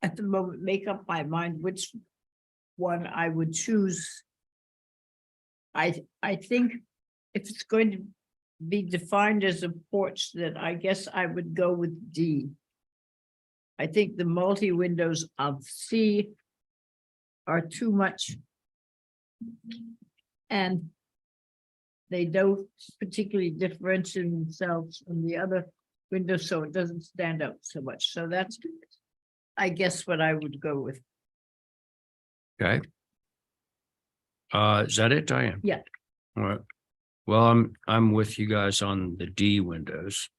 at the moment make up my mind which one I would choose. I think if it's going to be defined as a porch, then I guess I would go with D. I think the multi-windows of C are too much. And they don't particularly differentiate themselves from the other windows, so it doesn't stand out so much. So that's, I guess, what I would go with.
Okay. Is that it, Diane?
Yeah.
All right. Well, I'm with you guys on the D windows.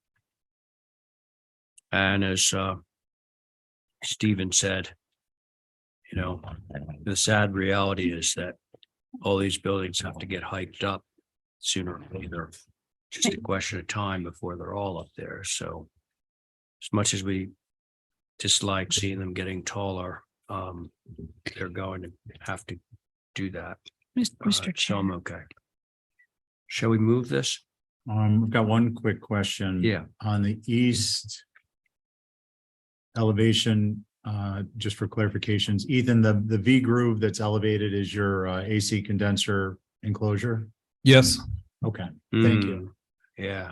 And as Stephen said, you know, the sad reality is that all these buildings have to get hyped up sooner or later. Just a question of time before they're all up there. So as much as we dislike seeing them getting taller, they're going to have to do that.
Mr.
So
Chair.
I'm okay. Shall we move this?
I've got one quick question.
Yeah.
On the east elevation, just for clarifications, Ethan, the V groove that's elevated is your AC condenser enclosure?
Yes.
Okay, thank you.
Yeah.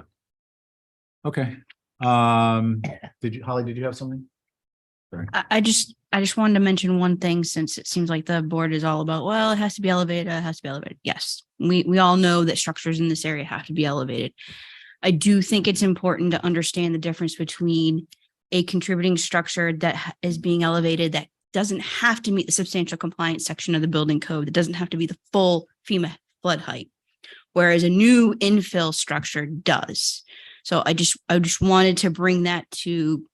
Okay. Holly, did you have something? Sorry.
I just wanted to mention one thing, since it seems like the board is all about, well, it has to be elevated, it has to be elevated. Yes, we all know that structures in this area have to be elevated. I do think it's important to understand the difference between a contributing structure that is being elevated that doesn't have to meet the substantial compliance section of the building code, that doesn't have to be the full FEMA flood height, whereas a new infill structure does. So I just wanted to bring that to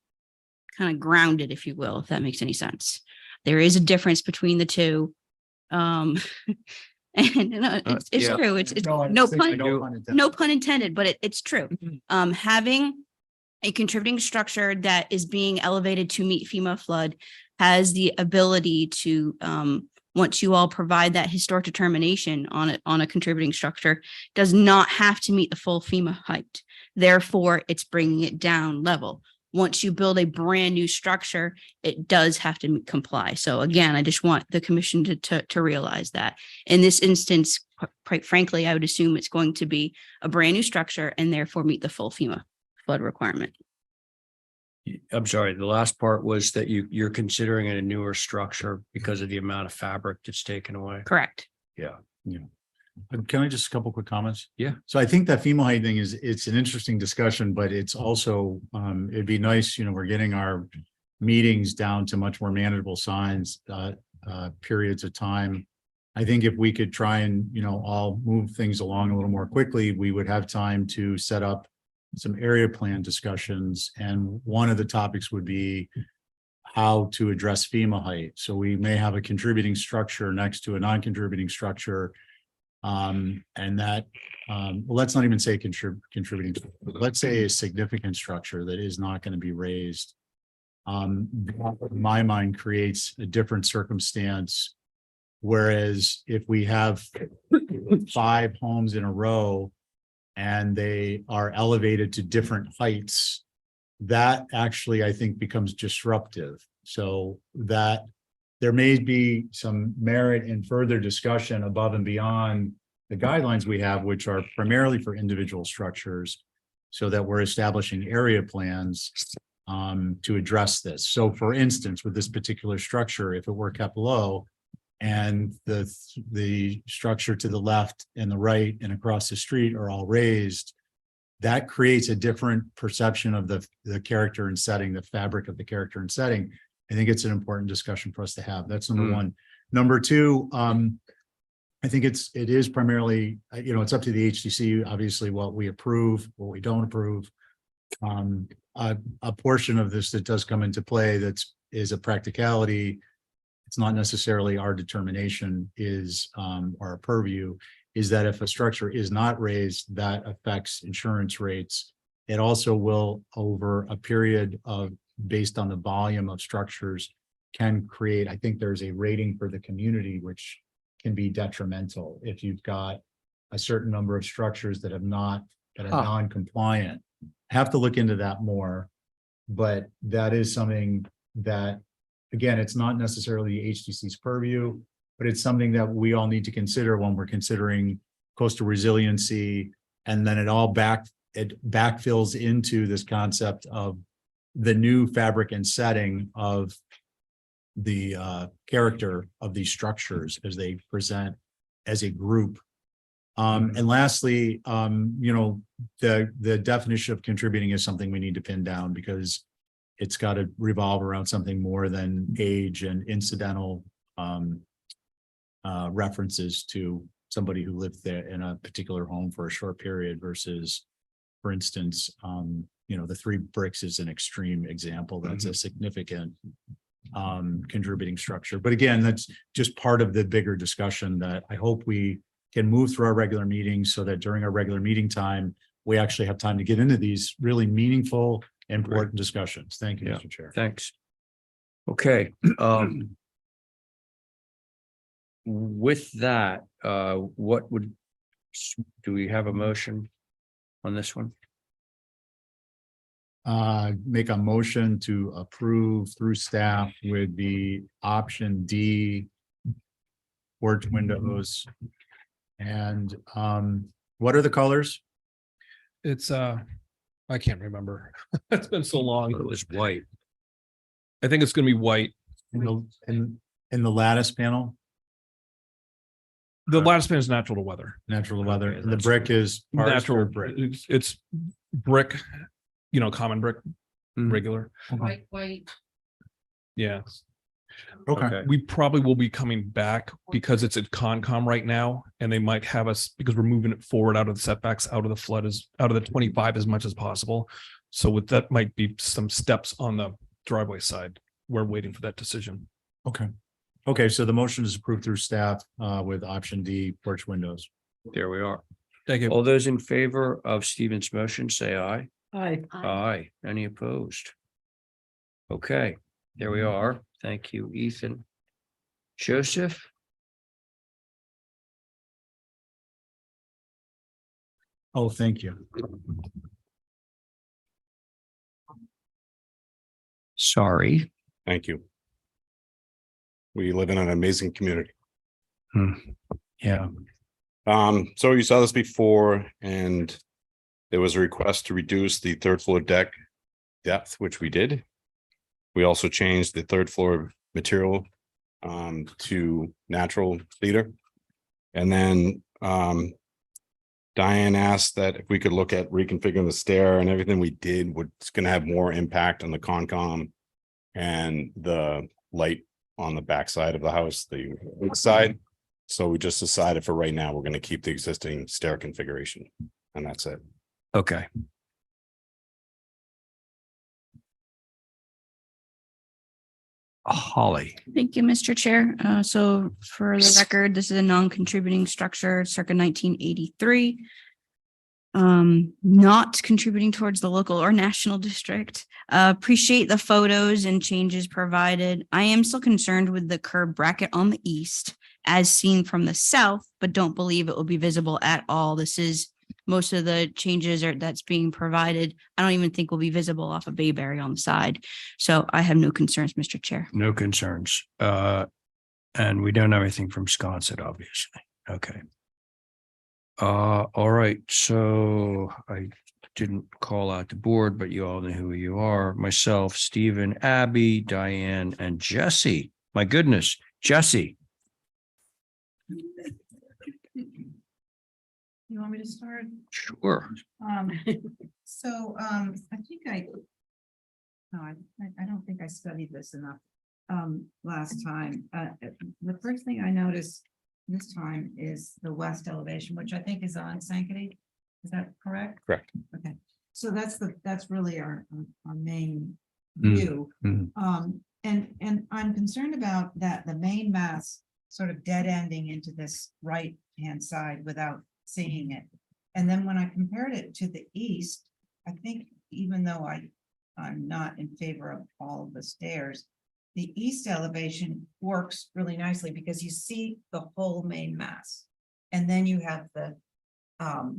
kind of grounded, if you will, if that makes any sense. There is a difference between the two. And it's
yeah.
true. It's no pun intended, but it's true. Having a contributing structure that is being elevated to meet FEMA flood has the ability to, once you all provide that historic determination on a contributing structure, does not have to meet the full FEMA height. Therefore, it's bringing it down level. Once you build a brand new structure, it does have to comply. So again, I just want the commission to realize that. In this instance, quite frankly, I would assume it's going to be a brand new structure and therefore meet the full FEMA flood requirement.
I'm sorry, the last part was that you're considering it a newer structure because of the amount of fabric that's taken away.
Correct.
Yeah.
Yeah. Can I just a couple quick comments?
Yeah.
So I think that FEMA height thing it's an interesting discussion, but it's also, it'd be nice, we're getting our meetings down to much more manageable periods of time. I think if we could try and, all move things along a little more quickly, we would have time to set up some area plan discussions. And one of the topics would be how to address FEMA height. So we may have a contributing structure next to a non-contributing structure. And that, well, let's not even say contributing, let's say a significant structure that is not going to be raised. In my mind creates a different circumstance. Whereas if we have 5 homes in a row and they are elevated to different heights, that actually, I think, becomes disruptive. So that there may be some merit in further discussion above and beyond the guidelines we have, which are primarily for individual structures, so that we're establishing area plans to address this. So for instance, with this particular structure, if it were kept low and the structure to the left and the right and across the street are all raised, that creates a different perception of the character and setting, the fabric of the character and setting. I think it's an important discussion for us to have. That's number one. Number two, I think it is primarily, it's up to the HDC, obviously, what we approve, what we don't approve. A portion of this that does come into play is a practicality. It's not necessarily our determination or our purview, is that if a structure is not raised, that affects insurance rates. It also will, over a period of, based on the volume of structures, can create, I think there's a rating for the community, which can be detrimental if you've got a certain number of structures that are non-compliant. Have to look into that more, but that is something that, again, it's not necessarily HDC's purview, but it's something that we all need to consider when we're considering coastal resiliency. And then it backfills into this concept of the new fabric and setting of the character of these structures as they present as a group. And lastly, the definition of contributing is something we need to pin down, because it's got to revolve around something more than age and incidental references to somebody who lived there in a particular home for a short period versus, for instance, the 3 bricks is an extreme example. That's a significant contributing structure. But again, that's just part of the bigger discussion that I hope we can move through our regular meetings so that during our regular meeting time, we actually have time to get into these really meaningful, important discussions. Thank you,
Yeah.
Mr. Chair.
Thanks. Okay, with that, do we have a motion on this one?
Make a motion to approve through staff with the option D porch windows. And what are the colors?
It's I can't remember. It's been so long.
It was white.
I think it's gonna be white.
In the lattice panel,
The lattice pan is natural to weather.
natural weather,
Okay,
and the
that's
brick is parsed
Natural
or brick.
It's brick, common brick,
Mm.
regular.
White.
Yeah.
Okay.
We probably will be coming back because it's at Concom right now, and they might have us because we're moving it forward out of the setbacks, out of the flood, out of the 25 as much as possible. So with that might be some steps on the driveway side. We're waiting for that decision.
Okay. Okay, so the motion is approved through staff with option D porch windows.
There we are.
Thank you.
All those in favor of Stephen's motion, say aye.
Aye.
Aye. Any opposed? Okay, there we are. Thank you, Ethan. Joseph?
Oh, thank you.
Sorry.
Thank you. We live in an amazing community.
Yeah.
So you saw this before, and there was a request to reduce the 3rd floor deck depth, which we did. We also changed the 3rd floor material to natural cedar. And then Diane asked that if we could look at reconfiguring the stair, and everything we did was going to have more impact on the Concom and the light on the backside of the house, the side. So we just decided for right now, we're going to keep the existing stair configuration, and that's it.
Okay. Holly.
Thank you, Mr. Chair. So for the record, this is a non-contributing structure circa 1983. Not contributing towards the local or national district. Appreciate the photos and changes provided. I am still concerned with the curb bracket on the east as seen from the south, but don't believe it will be visible at all. This is most of the changes that's being provided. I don't even think will be visible off of Bayberry on the side. So I have no concerns, Mr. Chair.
No concerns. And we don't have anything from Sconset, obviously. Okay. All right. So I didn't call out the board, but you all know who you are. Myself, Stephen, Abby, Diane, and Jesse. My goodness, Jesse.
You want me to start?
Sure.
I think I don't think I studied this enough last time. The first thing I noticed this time is the west elevation, which I think is on Sankaty. Is that correct?
Correct.
Okay, so that's really our main view. And I'm concerned about that, the main mass sort of dead ending into this right hand side without seeing it. And then when I compared it to the east, I think even though I'm not in favor of all of the stairs, the east elevation works really nicely because you see the whole main mass. And then you have the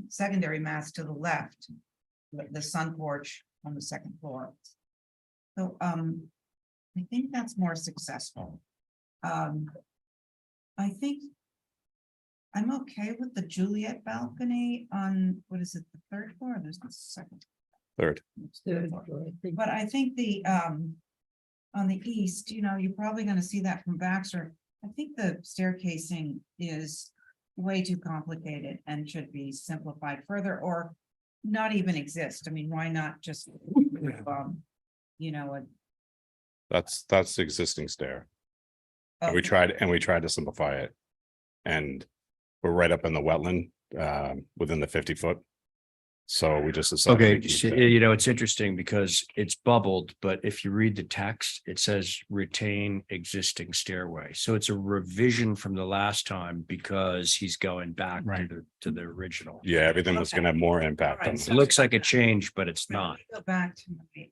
secondary mass to the left, the sun porch on the 2nd floor. So I think that's more successful. I think I'm okay with the Juliet balcony on, what is it, the 3rd floor? Or there's the 2nd.
3rd.
But I think the on the east, you're probably going to see that from Baxter. I think the staircasing is way too complicated and should be simplified further or not even exist. I mean, why not just,
That's the existing stair. And we tried to simplify it. And we're right up in the wetland, within the 50-foot. So we just decided. to
Okay,
keep
so,
that.
it's interesting because it's bubbled, but if you read the text, it says retain existing stairway. So it's a revision from the last time because he's going back to the original.
Yeah, everything was gonna have more impact on
Alright,
this.
It looks like a change, but it's not.
Go back to my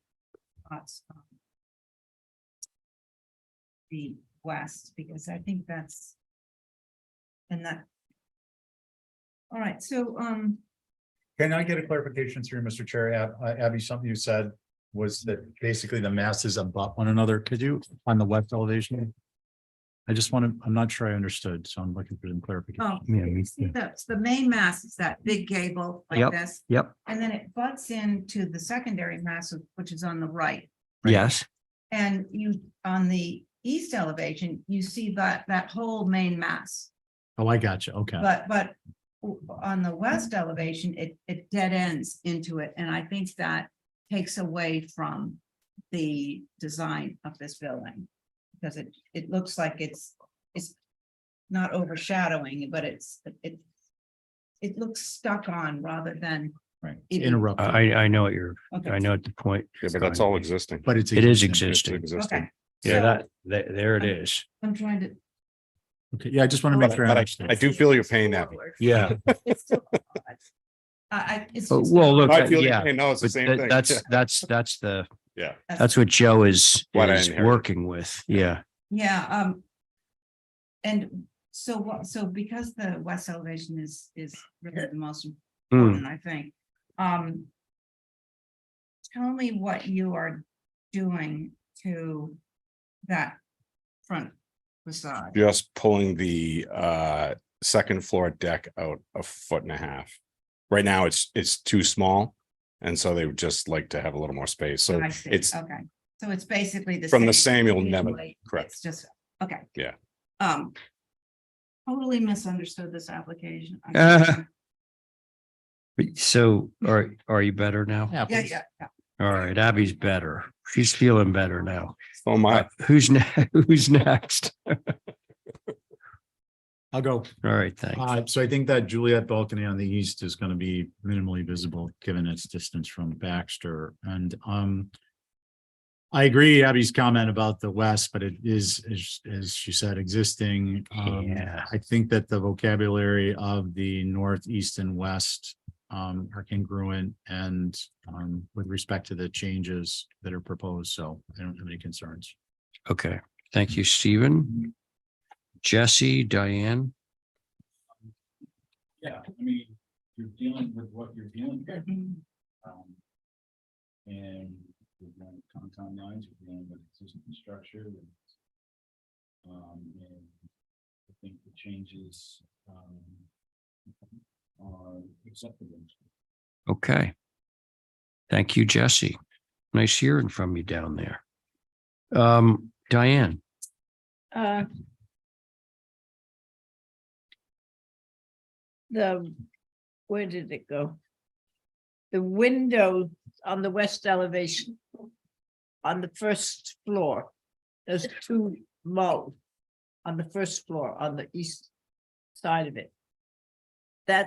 thoughts. On the west, because I think that's. And that. All right, so,
Can I get a clarification through, Mr. Chair? Abby, something you said was that basically the masses abut one another. Could you, on the west elevation? I just want to, I'm not sure I understood, so I'm looking for some clarification.
oh,
Yeah, me
see, that's the main mass is that big gable like
Yep.
this,
Yep,
and then it butts into the secondary mass, which is on the right.
yes,
And you, on the east elevation, you see that whole main mass,
Oh, I got you. Okay.
but on the west elevation, it dead ends into it, and I think that takes away from the design of this building. Because it looks like it's not overshadowing, but it looks stuck on rather than.
Right.
It-
Interrupted.
I know what you're,
Okay.
I know at the point.
Yeah, but that's all existing.
But it's.
It is
existing.
It's
existing.
existing.
Okay.
Yeah,
So,
there it is.
I'm trying to.
Okay, yeah, I just want to make
But
sure.
but I
understand.
do feel your pain, Abby.
Yeah.
It's still. It's.
Oh,
it's
well,
not-
look,
I feel your
yeah,
pain. No, it's the
but
same
that-
thing.
that's the,
Yeah.
that's what Joe is
What I inherited.
working with. Yeah.
Yeah, and so because the west elevation is really the most important, I think. Tell me what you are doing to that front facade.
Just pulling the second floor deck out 1.5 feet. Right now, it's too small. And so they would just like to have a little more space. So
I see.
it's
Okay, so it's basically the.
from the same, you'll never,
visually,
correct.
It's just, okay.
Yeah.
Totally misunderstood this application.
So are you better now?
Yeah, yeah.
All right, Abby's better. She's feeling better now.
Oh my.
Who's who's next?
I'll go.
All right, thanks.
So I think that Juliet balcony on the east is going to be minimally visible, given its distance from Baxter. And I agree Abby's comment about the west, but it is, as she said, existing.
Yeah.
I think that the vocabulary of the north, east, and west are congruent and with respect to the changes that are proposed. So I don't have any concerns.
Okay, thank you, Stephen. Jesse, Diane.
Yeah, I mean, you're dealing with what you're dealing with. And we're dealing with compound lines, we're dealing with existing structure. And I think the changes are acceptable.
Okay. Thank you, Jesse. Nice hearing from you down there. Diane.
Where did it go? The window on the west elevation. On the first floor, there's two mold on the first floor, on the east side of it.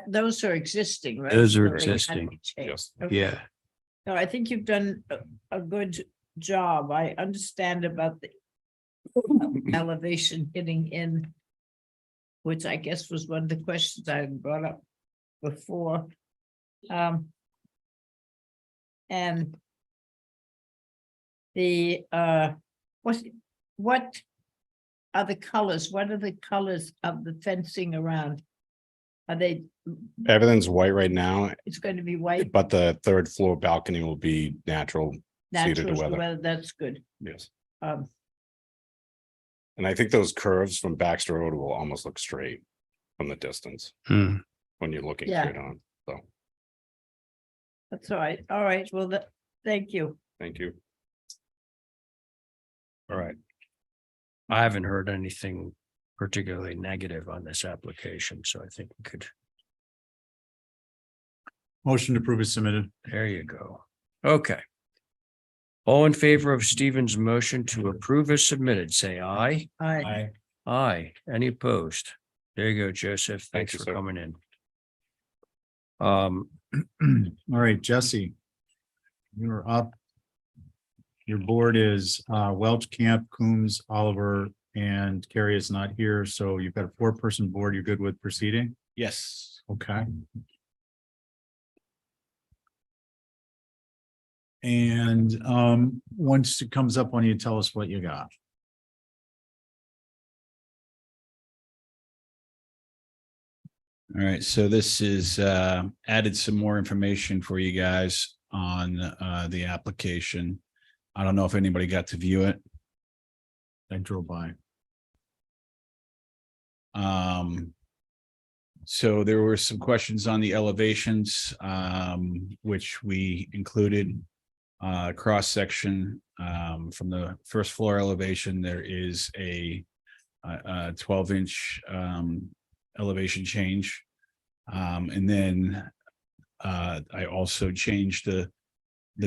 Those are existing, right?
Those are
So they had to
existing.
be changed.
Yes.
Okay.
Yeah.
No, I think you've done a good job. I understand about the elevation hitting in, which I guess was one of the questions I had brought up before. And the what are the colors? What are the colors of the fencing around? Are they,
Everything's white right now,
it's going to be white,
but the third floor balcony will be natural cedar
natural
to
to
weather.
weather? That's good.
Yes.
Um,
And I think those curves from Baxter Road will almost look straight from the distance
Hmm.
when you're looking
Yeah.
straight on. So,
that's all right. All right. Well, thank you.
thank you.
All right. I haven't heard anything particularly negative on this application, so I think we could,
Motion to approve is submitted.
there you go. Okay. All in favor of Stephen's motion to approve as submitted, say aye.
All right.
Aye. Any opposed? There you go, Joseph.
Thank
Thanks
you,
for
sir.
coming in.
All right, Jesse. You're up. Your board is Welch, Camp, Coombs, Oliver, and Carrie is not here, so you've got a 4-person board. You're good with proceeding?
Yes.
Okay. And once it comes up, why don't you tell us what you got?
All right, so this is added some more information for you guys on the application. I don't know if anybody got to view it.
I drove by.
So there were some questions on the elevations, which we included. Cross section from the first floor elevation, there is a 12-inch elevation change. And then I also changed the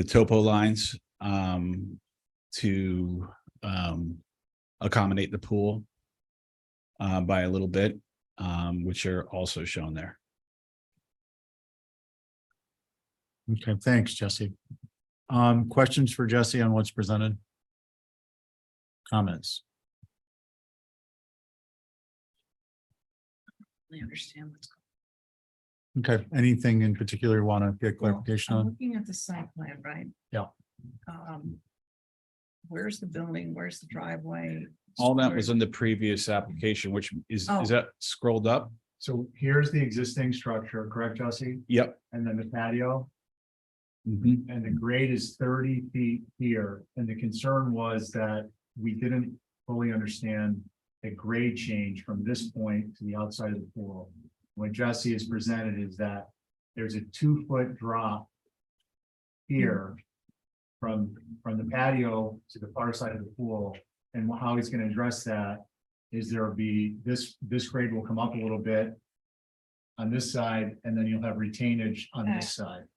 topo lines to accommodate the pool by a little bit, which are also shown there.
Okay, thanks, Jesse. Questions for Jesse on what's presented? Comments?
I understand what's going
Okay, anything in particular you want to get clarification
on. I'm
on?
looking at the site plan, right?
Yeah.
Where's the building? Where's the driveway?
All that was in the previous application, which is that scrolled up?
So here's the existing structure, correct, Jesse?
Yep.
And then the patio,
Mhm.
and the grade is 30 feet here. And the concern was that we didn't fully understand the grade change from this point to the outside of the pool. What Jesse has presented is that there's a 2-foot drop here from the patio to the far side of the pool. And how he's going to address that is there'll be this grade will come up a little bit on this side, and then you'll have retainage on this side.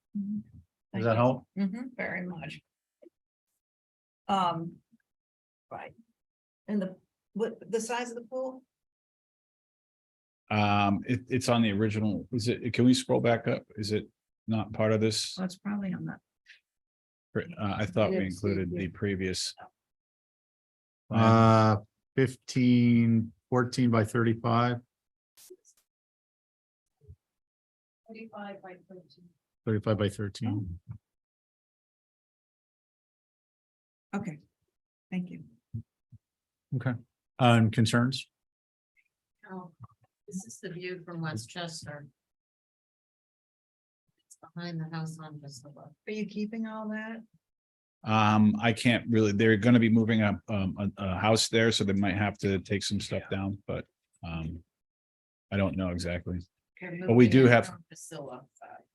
Does that help?
Very much. Right. And the size of the pool?
It's on the original. Is it? Can we scroll back up? Is it not part of this?
Oh, it's probably on that.
I thought we included the previous.
14 by 35.
35 by 13.
35 by 13.
Okay, thank you.
Okay. Concerns?
Oh, this is the view from Westchester. It's behind the house on just the left.
Are you keeping all that?
I can't really, they're gonna be moving a house there, so they might have to take some stuff down, but I don't know exactly. But we do have.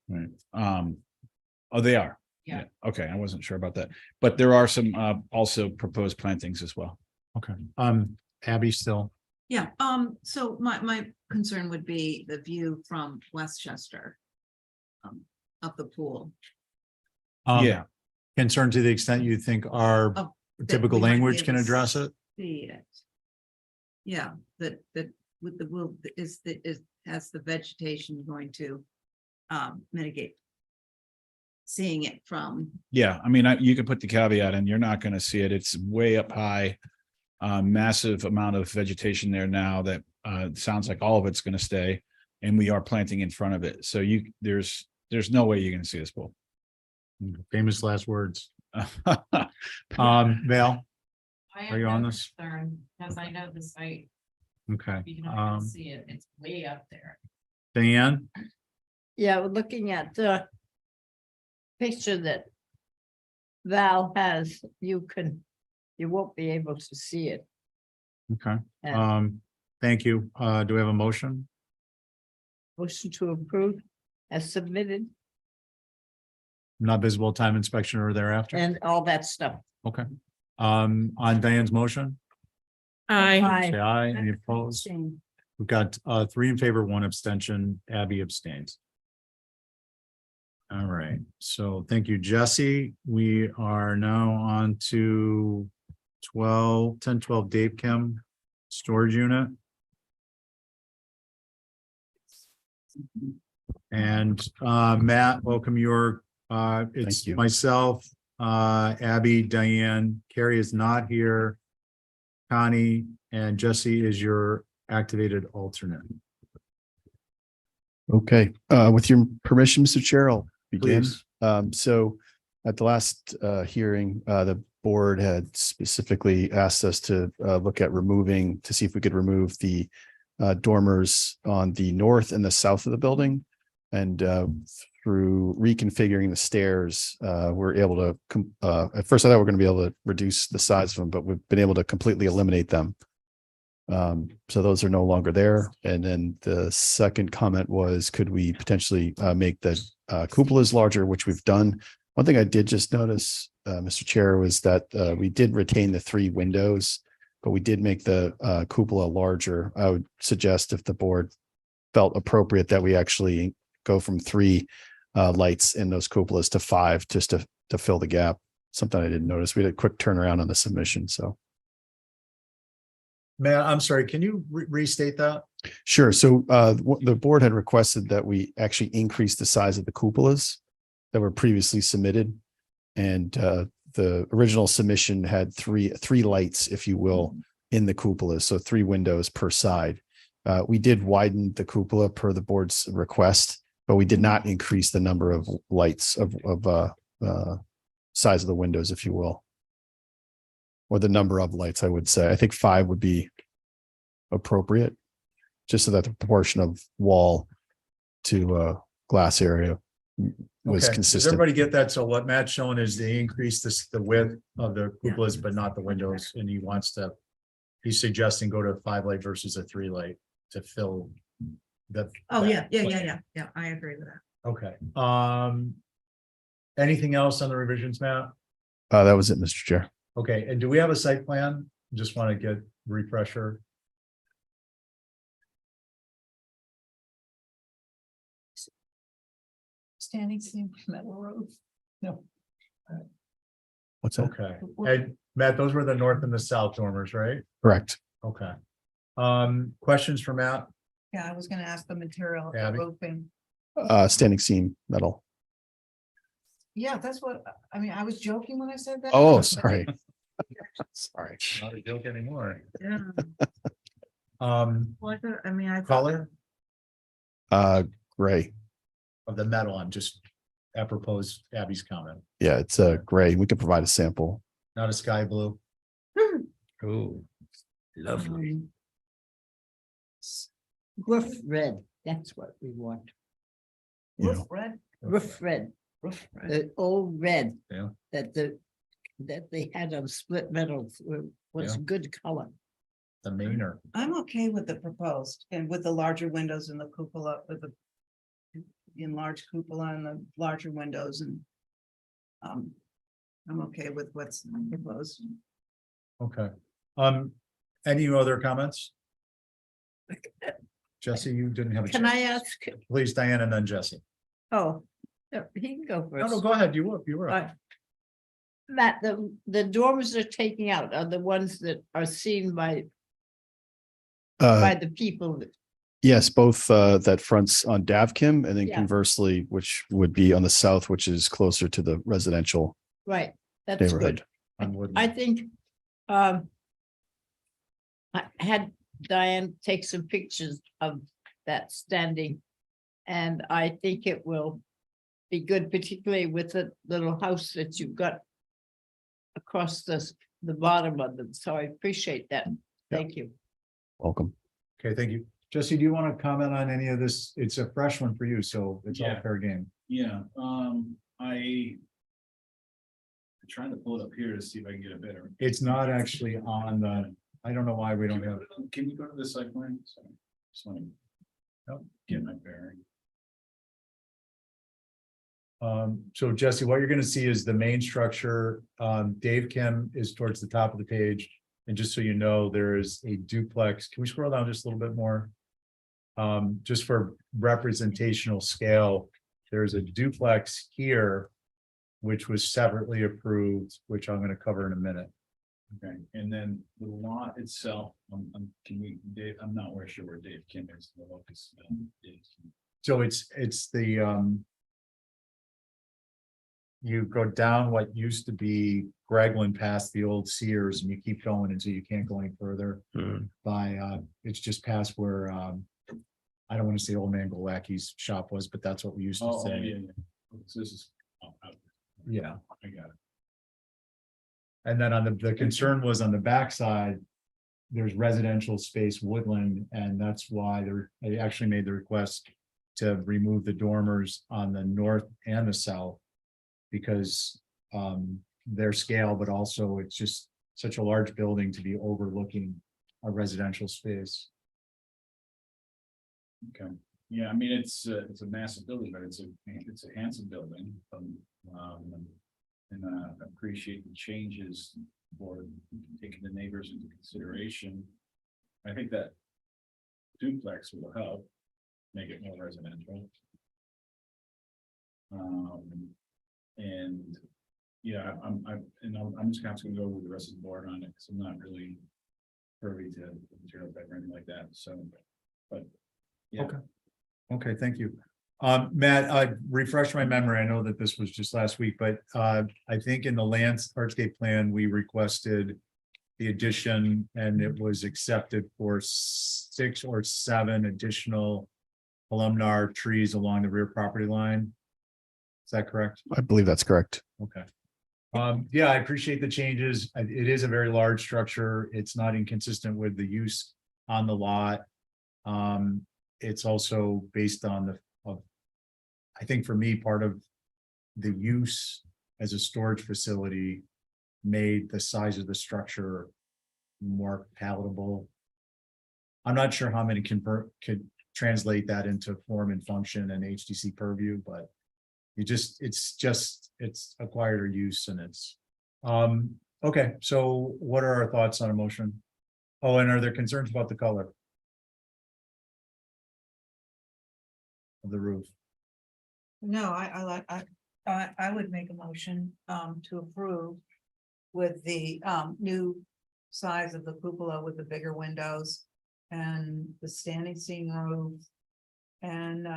Right. Oh, they are.
Yeah.
Okay, I wasn't sure about that, but there are some also proposed plantings as well.
Okay. Abby still.
Yeah, so my concern would be the view from Westchester. Of the pool.
Yeah.
Concern to the extent you think our typical
we might be
language
able
can
to
address it?
See it. Yeah, that with the will is has the vegetation going to mitigate seeing it from.
Yeah, I mean, you could put the caveat in, you're not gonna see it. It's way up high. Massive amount of vegetation there now that sounds like all of it's gonna stay. And we are planting in front of it. So there's no way you're gonna see this pool.
Famous last words. Val, are you on this?
Because I know the site,
Okay.
you can already see it, it's way up there.
Diane?
Yeah, we're looking at the picture that Val has, you won't be able to see it.
Okay.
And
Thank you. Do we have a motion?
motion to approve as submitted
Not visible time inspection or thereafter?
and all that stuff.
Okay. On Diane's motion?
Aye.
Say aye. Any opposed? We've got 3 in favor, 1 abstention. Abby abstains. All right, so thank you, Jesse. We are now on to 10-12 Dave Kim storage unit. And Matt, welcome your, it's
you.
myself, Abby, Diane, Carrie is not here. Connie and Jesse is your activated alternate.
Okay, with your permission, Mr. Chair, I'll begin.
Please.
So at the last hearing, the board had specifically asked us to look at removing, to see if we could remove the dormers on the north and the south of the building. And through reconfiguring the stairs, we're able to, at first I thought we were going to be able to reduce the size of them, but we've been able to completely eliminate them. So those are no longer there. And then the second comment was, could we potentially make the cupolas larger, which we've done. One thing I did just notice, Mr. Chair, was that we did retain the 3 windows, but we did make the cupola larger. I would suggest, if the board felt appropriate, that we actually go from 3 lights in those cupolas to 5, just to fill the gap. Something I didn't notice. We had a quick turnaround on the submission, so.
Matt, I'm sorry, can you restate that?
Sure. So the board had requested that we actually increase the size of the cupolas that were previously submitted. And the original submission had three lights, if you will, in the cupolas. So 3 windows per side. We did widen the cupola per the board's request, but we did not increase the number of lights of size of the windows, if you will. Or the number of lights, I would say. I think 5 would be appropriate, just so that the proportion of wall to glass area was
Okay. Does
consistent.
everybody get that? So what Matt's showing is they increase the width of the cupolas, but not the windows, and he's suggesting go to a 5 light versus a 3 light to fill the.
Oh, yeah, I agree with that.
Okay. Anything else on the revisions, Matt?
That was it, Mr. Chair.
Okay, and do we have a site plan? Just want to get refresher.
Standing seam metal roof. No.
What's that?
Okay, and Matt, those were the north and the south dormers, right?
Correct.
Okay. Questions for Matt?
Yeah, I was gonna ask the material of the
Abby?
roofing.
Standing seam metal.
Yeah, that's what, I mean, I was joking when I said that.
Oh, sorry.
Sorry, not a joke anymore.
Yeah.
Well,
I thought.
color
Gray.
of the metal, I'm just apropos Abby's comment,
Yeah, it's gray. We could provide a sample.
not a sky blue.
Oh, lovely.
Roof red, that's what we want.
You know,
Red.
Roof red, the old red.
Yeah.
That they had on split metals was
Yeah.
good color.
The mainer.
I'm okay with the proposed and with the larger windows in the cupola, with the enlarged cupola and the larger windows and I'm okay with what's proposed.
Okay. Any other comments? Jesse, you didn't have a
Can
chance.
I ask?
Please, Diane, and then Jesse.
Oh, he can go
No,
first.
no, go ahead. You were up.
Matt, the dormers they're taking out are the ones that are seen by the people.
Yes, both that fronts on Davkim, and then
Yeah.
conversely, which would be on the south, which is closer to the residential
Right, that's
neighborhood.
good. I think I had Diane take some pictures of that standing. And I think it will be good, particularly with the little house that you've got across the bottom of them. So I appreciate that. Thank you.
Welcome.
Okay, thank you. Jesse, do you want to comment on any of this? It's a fresh one for you, so it's all
Yeah.
fair game.
Yeah, I'm trying to pull it up here to see if I can get it better.
It's not actually on the, I don't know why we don't have.
Can you go to the site plan? Sorry, just want to get my bearing.
So Jesse, what you're gonna see is the main structure. Dave Kim is towards the top of the page. And just so you know, there is a duplex. Can we scroll down just a little bit more? Just for representational scale, there's a duplex here, which was separately approved, which I'm gonna cover in a minute.
Okay, and then the lot itself, Dave, I'm not sure where Dave Kim is, the locus. Dave Kim.
So it's the you go down what used to be Gregland past the old Sears and you keep going until you can't go any further it's just past where I don't want to say Old Man Golacki's shop was, but that's what we used to say.
So this is.
Yeah.
I got it.
And then on the concern was on the backside, there's residential space woodland, and that's why I actually made the request to remove the dormers on the north and the south. Because their scale, but also it's just such a large building to be overlooking a residential space.
Okay, yeah, I mean, it's a massive building, but it's a handsome building. And appreciate the changes for taking the neighbors into consideration. I think that duplex will help make it more residential. And yeah, I'm just gonna go with the rest of the board on it, because I'm not really privy to the material or anything like that, so, but. Yeah.
Okay, thank you. Matt, I refreshed my memory. I know that this was just last week, but I think in the hardscape plan, we requested the addition and it was accepted for 6 or 7 additional columnar trees along the rear property line. Is that correct?
I believe that's correct.
Okay. Yeah, I appreciate the changes. It is a very large structure. It's not inconsistent with the use on the lot. It's also based on I think for me, part of the use as a storage facility made the size of the structure more palatable. I'm not sure how many could translate that into form and function and HDC purview, but it's a quieter use and it's okay. So what are our thoughts on a motion? Oh, and are there concerns about the color of the roof?
No, I would make a motion to approve with the new size of the cupola with the bigger windows and the standing seam roof. And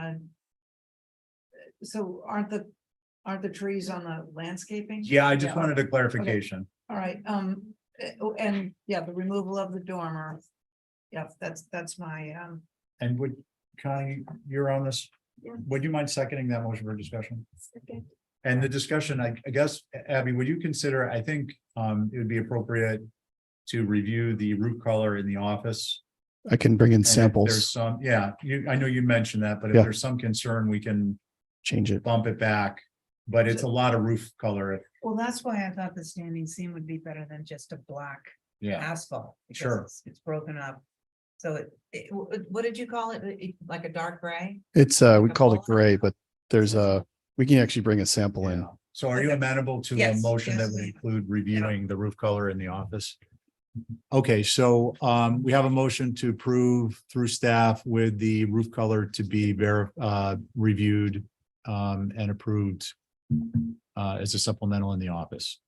so aren't the trees on the landscaping?
Yeah, I just wanted a clarification.
All right, and yeah, the removal of the dormer. Yeah, that's my
And you're on this?
Yeah.
Would you mind seconding that motion for discussion?
Okay.
And the discussion, I guess, Abby, would you consider, I think it would be appropriate to review the roof color in the office?
I can bring in
And if
samples.
There's some, yeah, I know you mentioned that, but if
Yeah.
there's some concern, we can
Change it.
bump it back. But it's a lot of roof color.
well, that's why I thought the standing seam would be better than just a black
Yeah,
asphalt. because
Sure.
It's broken up. So what did you call it? Like a dark gray?
It's we called it gray, but there's we can actually bring a sample in.
so are you amenable to a
Yes,
motion that
yes.
would include reviewing the roof color in the office? Okay, so we have a motion to approve through staff with the roof color to be reviewed and approved as a supplemental in the office.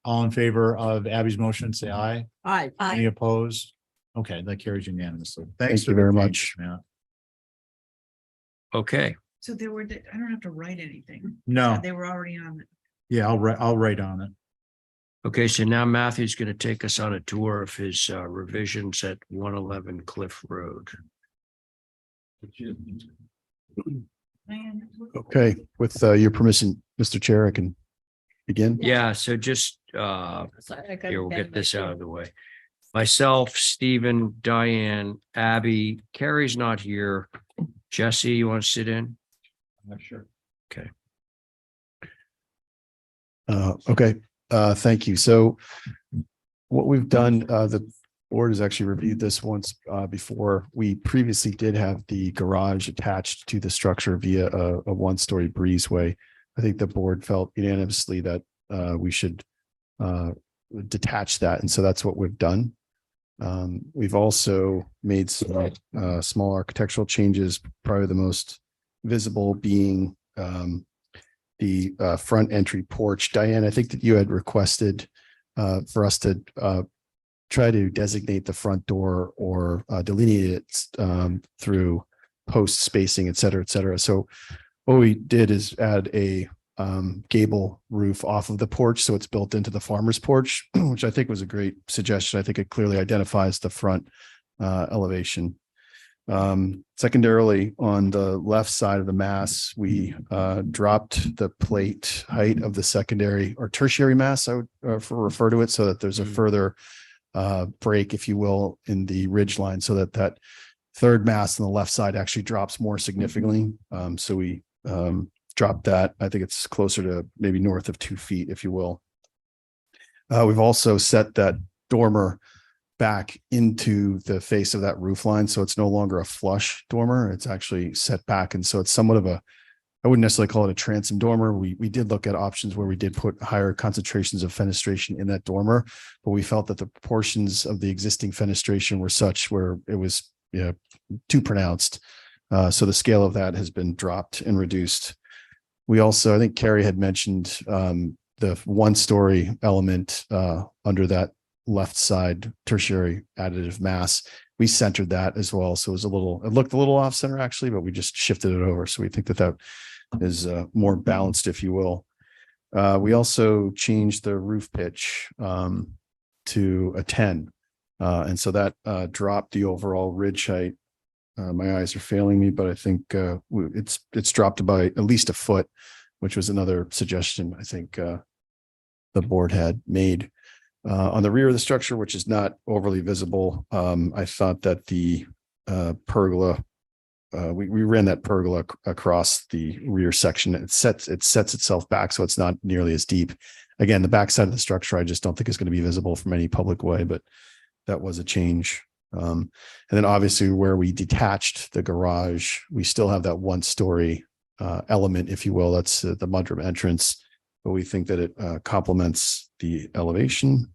All in favor of Abby's motion, say aye.
Aye.
Any opposed? Okay, that carries unanimously.
Thank
Thanks
you
for the
very
changes,
much.
Matt.
Okay,
So I don't have to write anything.
No,
They were already on it.
yeah, I'll write on it.
okay, so now Matthew's going to take us on a tour of his revisions at 111 Cliff Road.
Okay, with your permission, Mr. Chair, I can begin.
Yeah, so just here, we'll get this out of the way. Myself, Stephen, Diane, Abby, Carrie's not here. Jesse, you want to sit in?
Sure.
Okay.
Okay, thank you. So what we've done, the board has actually reviewed this once before. We previously did have the garage attached to the structure via a one-story breezeway. I think the board felt unanimously that we should detach that, and so that's what we've done. We've also made some small architectural changes, probably the most visible being the front entry porch. Diane, I think that you had requested for us to try to designate the front door or delineate it through post spacing, et cetera, et cetera. So what we did is add a gable roof off of the porch. So it's built into the farmer's porch, which I think was a great suggestion. I think it clearly identifies the front elevation. Secondarily, on the left side of the mass, we dropped the plate height of the secondary or tertiary mass, I would refer to it, so that there's a further break, if you will, in the ridge line, so that that third mass on the left side actually drops more significantly. So we dropped that. I think it's closer to maybe north of 2 feet, if you will. We've also set that dormer back into the face of that roof line. So it's no longer a flush dormer. It's actually set back. And so it's somewhat of a, I wouldn't necessarily call it a transom dormer. We did look at options where we did put higher concentrations of fenestration in that dormer, but we felt that the proportions of the existing fenestration were such where it was too pronounced. So the scale of that has been dropped and reduced. We also, I think Carrie had mentioned the 1-story element under that left side tertiary additive mass. We centered that as well. So it looked a little off center actually, but we just shifted it over. So we think that that is more balanced, if you will. We also changed the roof pitch to a 10. And so that dropped the overall ridge height. My eyes are failing me, but I think it's dropped by at least a foot, which was another suggestion I think the board had made. On the rear of the structure, which is not overly visible, I thought that the pergola, we ran that pergola across the rear section. It sets itself back, so it's not nearly as deep. Again, the back side of the structure, I just don't think is going to be visible from any public way, but that was a change. And then obviously where we detached the garage, we still have that 1-story element, if you will. That's the mudroom entrance, but we think that it complements the elevation.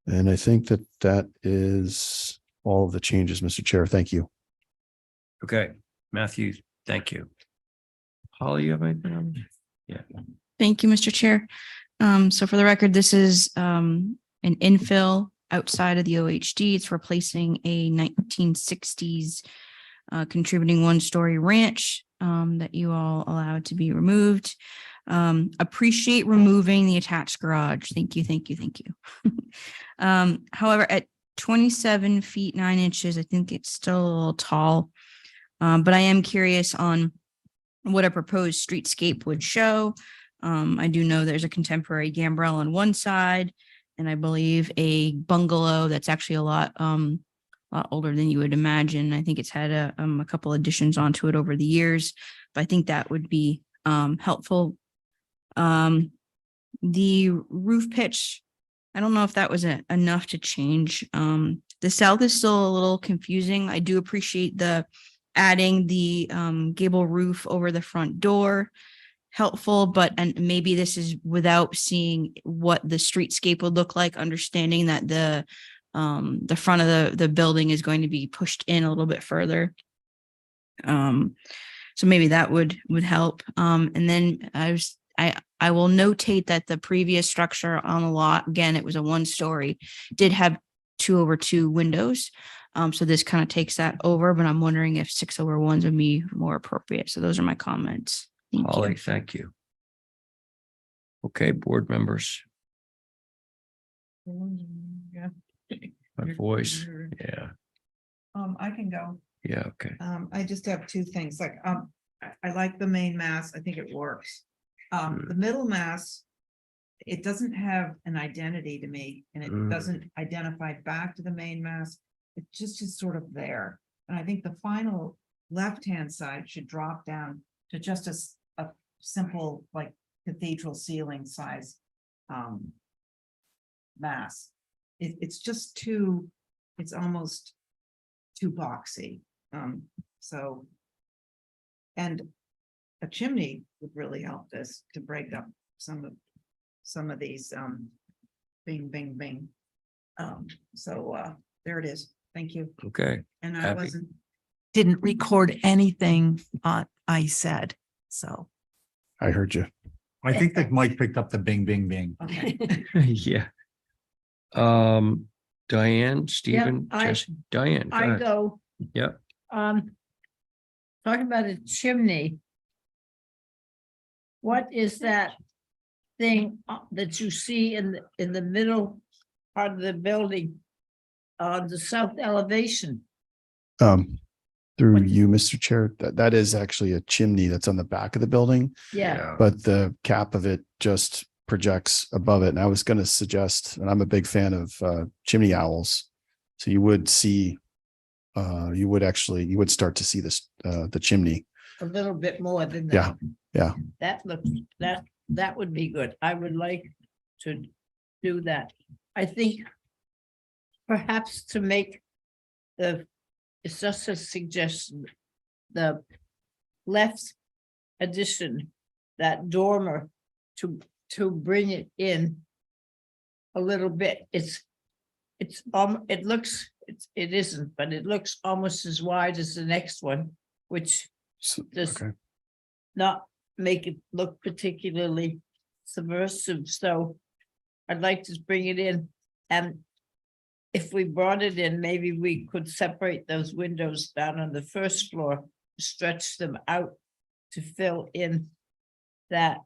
And I think that that is all of the changes, Mr. Chair. Thank you.
Okay, Matthew, thank you. Holly, you have anything? Yeah.
Thank you, Mr. Chair. So for the record, this is an infill outside of the OHD. It's replacing a 1960s contributing 1-story ranch that you all allowed to be removed. Appreciate removing the attached garage. Thank you, thank you, thank you. However, at 27 feet 9 inches, I think it's still a little tall. But I am curious on what a proposed streetscape would show. I do know there's a contemporary gambrel on one side, and I believe a bungalow that's actually a lot older than you would imagine. I think it's had a couple additions onto it over the years, but I think that would be helpful. The roof pitch, I don't know if that was enough to change. The south is still a little confusing. I do appreciate the adding the gable roof over the front door. Helpful, and maybe this is without seeing what the streetscape would look like, understanding that the front of the building is going to be pushed in a little bit further. So maybe that would help. And then I will notate that the previous structure on the lot, again, it was a 1-story, did have 2/2 windows. So this kind of takes that over, but I'm wondering if 6/1s would be more appropriate. So those are my comments. Thank
Holly,
you.
thank you. Okay, board members.
Yeah.
My voice. Yeah.
I can go.
Yeah. Okay.
I just have 2 things, like, I like the main mass. I think it works. The middle mass, it doesn't have an identity to me, and it doesn't identify back to the main mass. It just is sort of there. And I think the final left-hand side should drop down to just a simple, like, cathedral ceiling size mass. It's just too, it's almost too boxy. So, and a chimney would really help this to break up some of these bing, bing, bing. So there it is. Thank you.
Okay.
And I
Happy.
didn't record anything I said, so.
I heard you.
I think that Mike picked up the bing, bing, bing.
Okay.
Yeah. Diane, Stephen, Diane, go
I
ahead.
go,
Yep.
talking about a chimney. What is that thing that you see in the middle part of the building? On the south elevation?
Through you, Mr. Chair, that is actually a chimney that's on the back of the building,
Yeah,
but the cap of it just projects above it. And I was going to suggest, and I'm a big fan of chimney owls. So you would see, you would start to see this, the chimney.
a little bit more than
Yeah,
that.
yeah.
That looks, that would be good. I would like to do that. I think perhaps to make it's just a suggestion, the left addition, that dormer, to bring it in a little bit. It isn't, but it looks almost as wide as the next one, which does
Okay.
not make it look particularly subversive. So I'd like to bring it in, and if we brought it in, maybe we could separate those windows down on the first floor, stretch them out to fill in that.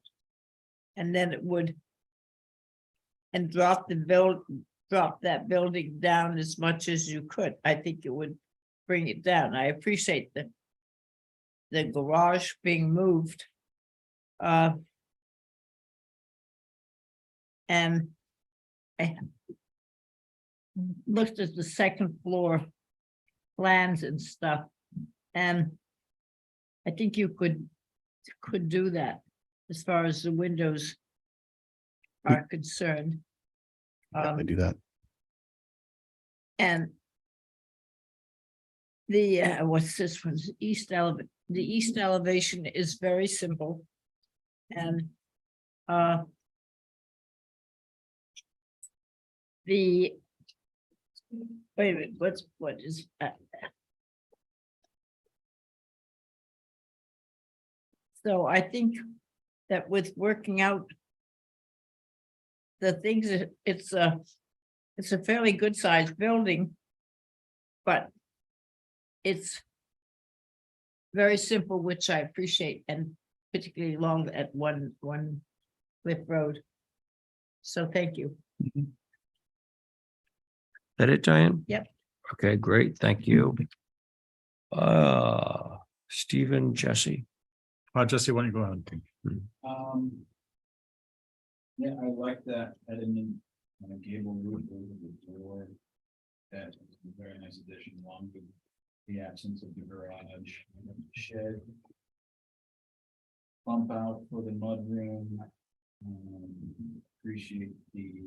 And then it would, and drop that building down as much as you could. I think it would bring it down. I appreciate the garage being moved. And I looked at the second floor plans and stuff, and I think you could do that as far as the windows are concerned.
I do that.
And the what's this one? The east elevation is very simple. And wait a minute, what is that? So I think that with working out the things, it's a fairly good sized building, but it's very simple, which I appreciate, and particularly along at one Cliff Road. So thank you.
That it, Diane?
Yep.
Okay, great. Thank you. Stephen, Jesse.
Jesse, why don't you go ahead?
Yeah, I like that adding in a gable roof over the door. That is a very nice addition, along with the absence of the garage, shed. Bump out for the mudroom. Appreciate the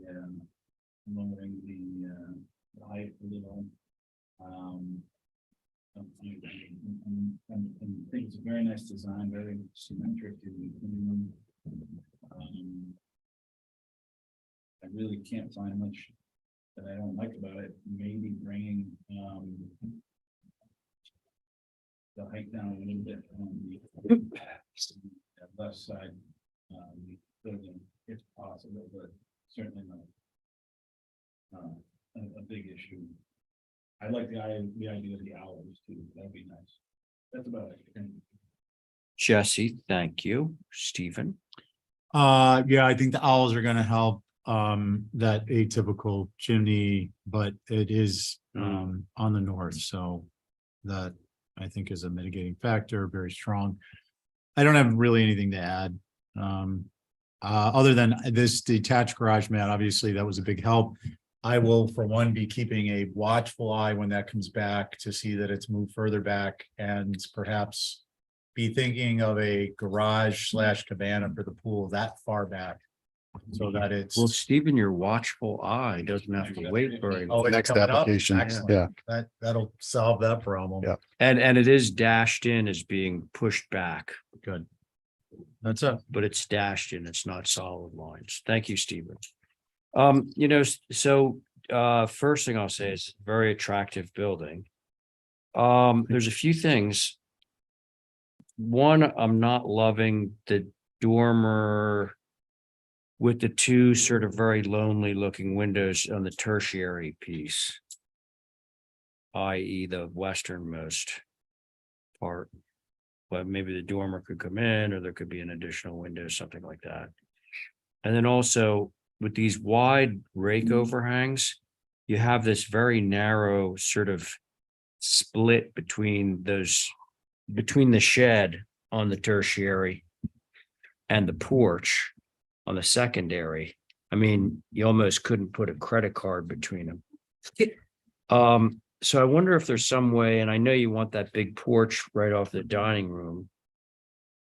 lowering the height a little. And think it's a very nice design, very symmetric in the room. I really can't find much that I don't like about it. Maybe bringing the height down a little bit on the left side building, if possible, but certainly not a big issue. I like the idea of the owls too. That'd be nice. That's about it.
Jesse, thank you. Stephen.
Yeah, I think the owls are gonna help that atypical chimney, but it is on the north, so that I think is a mitigating factor, very strong. I don't have really anything to add. Other than this detached garage mat, obviously that was a big help. I will, for one, be keeping a watchful eye when that comes back to see that it's moved further back, and perhaps be thinking of a garage / cabana for the pool that far back. So that it's.
Well, Stephen, your watchful eye doesn't have to wait very long.
Oh,
Next
coming up?
application,
Excellent.
yeah.
That'll solve that problem.
Yeah.
And it is dashed in as being pushed back.
Good. That's it.
But it's dashed in, it's not solid lines. Thank you, Stephen. So first thing I'll say is very attractive building. There's a few things. One, I'm not loving the dormer with the two sort of very lonely looking windows on the tertiary piece, i.e. the westernmost part. But maybe the dormer could come in, or there could be an additional window, something like that. And then also with these wide rake overhangs, you have this very narrow sort of split between the shed on the tertiary and the porch on the secondary. I mean, you almost couldn't put a credit card between them. So I wonder if there's some way, and I know you want that big porch right off the dining room,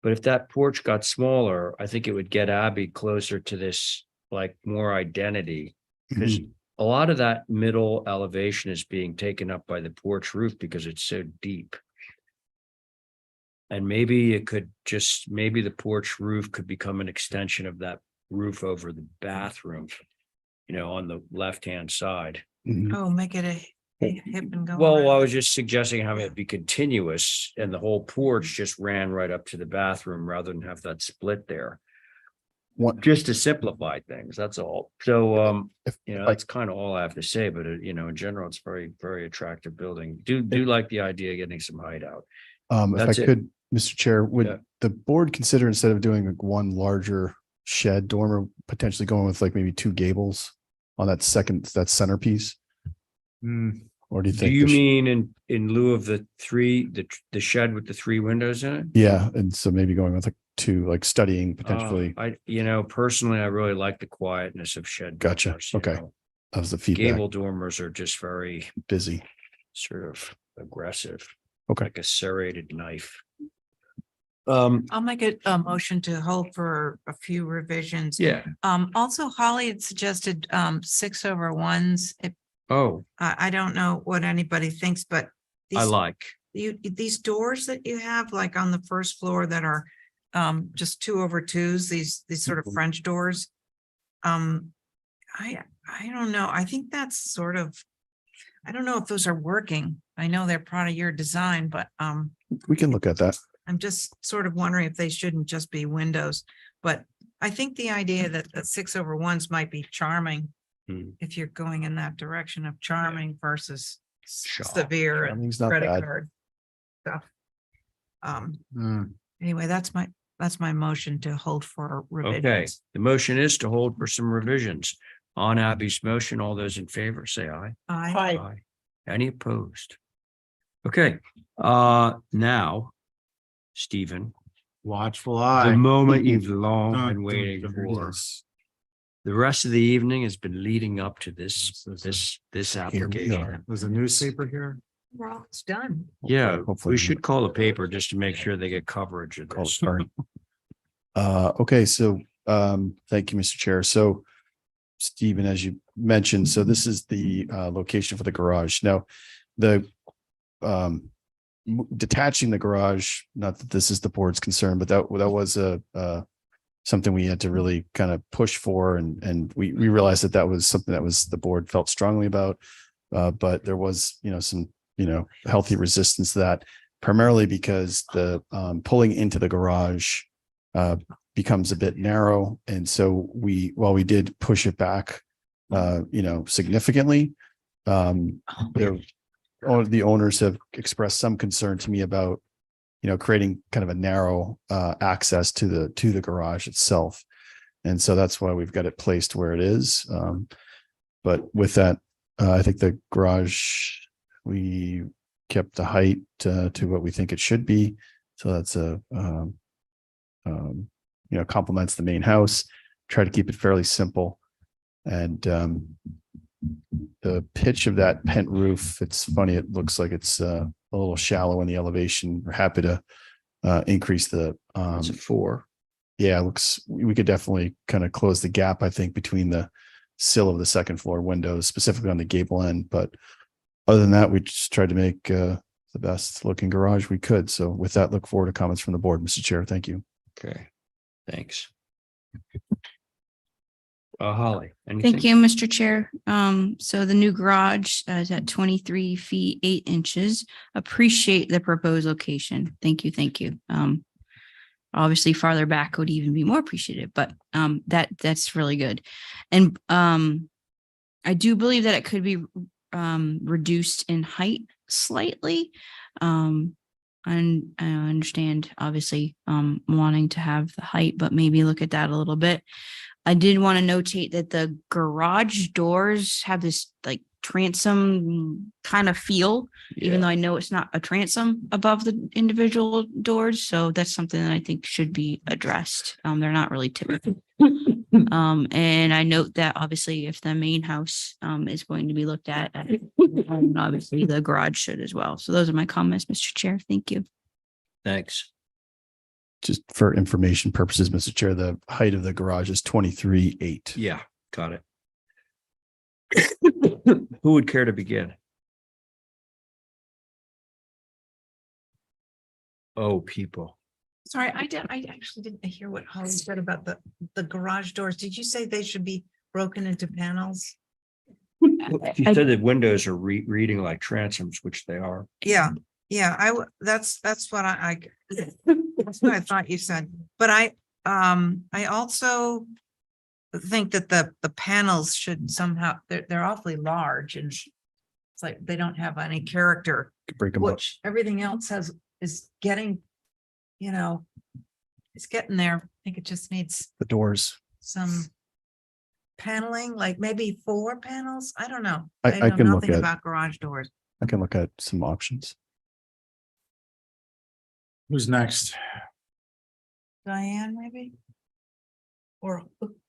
but if that porch got smaller, I think it would get Abby closer to this, like, more identity. Because a lot of that middle elevation is being taken up by the porch roof because it's so deep. And maybe maybe the porch roof could become an extension of that roof over the bathroom, on the left-hand side.
Oh, make it a hip and go.
Well, I
around.
was just suggesting having it be continuous and the whole porch just ran right up to the bathroom rather than have that split there. Just to simplify things, that's all. So, that's kind of all I have to say, but in general, it's very, very attractive building. Do like the idea of getting some height out.
If I
That's it.
could, Mr. Chair, would
Yeah.
the board consider, instead of doing like one larger shed dormer, potentially going with like maybe two gables on that centerpiece? Or do you
Do
think?
you mean in lieu of the shed with the three windows in it?
Yeah, and so maybe going with like two, like studying potentially.
Personally, I really like the quietness of shed.
Gotcha.
dormers,
Okay. That was the feedback.
Gable dormers are just very
Busy.
sort of aggressive.
Okay.
Like a serrated knife.
I'll make a motion to hold for a few revisions.
Yeah.
Also Holly had suggested 6/1s.
Oh,
I don't know what anybody thinks, but
I like.
these doors that you have like on the first floor that are just 2/2s, these sort of French doors. I don't know. I think that's sort of, I don't know if those are working. I know they're part of your design, but
We can look at that.
I'm just sort of wondering if they shouldn't just be windows. But I think the idea that the 6/1s might be charming. If you're going in that direction of charming versus severe and
Charming's not
credit
bad.
card stuff. Anyway, that's my motion to hold for
Okay,
revisions.
the motion is to hold for some revisions. On Abby's motion, all those in favor, say aye.
Aye.
Any opposed? Okay, now, Stephen,
Watchful
the
eye.
moment you've long
Dun,
been
dun,
waiting
dun,
for.
dun.
The rest of the evening has been leading up to this
Here we
application.
are.
There's a newspaper here.
Well, it's done.
Yeah,
Hopefully
we should call the paper just to make sure they get coverage of
Call
this.
sorry. Okay, so thank you, Mr. Chair. So Stephen, as you mentioned, so this is the location for the garage. Now, the detaching the garage, not that this is the board's concern, but that was something we had to really kind of push for, and we realized that was something that was the board felt strongly about. But there was, some, healthy resistance to that, primarily because the pulling into the garage becomes a bit narrow. And so while we did push it back, significantly, the owners have expressed some concern to me about, creating kind of a narrow access to the garage itself. And so that's why we've got it placed where it is. But with that, I think the garage, we kept the height to what we think it should be. So that's complements the main house. Try to keep it fairly simple. And the pitch of that pent roof, it's funny, it looks like it's a little shallow in the elevation. We're happy to increase the
It's a 4.
yeah, it looks, we could definitely kind of close the gap, I think, between the sill of the second floor windows, specifically on the gable end. But other than that, we just tried to make the best looking garage we could. So with that, look forward to comments from the board, Mr. Chair. Thank you.
Okay, thanks. Holly. anything?
Thank you, Mr. Chair. So the new garage is at 23 feet, 8 inches. Appreciate the proposed location. Thank you. Obviously farther back would even be more appreciated, but that's really good. And I do believe that it could be reduced in height slightly. And I understand obviously wanting to have the height, but maybe look at that a little bit. I did want to notate that the garage doors have this like transom kind of feel, even though I know it's not a transom above the individual doors. So that's something that I think should be addressed. They're not really typical. And I note that obviously if the main house is going to be looked at, obviously the garage should as well. So those are my comments, Mr. Chair. Thank you.
Thanks.
Just for information purposes, Mr. Chair, the height of the garage is 23.8.
Yeah, got it. Who would care to begin? Oh, people.
Sorry, I actually didn't hear what Holly said about the garage doors. Did you say they should be broken into panels?
She said that windows are reading like transoms, which they are.
Yeah, that's what that's what I thought you said. But I also think that the panels should somehow, they're awfully large and it's like they don't have any character,
Break them up.
which everything else is getting, it's getting there. I think it just needs
The doors.
some paneling, like maybe 4 panels. I don't know.
I
know
can look
nothing
at-
about garage doors.
I can look at some options.
Who's next?
Diane, maybe? Or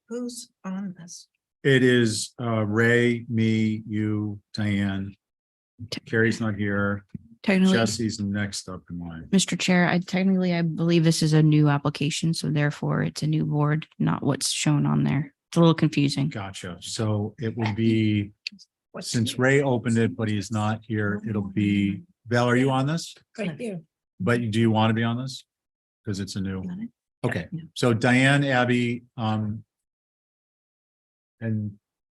who's on this?
It is Ray, me, you, Diane. Carrie's not here.
Technically,
Jesse's next up in line.
Mr. Chair, I believe this is a new application, so therefore it's a new board, not what's shown on there. It's a little confusing.
Gotcha. So it would be, since Ray opened it, but he's not here, it'll be, Val, are you on this?
Right there.
But do you want to be on this? Because it's a new. Okay, so Diane, Abby, and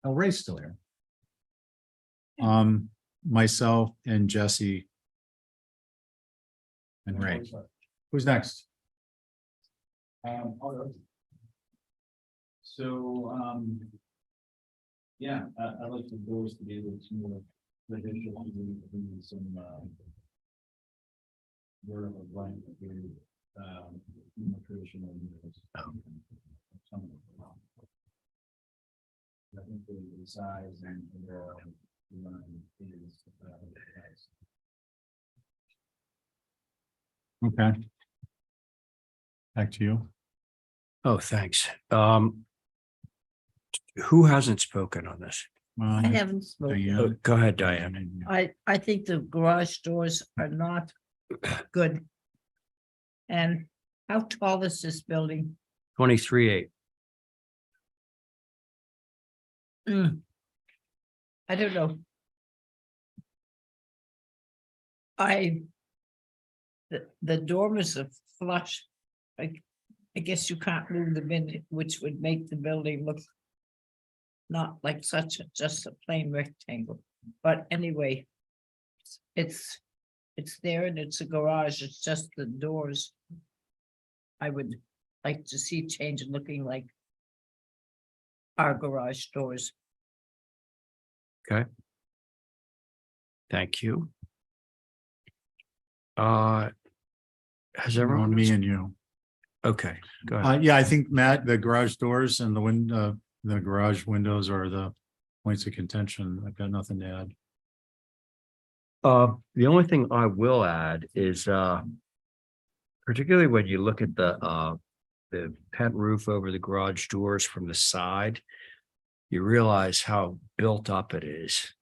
Ray's still here. Myself and Jesse. And Ray. Who's next?
Yeah, I'd like the doors to be able to. Some. Vertical blank, traditional. I think the size and is.
Okay. Back to you.
Oh, thanks. Who hasn't spoken on this?
I haven't spoken.
Oh, go ahead, Diane.
I think the garage doors are not good. And how tall is this building?
23.8.
I don't know. The dormers are flush. I guess you can't move them in, which would make the building look not like just a plain rectangle. But anyway, it's there and it's a garage. It's just the doors. I would like to see change looking like our garage doors.
Okay. Thank you. Has everyone?
Me and you.
Okay, go ahead.
Yeah, I think Matt, the garage doors and the garage windows are the points of contention. I've got nothing to add.
The only thing I will add is, particularly when you look at the pent roof over the garage doors from the side, you realize how built up it is.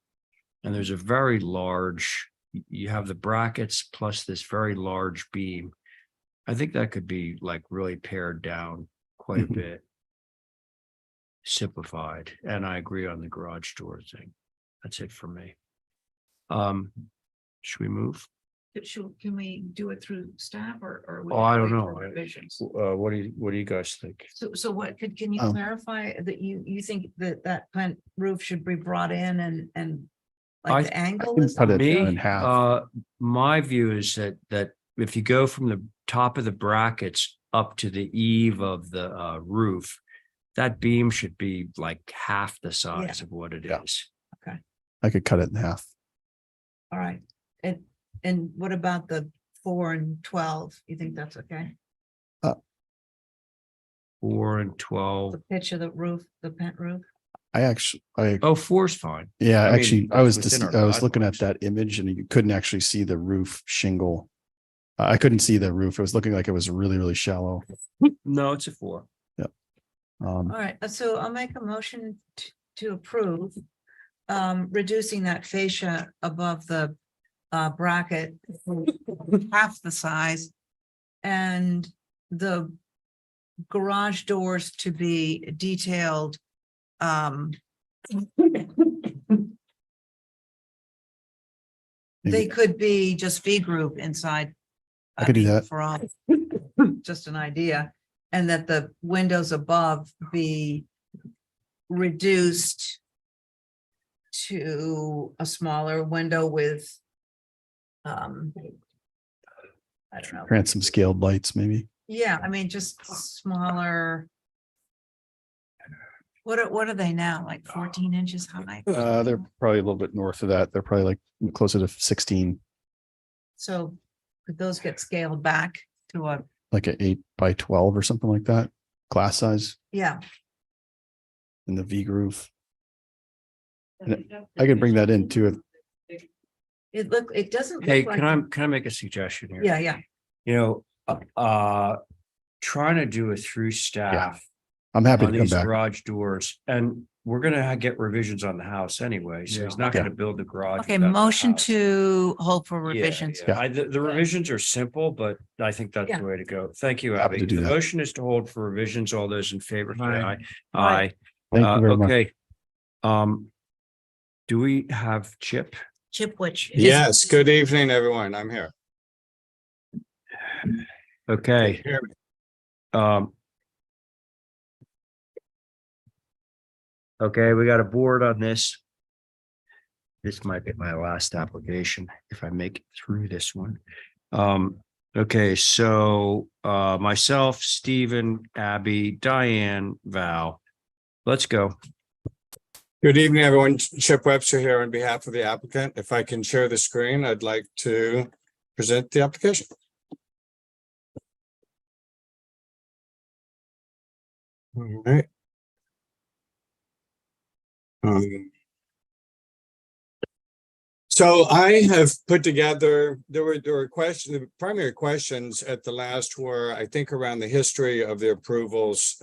And there's a very large, you have the brackets plus this very large beam. I think that could be like really pared down quite a bit. Simplified, and I agree on the garage door thing. That's it for me. Should we move?
Can we do it through staff or?
Oh, I don't know.
Revisions?
What do you guys think?
So what can you clarify that you think that plant roof should be brought in and like the angle is?
Cut it
Me,
in half.
my view is that if you go from top of the brackets up to the eave of the roof, that beam should be like half the size of what it is.
Okay,
I could cut it in half.
all right. And what about the 4 and 12? You think that's okay?
4 and 12.
The pitch of the roof, the pent roof?
Oh, 4's fine.
Yeah,
I mean,
actually, I
that's
was
within
just,
our
I was looking at
guidelines.
that image and you couldn't actually see the roof shingle. I couldn't see the roof. It was looking like it was really, really shallow.
No, it's a 4.
All right, so I'll make a motion to approve. Reducing that fascia above the bracket half the size. And the garage doors to be detailed. They could be just V group inside.
I could do
mean,
that.
For all, just an idea, and that the windows above be reduced to a smaller window with I don't know.
Grant some scaled lights, maybe.
Yeah, I mean, just smaller. What are they now? Like 14 inches high?
They're probably a little bit north of that. They're probably like closer to 16,
So could those get scaled back to a,
like an 8x12 or something like that, glass size
yeah.
in the V groove. And I could bring that in too.
It doesn't.
Hey,
look
can I make a suggestion here?
Yeah, yeah.
You know, trying to do a through staff.
I'm happy
on
to come
these
back.
garage doors, and we're gonna get revisions on the house anyway, so he's not gonna build the garage.
Okay,
without the
motion
house.
to hold for
Yeah,
revisions.
yeah. The revisions are simple, but I think that's
Yeah.
the way to go. Thank you,
Happy
Abby.
to do
The
that.
motion is to hold for revisions. All those in favor, say aye.
Aye.
Thank you very much.
Okay. Do we have Chip?
Chip, which.
Yes, good evening, everyone. I'm here.
Okay.
Hear me?
Okay, we got a board on this. This might be my last application if I make it through this one. Okay, so myself, Stephen, Abby, Diane, Val. Let's go.
Good evening, everyone. Chip Webster here on behalf of the applicant. If I can share the screen, I'd like to present the application. All right. So I have put together, there were questions, the primary questions at the last were, I think, around the history of the approvals,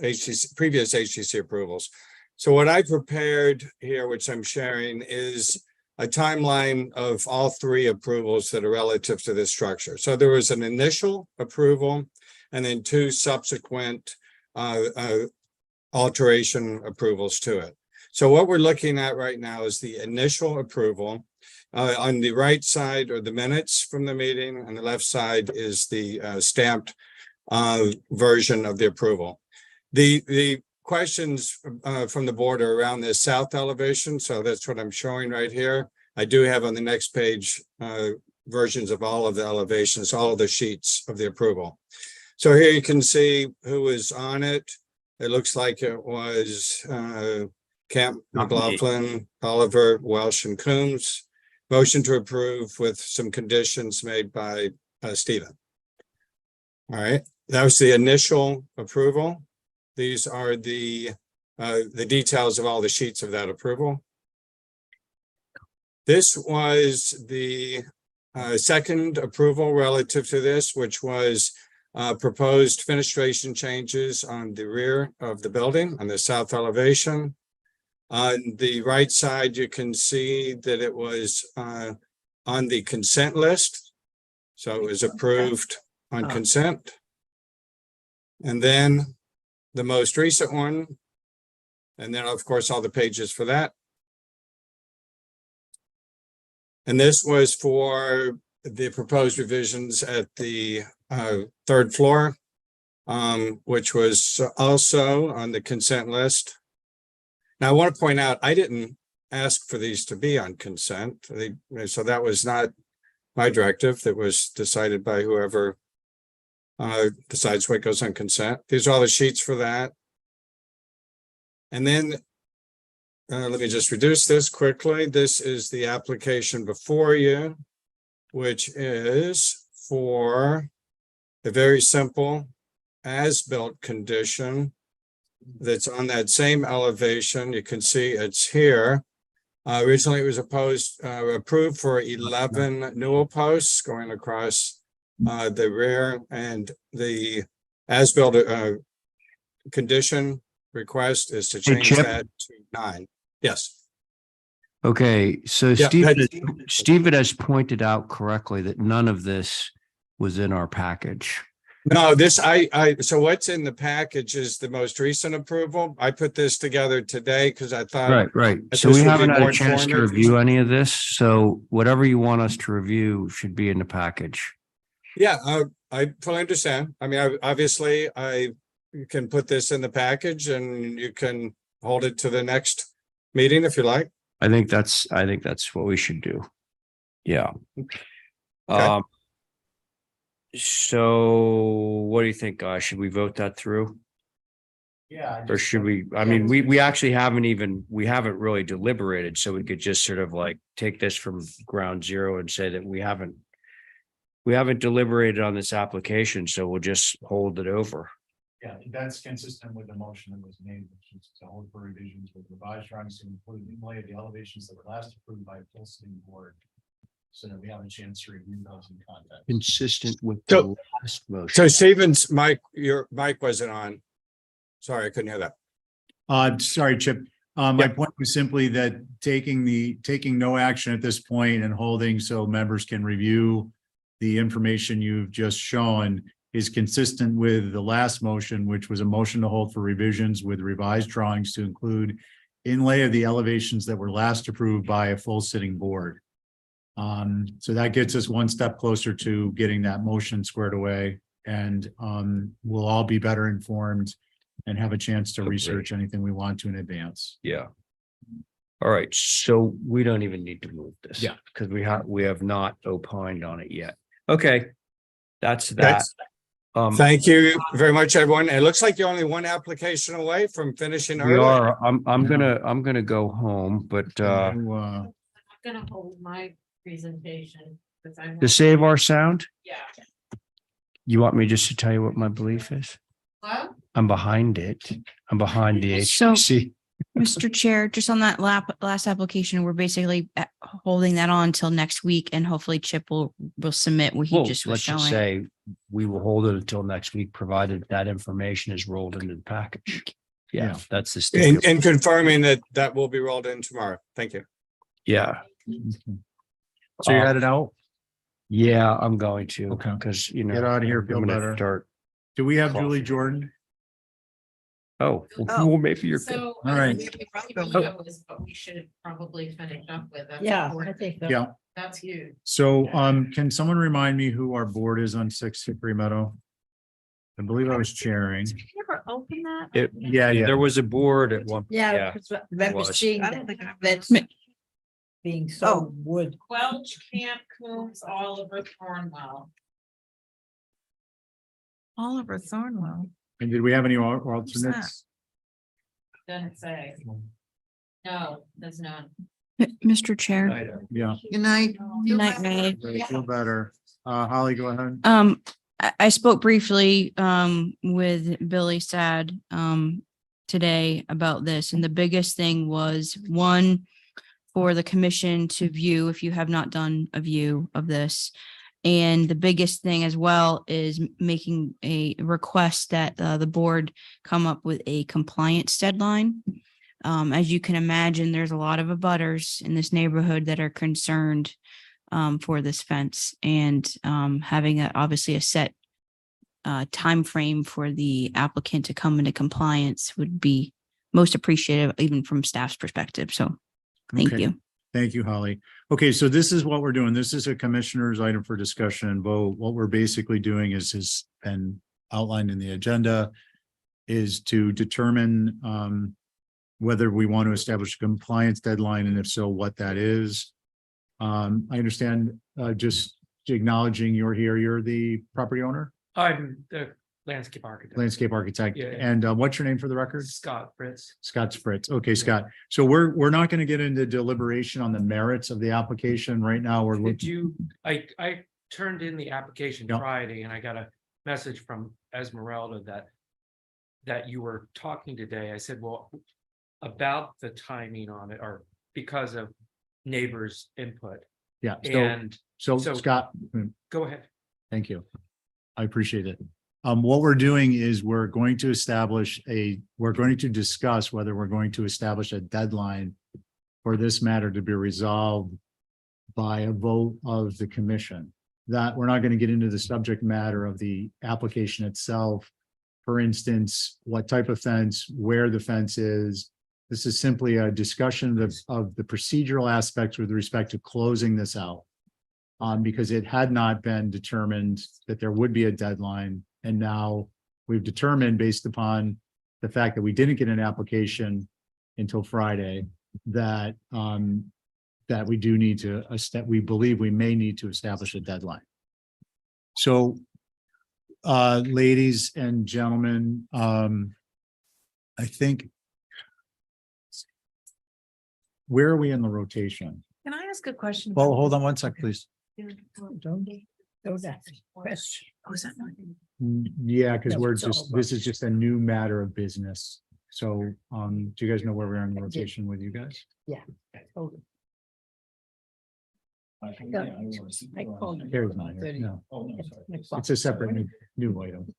previous HTC approvals. So what I prepared here, which I'm sharing, is a timeline of all 3 approvals that are relative to this structure. So there was an initial approval and then 2 subsequent alteration approvals to it. So what we're looking at right now is the initial approval. On the right side are the minutes from the meeting, and the left side is the stamped version of the approval. The questions from the board are around this south elevation, so that's what I'm showing right here. I do have on the next page versions of all of the elevations, all of the sheets of the approval. So here you can see who was on it. It looks like it was Camp, McLaughlin, Oliver, Welsh, and Coombs. Motion to approve with some conditions made by Stephen. All right, that was the initial approval. These are the details of all the sheets of that approval. This was the second approval relative to this, which was proposed fenestration changes on the rear of the building on the south elevation. On the right side, you can see that it was on the consent list. So it was approved on consent. And then the most recent one, and then of course, all the pages for that. And this was for the proposed revisions at the 3rd floor, which was also on the consent list. Now, I want to point out, I didn't ask for these to be on consent. So that was not my directive. That was decided by whoever decides what goes on consent. These are all the sheets for that. And then let me just reduce this quickly. This is the application before you, which is for a very simple as-built condition that's on that same elevation. You can see it's here. Originally, it was approved for 11 newel posts going across the rear, and the as-built condition request is to change
Chip?
that to 9. Yes.
Okay, so
Yeah,
Stephen has pointed out correctly that none of this was in our package.
No, so what's in the package is the most recent approval. I put this together today because I thought.
Right.
that
So
this
we
would be
haven't had
more
a chance to
informative.
review any of this. So whatever you want us to review should be in the package.
Yeah, I fully understand. I mean, obviously, you can put this in the package and you can hold it to the next meeting if you like.
I think that's what we should do. Yeah.
Okay.
So what do you think, guys? Should we vote that through?
Yeah.
Or should we, I mean, we actually we haven't really deliberated, so we could just sort of like take this from ground zero and say that we haven't deliberated on this application, so we'll just hold it over.
Yeah, that's consistent with the motion that was made, which is to hold for revisions with revised drawings to include inlay of the elevations that were last approved by a full sitting board. So that we have a chance to review those in context.
Consistent with the last motion.
So Stephen's mic, your mic wasn't on. Sorry, I couldn't hear that.
Sorry, Chip. My point was simply that taking no action at this point and holding so members can review the information you've just shown is consistent with the last motion, which was a motion to hold for revisions with revised drawings to include inlay of the elevations that were last approved by a full sitting board. So that gets us one step closer to getting that motion squared away, and we'll all be better informed and have a chance to research anything we want to in advance.
Yeah. All right, so we don't even need to move this.
Yeah.
Because we have not opined on it yet. Okay. That's that.
Thank you very much, everyone. It looks like you're only one application away from finishing
We
early.
are, I'm gonna go home, but
I'm gonna hold my presentation.
to save our sound,
Yeah.
you want me just to tell you what my belief is?
What?
I'm behind it. I'm behind the
So-
HTC.
Mr. Chair, just on that last application, we're basically holding that on until next week, and hopefully Chip will submit what he
Well,
just was
let's just
showing.
say we will hold it until next week, provided that information is rolled into the package. Yeah, that's the stipulation.
And confirming that will be rolled in tomorrow. Thank you.
Yeah.
So you're headed out?
Yeah, I'm going to.
Okay.
Because,
Get out of here,
I'm
feel
gonna
better.
start.
Do we have
Coffee.
Julie Jordan?
Oh,
Oh.
well, maybe you're.
So.
All right.
But we should probably finish up with. That's
Yeah, I
important.
think so.
Yeah.
That's huge.
So, can someone remind me who our board is on 6 Hickory Meadow? I believe I was chairing.
Did you ever open that?
Yeah.
There was a board at one.
Yeah, because I remember
was.
seeing
I don't think I've
that's being
Oh.
so wood.
Welch, Camp Coombs, Oliver, Cornwell.
Oliver Thornwell.
And did we have any
that?
alternates?
Doesn't say. No, there's none.
Mr. Chair.
Yeah.
Good night.
Good night, Ray.
Feel better. Holly, go ahead.
I spoke briefly with Billy Sad today about this, and the biggest thing was one, for the commission to view if you have not done a view of this. And the biggest thing as well is making a request that the board come up with a compliance deadline. As you can imagine, there's a lot of abutters in this neighborhood that are concerned for this fence, and having obviously a set time frame for the applicant to come into compliance would be most appreciative, even from staff's perspective. So thank
Okay.
you.
Thank you, Holly. Okay, so this is what we're doing. This is a commissioner's item for discussion and vote. What we're basically doing is and outlined in the agenda is to determine whether we want to establish a compliance deadline, and if so, what that is. I understand, just acknowledging you're here, you're the property owner?
I'm the landscape architect.
Landscape architect.
Yeah.
And what's your name for the record?
Scott Fritz.
Scott Spritz. Okay, Scott. So we're not going to get into deliberation on the merits of the application right now. We're
Did
looking.
you, I turned in the application
Yep.
Friday and I got a message from Esmeralda that you were talking today. I said, well, about the timing on it or because of neighbors' input.
Yeah.
And
So
so-
Scott,
go ahead.
thank you. I appreciate it. What we're doing is we're going to discuss whether we're going to establish a deadline for this matter to be resolved by a vote of the commission. That we're not going to get into the subject matter of the application itself. For instance, what type of fence, where the fence is. This is simply a discussion of the procedural aspects with respect to closing this out. Because it had not been determined that there would be a deadline. And now we've determined, based upon the fact that we didn't get an application until Friday, that that we do need to, we believe we may need to establish a deadline. So, ladies and gentlemen, I think, where are we in the rotation?
Can I ask a question?
Well, hold on one sec, please.
Question.
Oh, is that not?
Yeah, because
That's
we're
what it's all
just,
about.
this is just a new matter of business. So, do you guys know where we are in the rotation with you guys?
Yeah. Hold I called you.
Carrie's not here. No, it's a separate new item.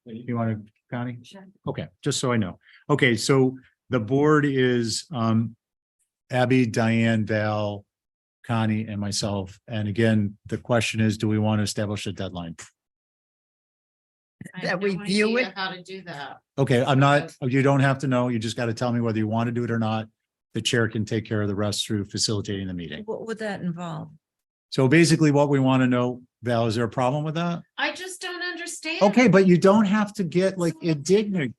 You want to, Connie? Okay, just so I know. Okay, so the board is Abby, Diane, Val, Connie, and myself. And again, the question is, do we want to establish a deadline?
I
That
have
we
no
view
idea
it?
How to do that.
Okay, I'm not, you don't have to know. You just got to tell me whether you want to do it or not. The chair can take care of the rest through facilitating the meeting.
What would that involve?
So basically what we want to know, Val, is there a problem with that?
I just don't understand.
Okay, but you don't have to get like indignant.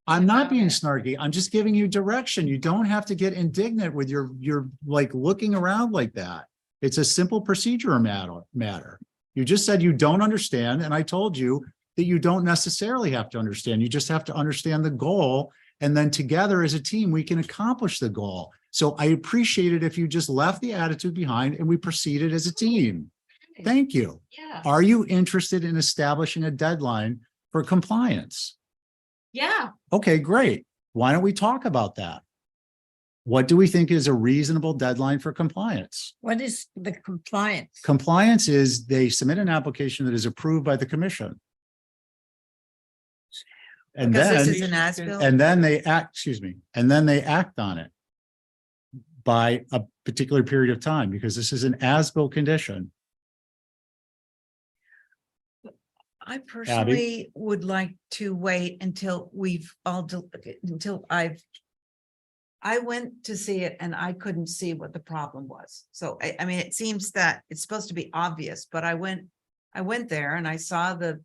I'm not being
Okay.
snarky. I'm just giving you direction. You don't have to get indignant with your like looking around like that. It's a simple procedure matter. You just said you don't understand, and I told you that you don't necessarily have to understand. You just have to understand the goal. And then together as a team, we can accomplish the goal. So I appreciate it if you just left the attitude behind and we proceeded as a team. Thank you.
Yeah,
Are you interested in establishing a deadline for compliance?
yeah.
Okay, great. Why don't we talk about that? What do we think is a reasonable deadline for compliance?
What is the compliance?
Compliance is they submit an application that is approved by the commission. And
Because this
then,
is an as-built?
and then they act, excuse me, and then they act on it by a particular period of time, because this is an as-built condition.
I personally would like to wait until we've all, until I went to see it and I couldn't see what the problem was. So I mean, it seems that it's supposed to be obvious, but I went there and I saw the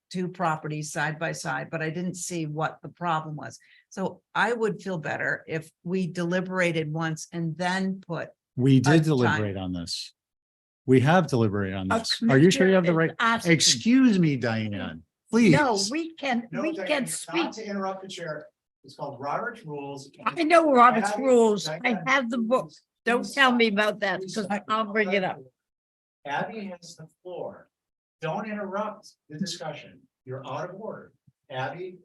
two properties side by side, but I didn't see what the problem was. So I would feel better if we deliberated once and then put,
We did
time.
deliberate on this. We have deliberated on
A
this. Are you sure you have the right?
commissioner is asking.
Excuse me, Diane, please.
No, we can speak.
To interrupt the chair. It's called Robert's Rules.
I know Robert's rules. I have the book. Don't tell me about that because I'll bring it up.
Abby has the floor. Don't interrupt the discussion. You're out of order. Abby,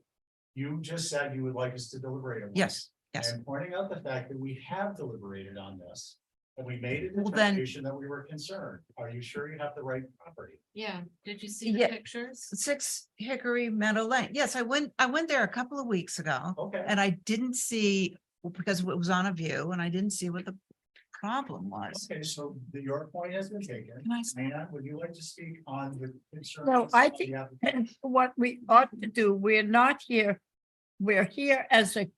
you just said you would like us to deliberate on this.
yes, yes.
I'm pointing out the fact that we have deliberated on this. And we made a
Well, then-
determination that we were concerned. Are you sure you have the right property?
Yeah, did you see the
Yeah.
pictures?
6 Hickory Meadow Lane. Yes, I went there a couple of weeks ago.
Okay.
And I didn't see, because it was on a view and I didn't see what the problem was.
Okay, so your point has been taken.
Can I s-
Anna, would you like to speak on the concerns?
No, I
of the
think
applicant?
what we ought to do, we're not here. We're here as a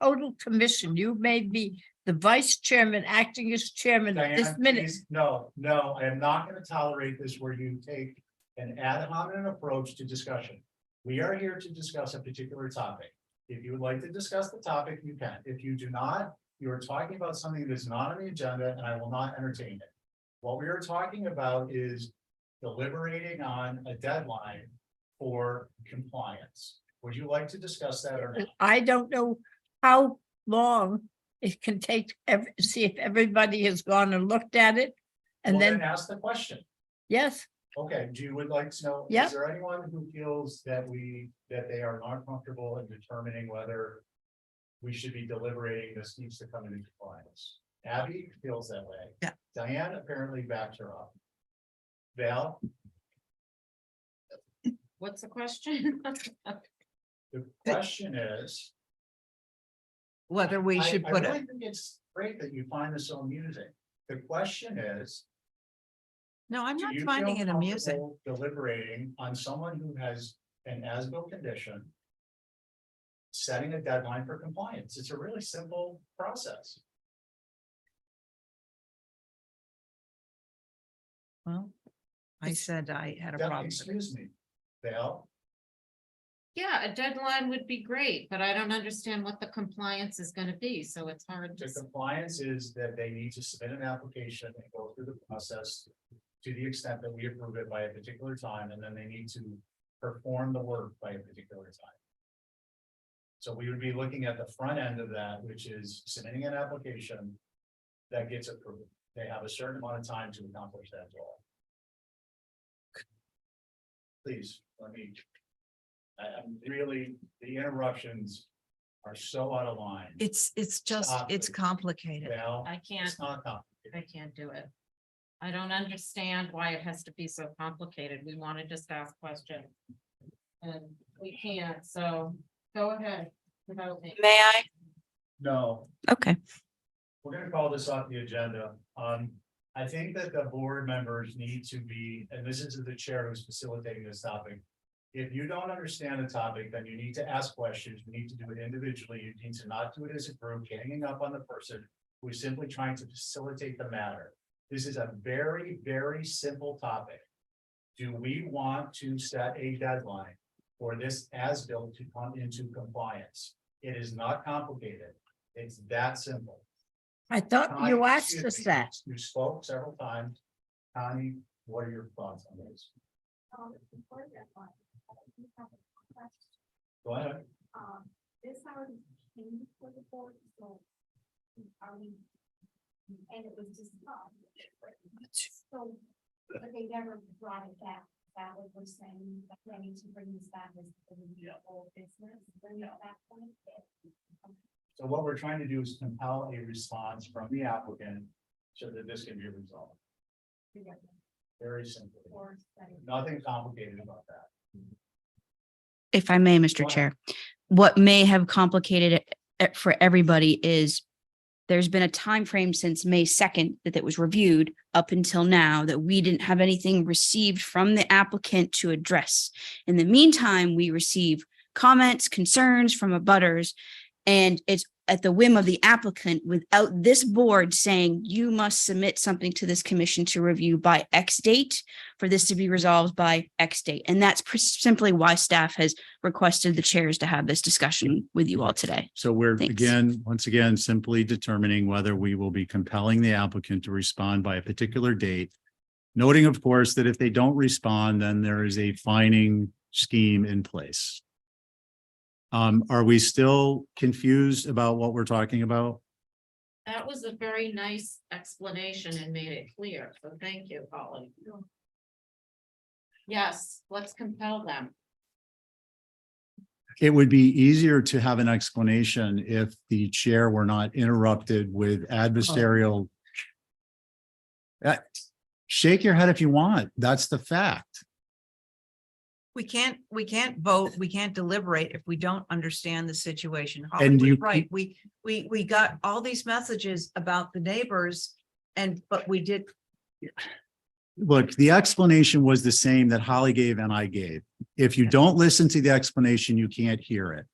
total commission. You may be the vice chairman, acting as chairman at this
Diane,
minute.
please, no, I am not going to tolerate this where you take an ad hominem approach to discussion. We are here to discuss a particular topic. If you would like to discuss the topic, you can. If you do not, you are talking about something that's not on the agenda and I will not entertain it. What we are talking about is deliberating on a deadline for compliance. Would you like to discuss that or not?
I don't know how long it can take, see if everybody has gone and looked at it. And
Well,
then,
ask the question.
yes,
Okay, do you would like to know,
Yeah.
is there anyone who feels that they are not comfortable in determining whether we should be deliberating this needs to come into compliance? Abby feels that way.
Yeah.
Diane apparently backed her up. Val,
What's the question?
the question is.
Whether we should put
I
it,
really think it's great that you find this so amusing. The question is.
no, I'm
Do
not
you
finding
feel
it amusing.
comfortable deliberating on someone who has an as-built condition? Setting a deadline for compliance. It's a really simple process.
Well, I said I had a problem. with it.
Excuse me, Val.
Yeah, a deadline would be great, but I don't understand what the compliance is gonna be, so it's hard
The
to.
compliance is that they need to submit an application and go through the process to the extent that we approve it by a particular time, and then they need to perform the work by a particular time. So we would be looking at the front end of that, which is submitting an application that gets approved. They have a certain amount of time to accomplish that goal. Please, let me. I'm really, the interruptions are so out of line.
It's just,
Stop
it's
it.
complicated.
Val,
I can't,
it's not complicated.
I can't do it. I don't understand why it has to be so complicated. We want to just ask questions. And we can't, so go ahead. Without me.
May I?
No,
Okay.
we're gonna call this off the agenda. I think that the board members need to be, and this is the chair who's facilitating this topic. If you don't understand the topic, then you need to ask questions. You need to do it individually. You need to not do it as a group, ganging up on the person who is simply trying to facilitate the matter. This is a very, very simple topic. Do we want to set a deadline for this as-built to come into compliance? It is not complicated. It's that simple.
I thought
Connie,
you asked
excuse
us
me,
that.
You spoke several times. Connie, what are your thoughts on this? Go ahead.
This already came for the board, so. And it was just. So, but they never brought it back. That was we're saying, that they need to bring this back as the whole business, bring it back.
So what we're trying to do is compel a response from the applicant so that this can be resolved. Very simple. Nothing complicated about that.
If I may,
Go
Mr.
ahead.
Chair, what may have complicated it for everybody is there's been a time frame since May 2nd that it was reviewed up until now that we didn't have anything received from the applicant to address. In the meantime, we receive comments, concerns from abutters, and it's at the whim of the applicant without this board saying you must submit something to this commission to review by X date for this to be resolved by X date. And that's simply why staff has requested the chairs to have this discussion with you all today.
So we're
Thanks.
once again, simply determining whether we will be compelling the applicant to respond by a particular date. Noting, of course, that if they don't respond, then there is a fining scheme in place. Are we still confused about what we're talking about?
That was a very nice explanation and made it clear, so thank you, Holly. Yes, let's compel them.
It would be easier to have an explanation if the chair were not interrupted with adversarial. Shake your head if you want. That's the fact.
We can't vote, we can't deliberate if we don't understand the situation. Holly
And
was
you-
right, we got all these messages about the neighbors but we did.
Look, the explanation was the same that Holly gave and I gave. If you don't listen to the explanation, you can't hear it.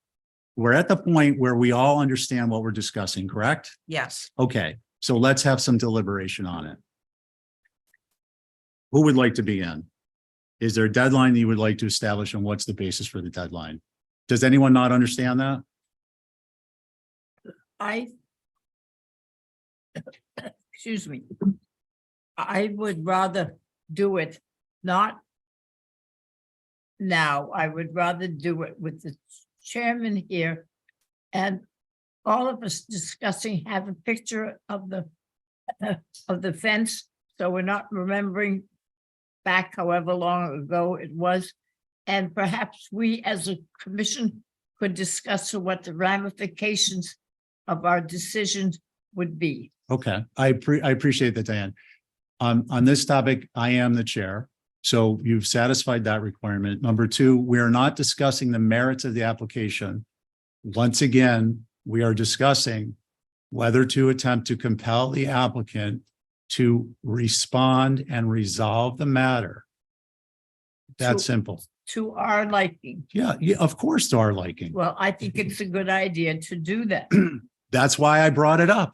We're at the point where we all understand what we're discussing, correct?
Yes.
Okay, so let's have some deliberation on it. Who would like to begin? Is there a deadline that you would like to establish, and what's the basis for the deadline? Does anyone not understand that?
Excuse me. I would rather do it not now. I would rather do it with the chairman here and all of us discussing, have a picture of the fence, so we're not remembering back however long ago it was. And perhaps we as a commission could discuss what the ramifications of our decisions would be.
Okay, I appreciate that, Diane. On this topic, I am the chair. So you've satisfied that requirement. Number two, we are not discussing the merits of the application. Once again, we are discussing whether to attempt to compel the applicant to respond and resolve the matter. That's simple.
To our liking.
Yeah, of course, to our liking.
Well, I think it's a good idea to do that.
That's why I brought it up.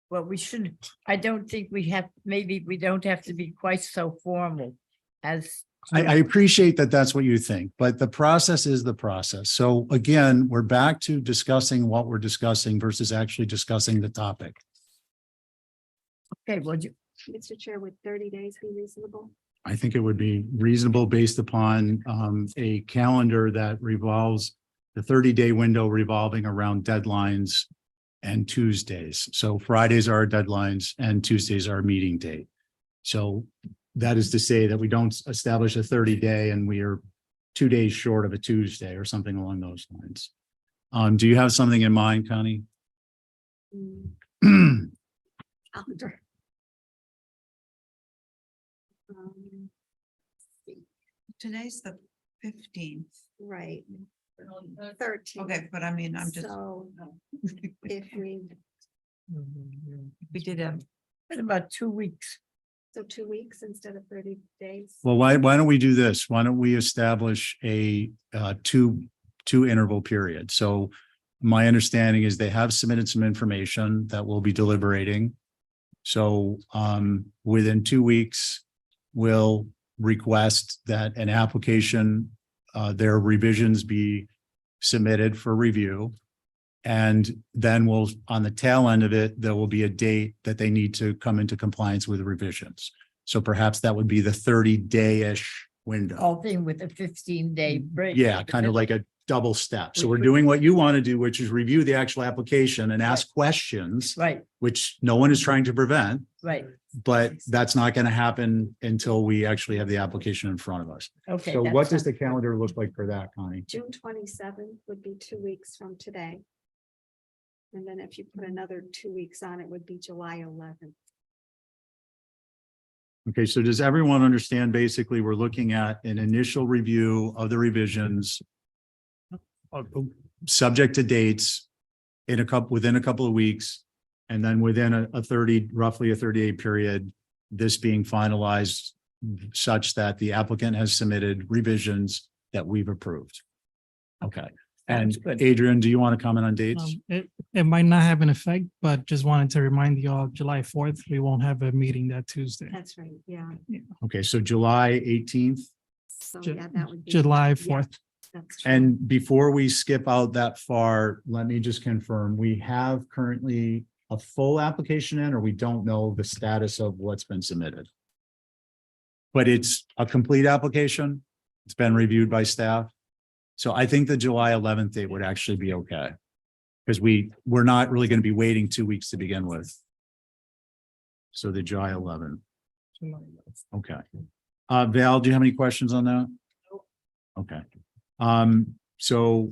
Well, we should, I don't think we have, maybe we don't have to be quite so formal as.
I appreciate that that's what you think, but the process is the process. So again, we're back to discussing what we're discussing versus actually discussing the topic.
Okay, well,
Mr. Chair, would 30 days be reasonable?
I think it would be reasonable based upon a calendar that revolves, the 30-day window revolving around deadlines and Tuesdays. So Fridays are our deadlines and Tuesdays are our meeting date. So that is to say that we don't establish a 30-day and we are 2 days short of a Tuesday or something along those lines. Do you have something in mind, Connie?
Calendar.
Today's the 15th.
Right. 13.
Okay, but I mean, I'm just.
So if
We did a.
in about 2 weeks.
so 2 weeks instead of 30 days.
Well, why don't we do this? Why don't we establish a two interval period? So my understanding is they have submitted some information that we'll be deliberating. So within 2 weeks, we'll request that an application, their revisions be submitted for review. And then we'll, on the tail end of it, there will be a date that they need to come into compliance with revisions. So perhaps that would be the 30-day-ish window.
All thing with a 15-day break.
Yeah, kind of like a double step. So we're doing what you want to do, which is review the actual application and ask questions.
Right,
Which no one is trying to prevent,
right.
but that's not going to happen until we actually have the application in front of us.
Okay.
So
that's
what does
fine.
the calendar look like for that, Connie?
June 27th would be 2 weeks from today. And then if you put another 2 weeks on, it would be July 11th.
Okay, so does everyone understand? Basically, we're looking at an initial review of the revisions, subject to dates within a couple of weeks, and then within roughly a 30-day period, this being finalized such that the applicant has submitted revisions that we've approved. Okay. And
Sounds good.
Adrian, do you want to comment on dates?
It might not have an effect, but just wanted to remind you all, July 4th, we won't have a meeting that Tuesday.
That's right. Yeah.
Okay, so July 18th.
So yeah, that would be.
July
yeah,
4th.
That's true.
And before we skip out that far, let me just confirm, we have currently a full application in, or we don't know the status of what's been submitted? But it's a complete application. It's been reviewed by staff. So I think the July 11th date would actually be okay. Because we're not really going to be waiting 2 weeks to begin with. So the July 11th. Okay. Val, do you have any questions on that? Okay. So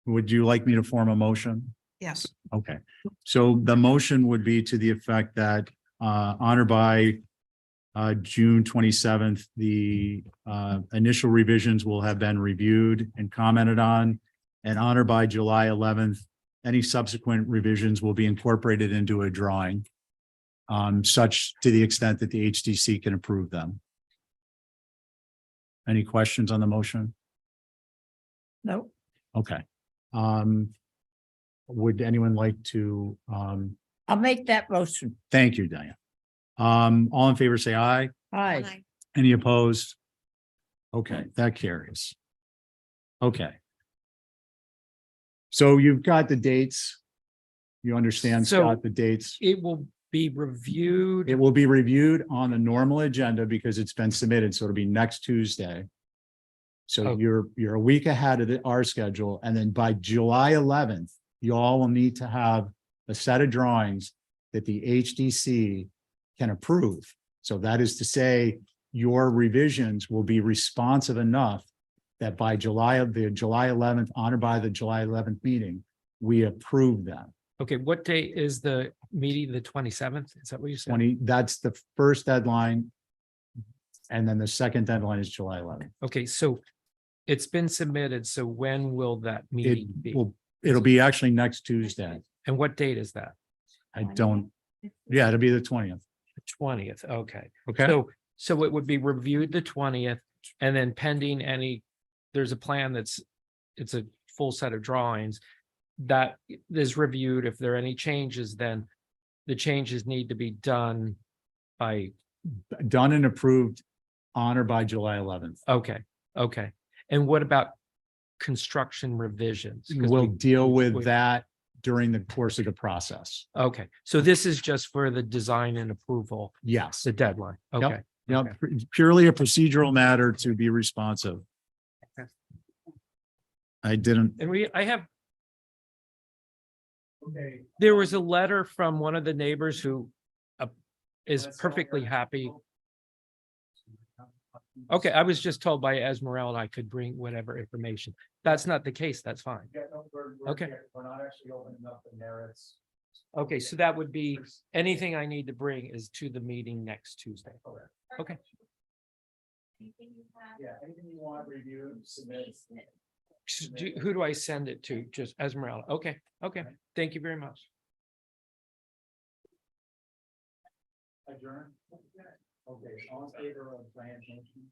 would you like me to form a motion?
Yes.
Okay, so the motion would be to the effect that honor by June 27th, the initial revisions will have been reviewed and commented on, and honor by July 11th, any subsequent revisions will be incorporated into a drawing such to the extent that the HDC can approve them. Any questions on the motion?
No,
Okay. Would anyone like to,
I'll make that motion.
thank you, Diane. All in favor, say aye.
Aye.
Any opposed? Okay, that carries. Okay. So you've got the dates. You understand,
So-
Scott, the dates.
It will
be reviewed.
It will be reviewed on the normal agenda because it's been submitted, so it'll be next Tuesday. So
Oh.
you're a week ahead of our schedule, and then by July 11th, you all will need to have a set of drawings that the HDC can approve. So that is to say, your revisions will be responsive enough that by July 11th, honored by the July 11th meeting, we approve them.
Okay, what date is the meeting? The 27th? Is that what you said?
20, that's the first deadline. And then the second deadline is July 11th.
Okay, so it's been submitted. So when will that meeting be?
It'll be actually next Tuesday.
And what date is that?
Yeah, it'll be the 20th.
The 20th. Okay.
Okay.
So it would be reviewed the 20th and then pending there's a plan it's a full set of drawings that is reviewed. If there are any changes, then the changes need to be done by.
Done and approved on or by July 11th.
Okay. And what about construction revisions? 'Cause
We'll deal with that during the course of the process.
Okay, so this is just for the design and approval,
Yes.
the deadline. Okay.
Yep. Purely a procedural matter to be responsive.
Okay.
I didn't.
And I have. There was a letter from one of the neighbors who is perfectly happy. Okay, I was just told by Esmeralda I could bring whatever information. That's not the case. That's fine. Okay.
We're not actually opening up the merits.
Okay, so that would be, anything I need to bring is to the meeting next Tuesday. Okay.
Yeah, anything you want reviewed, submit.
Who do I send it to? Just Esmeralda. Okay. Thank you very much.
Adjourn. Okay, all in favor of Brian's motion?